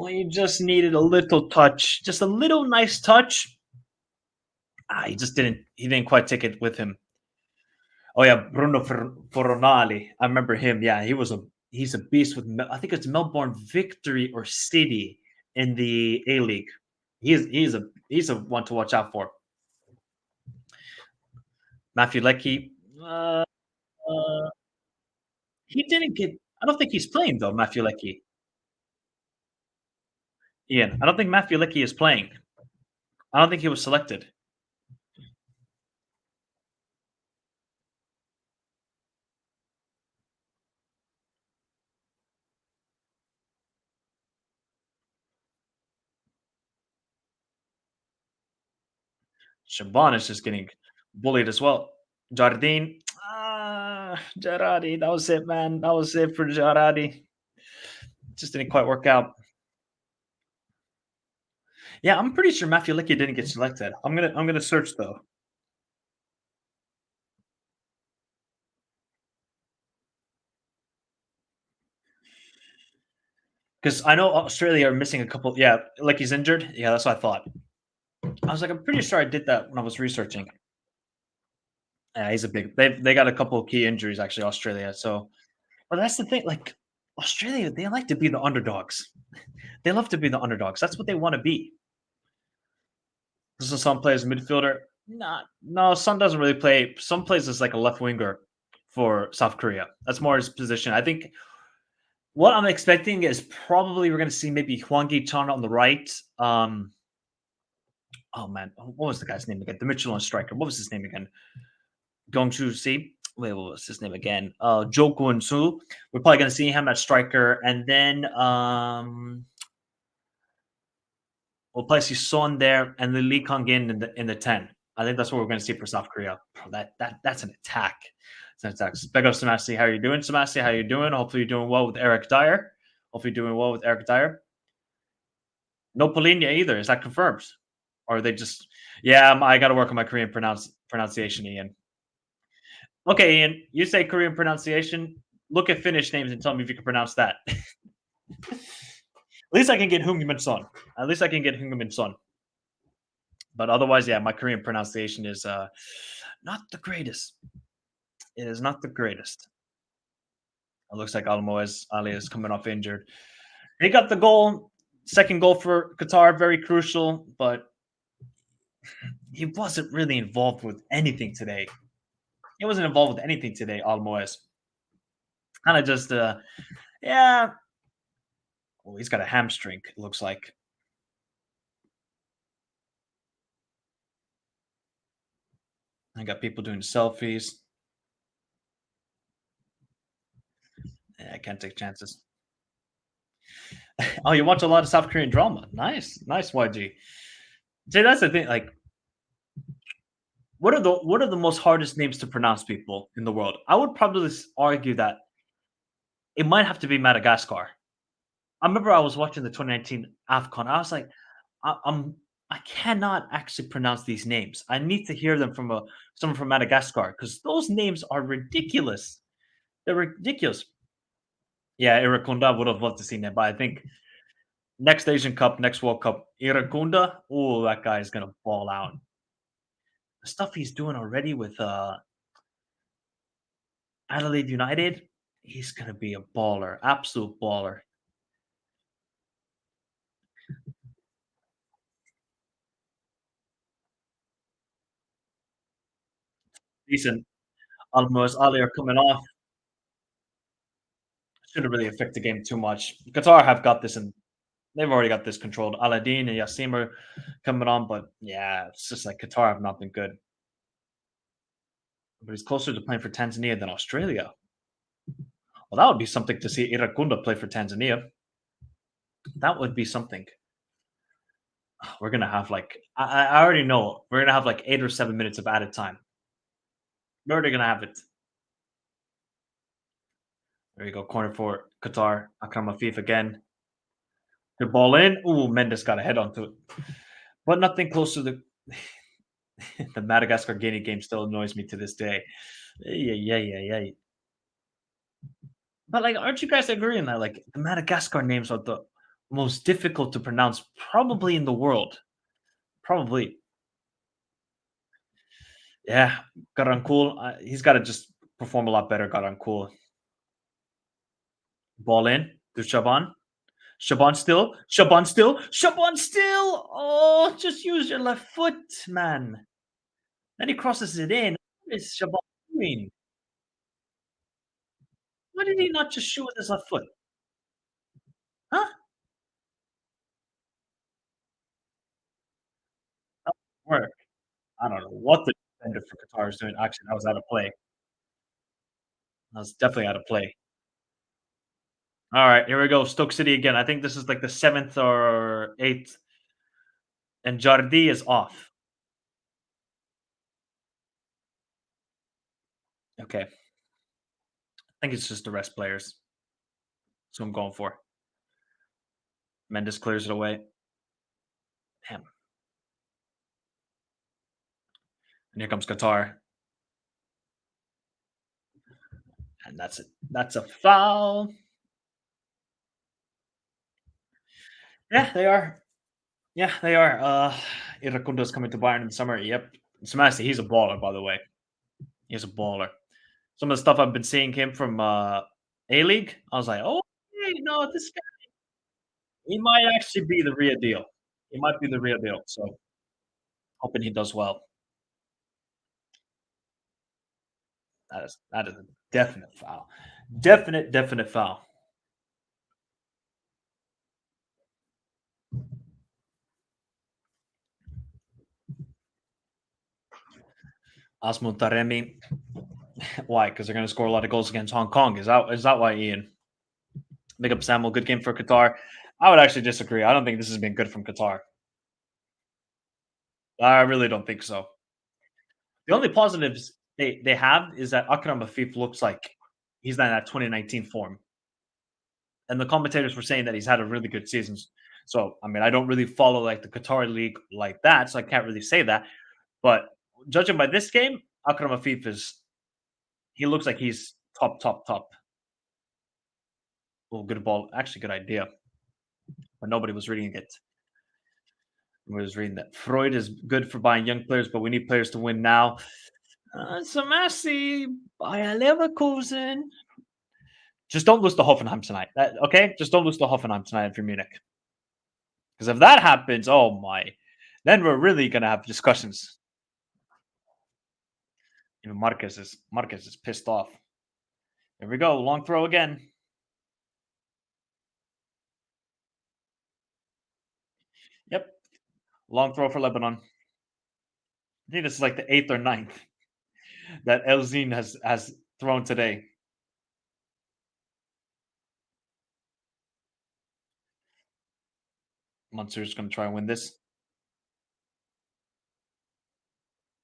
he just needed a little touch. Just a little nice touch. He just didn't. He didn't quite take it with him. Oh yeah, Bruno Fornali. I remember him. Yeah, he's a beast with. I think it's Melbourne Victory or City in the A League. He's a one to watch out for. Matthew Leckie. Uh, he didn't get. I don't think he's playing though. Matthew Leckie. Ian, I don't think Matthew Leckie is playing. I don't think he was selected. Shaban is just getting bullied as well. Jardine. Gerardi. That was it, man. That was it for Gerardi. Just didn't quite work out. Yeah, I'm pretty sure Matthew Leckie didn't get selected. I'm gonna search though. Because I know Australia are missing a couple. Yeah, like he's injured. Yeah, that's what I thought. I was like, I'm pretty sure I did that when I was researching. Yeah, he's a big. They got a couple of key injuries actually, Australia. So, but that's the thing. Like Australia, they like to be the underdogs. They love to be the underdogs. That's what they want to be. So Son plays midfielder. Not no. Son doesn't really play. Son plays as like a left winger for South Korea. That's more his position. I think what I'm expecting is probably we're going to see maybe Hwang Gi-chan on the right. Oh man, what was the guy's name again? The Michelin striker. What was his name again? Gongsu Si. Wait, what was his name again? Jo Kwon Soo. We're probably going to see him at striker, and then we'll probably see Son there, and then Lee Kang In the 10. I think that's what we're going to see for South Korea. Bro, that's an attack. It's an attack. Big up, Samasi. How are you doing, Samasi? How are you doing? Hopefully you're doing well with Eric Dyer. Hopefully you're doing well with Eric Dyer. No Polinia either. Is that confirmed? Or are they just? Yeah, I got to work on my Korean pronunciation, Ian. Okay, Ian. You say Korean pronunciation. Look at Finnish names and tell me if you can pronounce that. At least I can get Hungmin Son. At least I can get Hungmin Son. But otherwise, yeah, my Korean pronunciation is not the greatest. It is not the greatest. It looks like Almoez Ali is coming off injured. He got the goal, second goal for Qatar, very crucial, but he wasn't really involved with anything today. He wasn't involved with anything today, Almoez. Kind of just, yeah. Oh, he's got a hamstring, it looks like. I got people doing selfies. Yeah, I can't take chances. Oh, you watch a lot of South Korean drama. Nice, nice, YG. See, that's the thing. Like, what are the most hardest names to pronounce people in the world? I would probably argue that it might have to be Madagascar. I remember I was watching the 2019 AFCON. I was like, I cannot actually pronounce these names. I need to hear them from someone from Madagascar because those names are ridiculous. They're ridiculous. Yeah, Irakunda would have loved to see that, but I think next Asian Cup, next World Cup, Irakunda, oh, that guy is gonna ball out. The stuff he's doing already with Adelaide United, he's gonna be a baller, absolute baller. Decent. Almost Ali are coming off. Shouldn't really affect the game too much. Qatar have got this, and they've already got this controlled. Aladdin and Yassim are coming on, but yeah, it's just like Qatar have not been good. But he's closer to playing for Tanzania than Australia. Well, that would be something to see Irakunda play for Tanzania. That would be something. We're gonna have like I already know we're gonna have like 8 or 7 minutes of added time. We're already gonna have it. There you go, corner for Qatar. Akram Afif again. Good ball in. Ooh, Mendes got a head onto it. But nothing close to the the Madagascar Guinea game still annoys me to this day. Yeah, yeah, yeah, yeah. But like, aren't you guys agreeing that like the Madagascar names are the most difficult to pronounce probably in the world? Probably. Yeah, Garankul. He's got to just perform a lot better. Garankul. Ball in. To Shaban. Shaban still. Shaban still. Shaban still. Oh, just use your left foot, man. Then he crosses it in. What is Shaban doing? Why did he not just shoot with his left foot? Huh? That didn't work. I don't know what the defender for Qatar is doing. Actually, that was out of play. That was definitely out of play. All right, here we go. Stoke City again. I think this is like the seventh or eighth, and Jardi is off. Okay, I think it's just the rest players. That's what I'm going for. Mendes clears it away. Damn. And here comes Qatar, and that's it. That's a foul. Yeah, they are. Yeah, they are. Irakunda's coming to Bayern in the summer. Yep. Samasi, he's a baller, by the way. He's a baller. Some of the stuff I've been seeing him from A League, I was like, oh, hey, no, this guy, he might actually be the real deal. He might be the real deal. So hoping he does well. That is a definite foul. Definite foul. Asmun Taremi. Why? Because they're going to score a lot of goals against Hong Kong. Is that why, Ian? Big up Samuel. Good game for Qatar. I would actually disagree. I don't think this has been good from Qatar. I really don't think so. The only positives they have is that Akram Afif looks like he's not in that 2019 form, and the commentators were saying that he's had a really good season. So I mean, I don't really follow like the Qatar league like that, so I can't really say that. But judging by this game, Akram Afif is he looks like he's top. Oh, good ball. Actually, good idea. But nobody was reading it. Nobody was reading that. Freud is good for buying young players, but we need players to win now. So Messi, Bayer Leverkusen. Just don't lose to Hoffenheim tonight. Okay? Just don't lose to Hoffenheim tonight for Munich. Because if that happens, oh my, then we're really gonna have discussions. Even Marquez is pissed off. Here we go. Long throw again. Yep. Long throw for Lebanon. I think this is like the eighth or ninth that Elzine has thrown today. Munster's going to try and win this.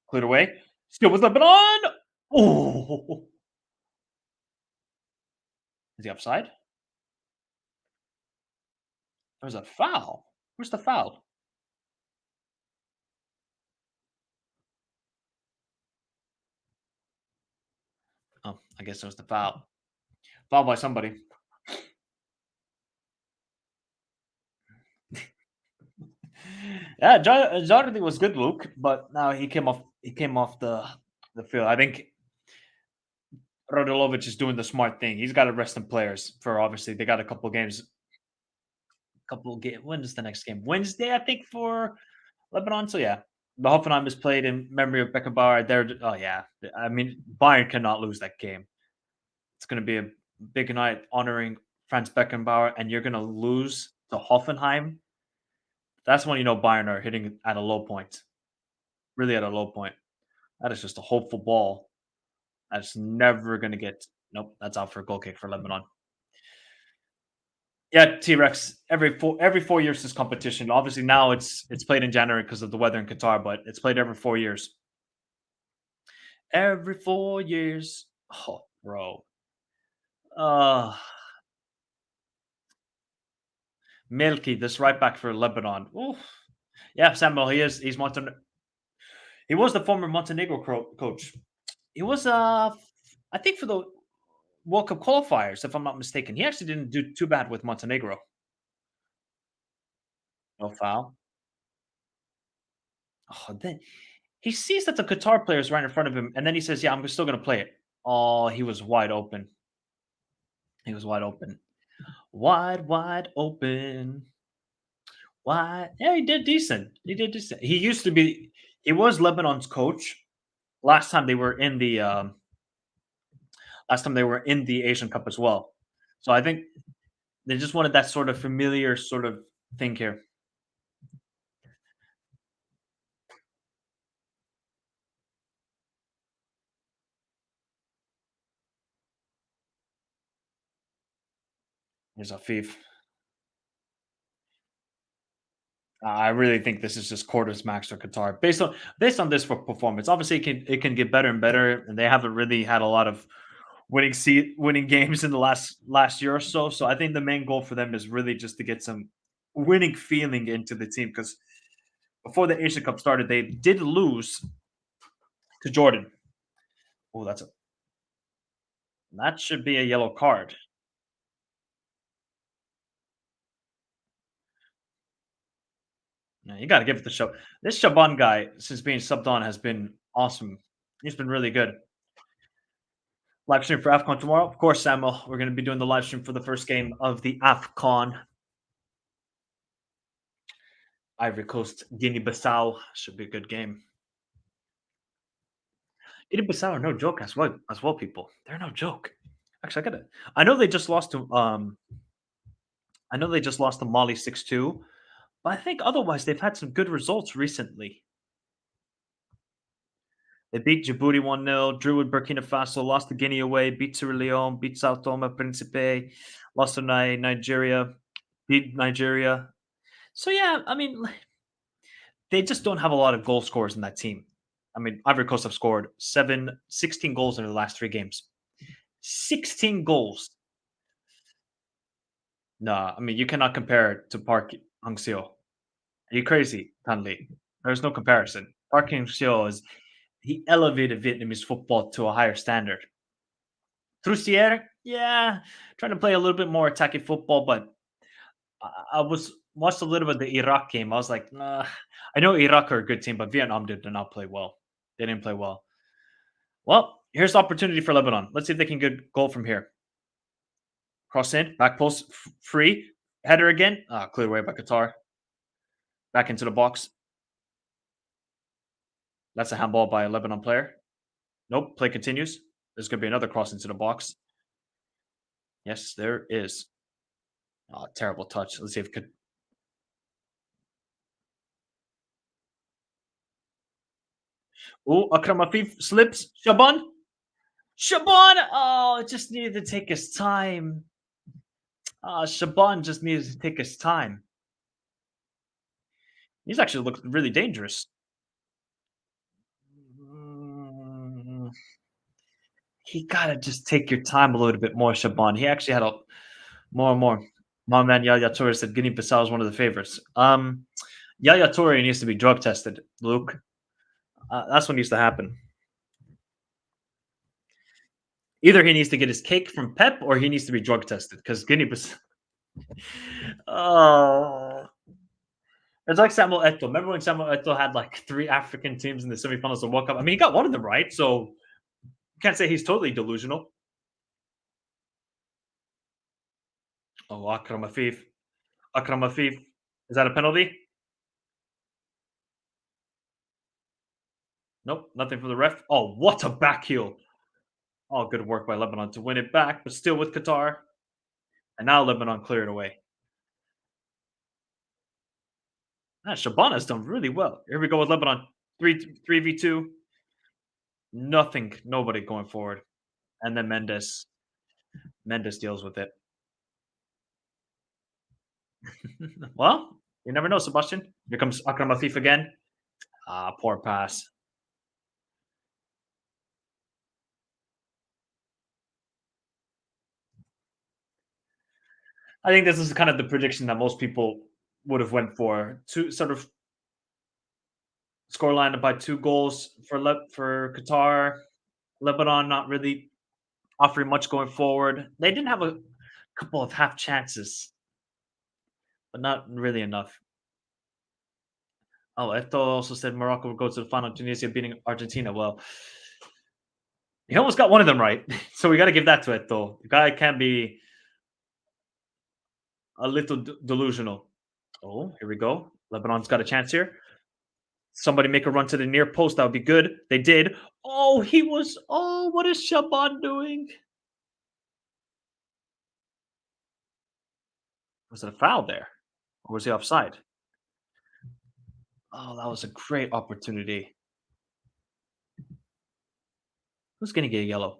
Cleared away. Still with Lebanon. Oh, is he upside? There's a foul. Where's the foul? Oh, I guess it was the foul. Foul by somebody. Yeah, Jonathan was good, Luke, but now he came off the field. I think Rodilovic is doing the smart thing. He's got to rest some players for obviously they got a couple games. Couple game. When is the next game? Wednesday, I think, for Lebanon. So yeah, the Hoffenheim is played in memory of Beckenbauer. Oh yeah, I mean Bayern cannot lose that game. It's going to be a big night honoring Franz Beckenbauer, and you're going to lose to Hoffenheim. That's when you know Bayern are hitting at a low point, really at a low point. That is just a hopeful ball. That's never going to get. Nope, that's out for a goal kick for Lebanon. Yeah, T Rex. Every 4 years this competition. Obviously now it's played in January because of the weather in Qatar, but it's played every 4 years. Every 4 years. Oh, bro. Uh Milky, this right back for Lebanon. Oof. Yeah, Samuel. He was the former Montenegro coach. He was I think for the World Cup qualifiers, if I'm not mistaken. He actually didn't do too bad with Montenegro. No foul. Oh, then he sees that the Qatar player is right in front of him, and then he says, "Yeah, I'm still going to play it." Oh, he was wide open. He was wide open. Wide open. Wide. Yeah, he did decent. He did decent. He used to be. He was Lebanon's coach last time they were in the Asian Cup as well. So I think they just wanted that sort of familiar sort of thing here. Here's Afif. I really think this is just quarters max for Qatar based on this performance. Obviously, it can get better and better, and they haven't really had a lot of winning games in the last year or so. So I think the main goal for them is really just to get some winning feeling into the team because before the Asia Cup started, they did lose to Jordan. Oh, that should be a yellow card. Yeah, you got to give it the show. This Shaban guy, since being subbed on, has been awesome. He's been really good. Live stream for AFCON tomorrow. Of course, Samuel. We're going to be doing the live stream for the first game of the AFCON. Ivory Coast, Guinea Bissau. Should be a good game. Guinea-Bissau are no joke as well, people. They're no joke. Actually, I gotta. I know they just lost to I know they just lost to Mali 6-2, but I think otherwise they've had some good results recently. They beat Djibouti 1-0, drew with Burkina Faso, lost to Guinea away, beat Sierra Leone, beat Sao Tome Principe, lost to Nigeria, beat Nigeria. So yeah, I mean, they just don't have a lot of goal scorers in that team. I mean, Ivory Coast have scored 16 goals in the last 3 games. 16 goals. Nah, I mean, you cannot compare it to Park Hang-seo. Are you crazy, Tanli? There's no comparison. Park Hang-seo is he elevated Vietnamese football to a higher standard. Trussier, yeah, trying to play a little bit more attacking football, but I was watched a little bit of the Iraq game. I was like, nah. I know Iraq are a good team, but Vietnam did not play well. They didn't play well. Well, here's the opportunity for Lebanon. Let's see if they can get a goal from here. Cross in, back post, free, header again. Cleared away by Qatar. Back into the box. That's a handball by a Lebanon player. Nope, play continues. There's going to be another cross into the box. Yes, there is. Oh, terrible touch. Let's see if it could. Oh, Akram Afif slips. Shaban. Shaban. Oh, it just needed to take his time. Shaban just needed to take his time. He's actually looked really dangerous. Mm, He gotta just take your time a little bit more, Shaban. He actually had a more and more. My man Yaya Toure said Guinea-Bissau is one of the favorites. Yaya Toure needs to be drug tested, Luke. That's what needs to happen. Either he needs to get his cake from Pep or he needs to be drug tested because Guinea-Bissau. Oh, it's like Samuel Eto'o. Remember when Samuel Eto'o had like 3 African teams in the semifinals of World Cup? I mean, he got one of them right, so you can't say he's totally delusional. Oh, Akram Afif. Akram Afif. Is that a penalty? Nope, nothing from the ref. Oh, what a back heel. Oh, good work by Lebanon to win it back, but still with Qatar. And now Lebanon cleared away. Shabana's done really well. Here we go with Lebanon. 3v2. Nothing. Nobody going forward. And then Mendes. Mendes deals with it. Well, you never know, Sebastian. Here comes Akram Afif again. Poor pass. I think this is kind of the prediction that most people would have went for. Two sort of scoreline by 2 goals for Qatar. Lebanon not really offering much going forward. They didn't have a couple of half chances, but not really enough. Oh, Eto also said Morocco would go to the final. Tunisia beating Argentina. Well, he almost got one of them right, so we got to give that to Eto. The guy can be a little delusional. Oh, here we go. Lebanon's got a chance here. Somebody make a run to the near post. That would be good. They did. Oh, he was. Oh, what is Shaban doing? Was it a foul there? Or was he offside? Oh, that was a great opportunity. Who's going to get a yellow?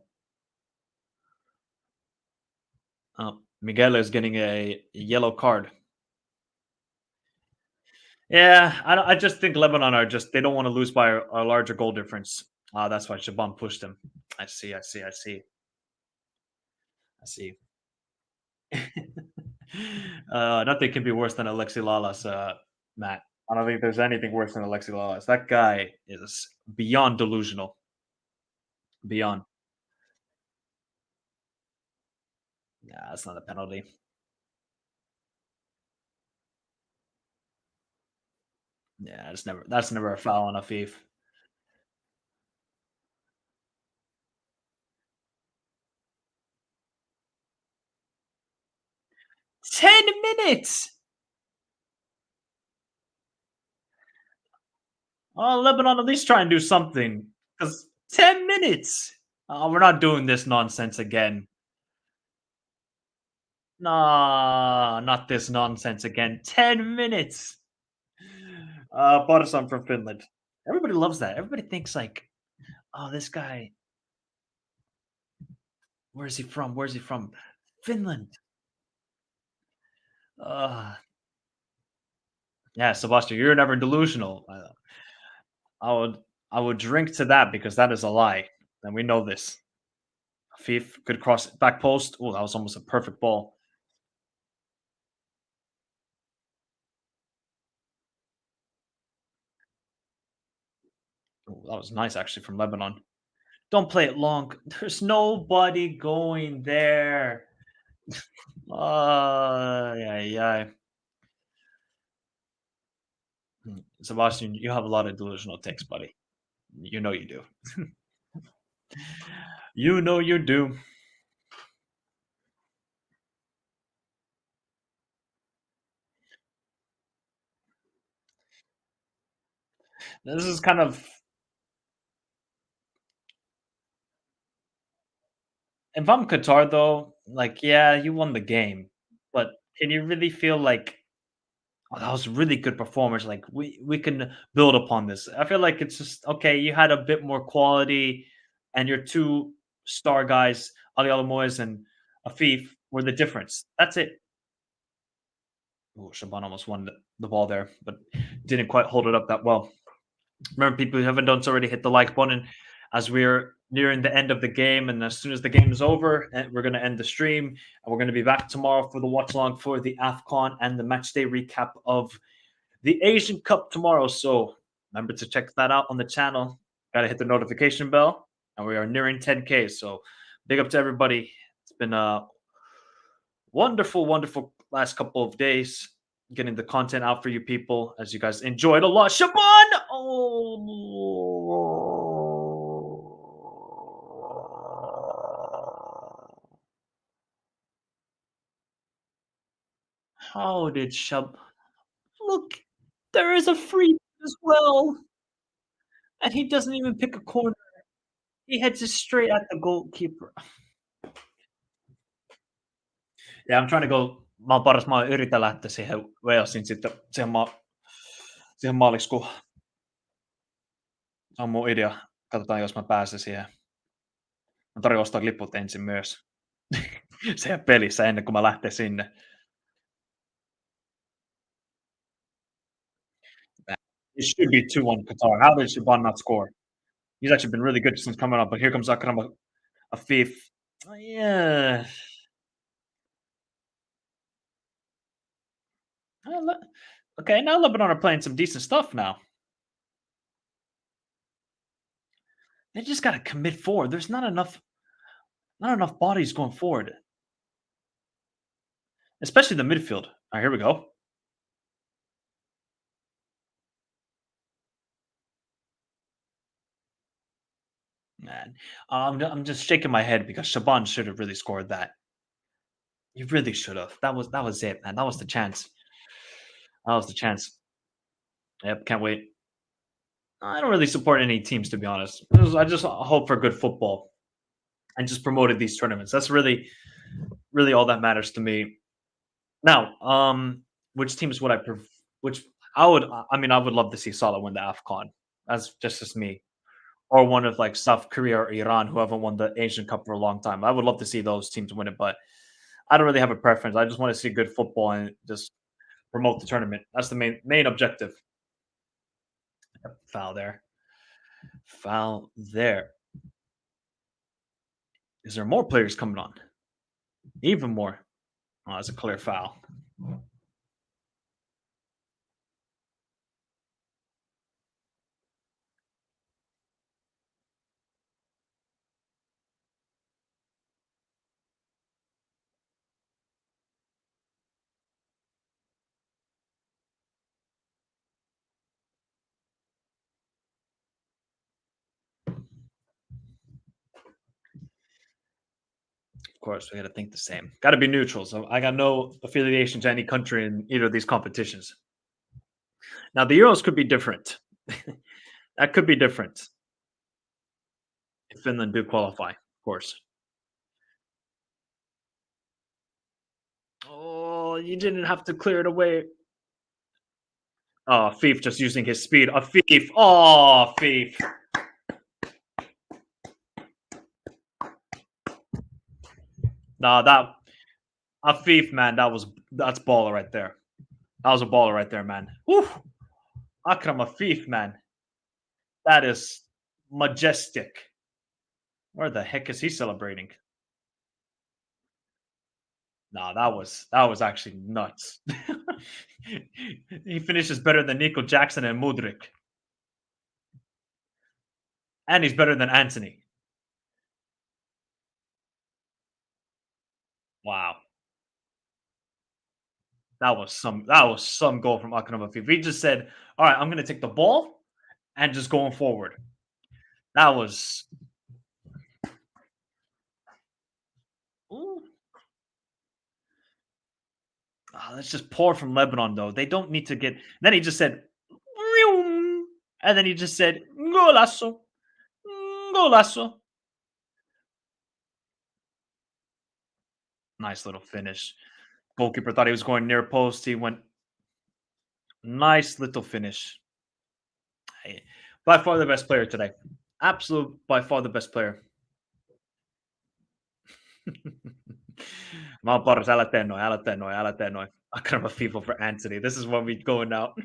Miguel is getting a yellow card. Yeah, I just think Lebanon are just they don't want to lose by a larger goal difference. That's why Shaban pushed him. I see, I see, I see, I see. Nothing can be worse than Alexi Lalas, Matt. I don't think there's anything worse than Alexi Lalas. That guy is beyond delusional. Beyond. Yeah, that's not a penalty. Yeah, that's never a foul on a thief. 10 minutes. Oh, Lebanon, at least try and do something. Because 10 minutes. Oh, we're not doing this nonsense again. Nah, not this nonsense again. 10 minutes. Bought from Finland. Everybody loves that. Everybody thinks like, oh, this guy, where is he from? Where's he from? Finland. Uh, yeah, Sebastian, you're never delusional. I would I would drink to that because that is a lie, and we know this. Fifth, good cross back post. Oh, that was almost a perfect ball. Ooh, that was nice actually from Lebanon. Don't play it long. There's nobody going there. Yeah, yeah. Sebastian, you have a lot of delusional takes, buddy. You know you do. You know you do. This is kind of if I'm Qatar though, like yeah, you won the game, but can you really feel like oh, that was really good performance? Like we can build upon this. I feel like it's just okay. You had a bit more quality, and your two star guys, Ali Alamoyes and Afif, were the difference. That's it. Oh, Shaban almost won the ball there, but didn't quite hold it up that well. Remember, people who haven't done so already, hit the like button as we're nearing the end of the game. And as soon as the game is over, we're going to end the stream. And we're going to be back tomorrow for the watch along for the AFCON and the match day recap of the Asian Cup tomorrow. So remember to check that out on the channel. Got to hit the notification bell. And we are nearing 10K. So big up to everybody. It's been a wonderful, wonderful last couple of days getting the content out for you people as you guys enjoyed a lot. Shaban! Oh. How did Shab look? There is a free as well, and he doesn't even pick a corner. He heads it straight at the goalkeeper. Ja I'm trying to go mä yritän lähteä siihen Walesin sitten siihen maaliksi, kun se on mun idea. Katsotaan, jos mä pääsen siihen. Mä tarjoan ostaa liput ensin myös. Siihen pelissä ennen kuin mä lähten sinne. It should be 2-1 Qatar. How did Shaban not score? He's actually been really good since coming up, but here comes Akram Afif. Yeah. Okay, now Lebanon are playing some decent stuff now. They just got to commit forward. There's not enough bodies going forward, especially the midfield. All right, here we go. Man, I'm just shaking my head because Shaban should have really scored that. He really should have. That was it, man. That was the chance. That was the chance. Yep, can't wait. I don't really support any teams to be honest. I just hope for good football and just promoted these tournaments. That's really all that matters to me. Now, which teams would which I would I mean I would love to see Salah win the AFCON. That's just as me. Or one of like South Korea or Iran who haven't won the Asian Cup for a long time. I would love to see those teams win it, but I don't really have a preference. I just want to see good football and just promote the tournament. That's the main objective. Yep, foul there. Foul there. Is there more players coming on? Even more. Oh, that's a clear foul. Of course, we got to think the same. Got to be neutral. So I got no affiliation to any country in either of these competitions. Now the Euros could be different. That could be different. if Finland do qualify, of course. Oh, you didn't have to clear it away. Oh, Thief just using his speed. A Thief. Oh, Thief. Nah, that a Thief, man. That's baller right there. That was a baller right there, man. Whew. Akram a Thief, man. That is majestic. Where the heck is he celebrating? Nah, that was actually nuts. He finishes better than Nico Jackson and Mudrik, and he's better than Anthony. Wow, that was some goal from Akram Afif. He just said, "All right, I'm going to take the ball and just going forward." That was ooh, that's just poor from Lebanon though. They don't need to get. Then he just said, "Vroom," and then he just said, "Golasso, golasso." Nice little finish. Goalkeeper thought he was going near post. He went nice little finish. Hey, by far the best player today. Absolute by far the best player. Mount Bottles, älä tee noin, älä tee noin, älä tee noin. Akram FIFA for Anthony. This is when we going out.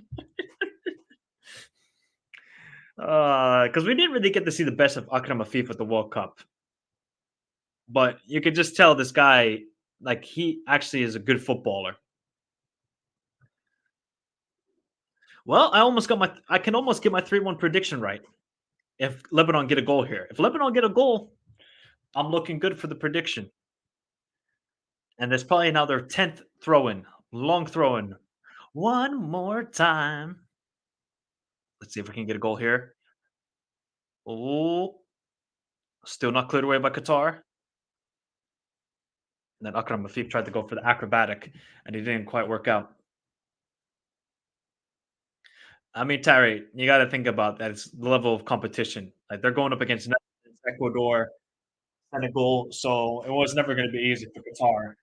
Because we didn't really get to see the best of Akram Afif at the World Cup. But you could just tell this guy, like, he actually is a good footballer. Well, I can almost get my 3-1 prediction right if Lebanon get a goal here. If Lebanon get a goal, I'm looking good for the prediction. And there's probably now their 10th throw in, long throw in. One more time. Let's see if we can get a goal here. Oh, still not cleared away by Qatar. And then Akram Afif tried to go for the acrobatic, and he didn't quite work out. I mean, Terry, you got to think about that. It's the level of competition. Like they're going up against Netherlands, Ecuador, Senegal, so it was never going to be easy for Qatar.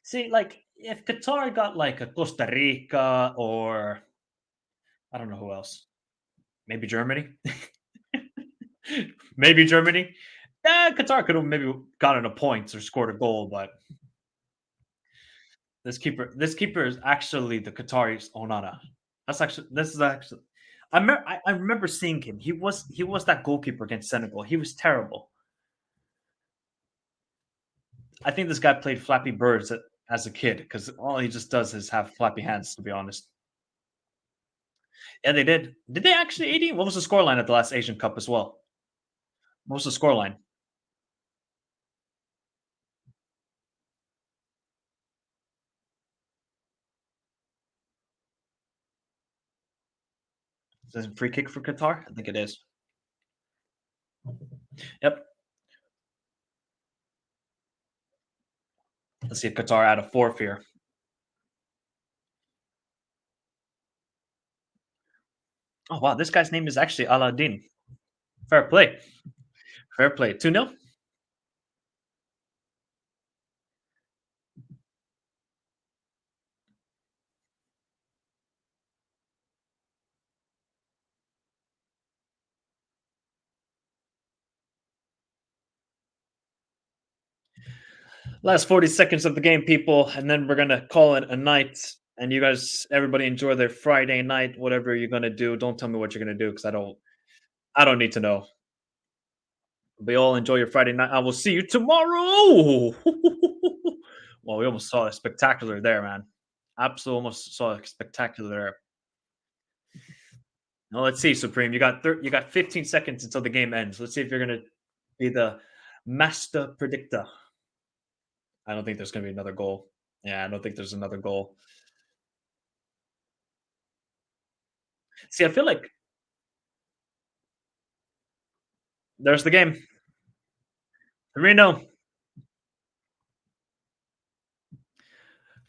See, like if Qatar got like a Costa Rica or I don't know who else, maybe Germany, maybe Germany. Yeah, Qatar could have maybe gotten a point or scored a goal, but this keeper is actually the Qatari's Onana. This is actually. I remember seeing him. He was that goalkeeper against Senegal. He was terrible. I think this guy played Flappy Birds as a kid because all he just does is have flappy hands. To be honest, yeah, they did. Did they actually 80? What was the scoreline at the last Asian Cup as well? What was the scoreline? Is this a free kick for Qatar? I think it is. Yep. Let's see if Qatar add a fourth here. Oh wow, this guy's name is actually Aladdin. Fair play. Fair play. 2-0. Last 40 seconds of the game, people, and then we're gonna call it a night. And you guys, everybody, enjoy their Friday night, whatever you're gonna do. Don't tell me what you're gonna do because I don't need to know. But all enjoy your Friday night. I will see you tomorrow. Well, we almost saw a spectacular there, man. Absolutely, almost saw a spectacular there. Now let's see, Supreme. You got 15 seconds until the game ends. Let's see if you're gonna be the master predictor. I don't think there's gonna be another goal. Yeah, I don't think there's another goal. See, I feel like there's the game. 3-0.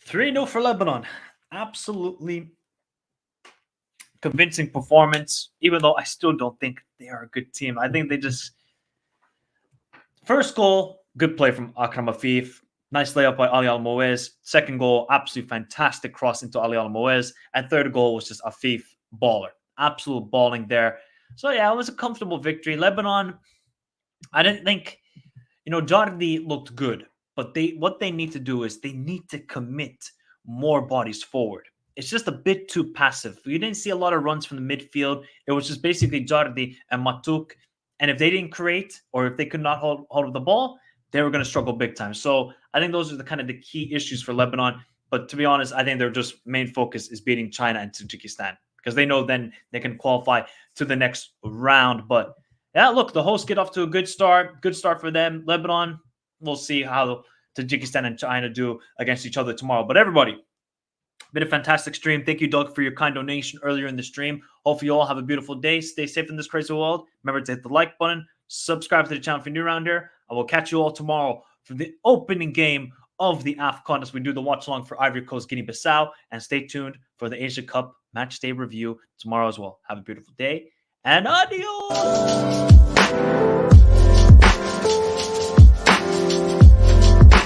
3-0 for Lebanon. Absolutely convincing performance, even though I still don't think they are a good team. I think they just... First goal, good play from Akram Afif. Nice layup by Ali Al-Moez. Second goal, absolutely fantastic cross into Ali Al-Moez. And third goal was just Afif baller. Absolute balling there. So, yeah, it was a comfortable victory. Lebanon, I didn't think, Jardi looked good. But what they need to do is they need to commit more bodies forward. It's just a bit too passive. You didn't see a lot of runs from the midfield. It was just basically Jardi and Matuk. And if they didn't create, or if they could not hold of the ball, they were going to struggle big time. So I think those are the key issues for Lebanon. But to be honest, I think their just main focus is beating China and Tajikistan, because they know then they can qualify to the next round. But yeah, look, the hosts get off to a good start. Good start for them. Lebanon, we'll see how Tajikistan and China do against each other tomorrow. But everybody, been a fantastic stream. Thank you, Doug, for your kind donation earlier in the stream. Hopefully you all have a beautiful day. Stay safe in this crazy world. Remember to hit the like button. Subscribe to the channel if you're new around here. I will catch you all tomorrow for the opening game of the AFCON as we do the watch along for Ivory Coast, Guinea-Bissau. And stay tuned for the Asia Cup match day review tomorrow as well. Have a beautiful day and adios.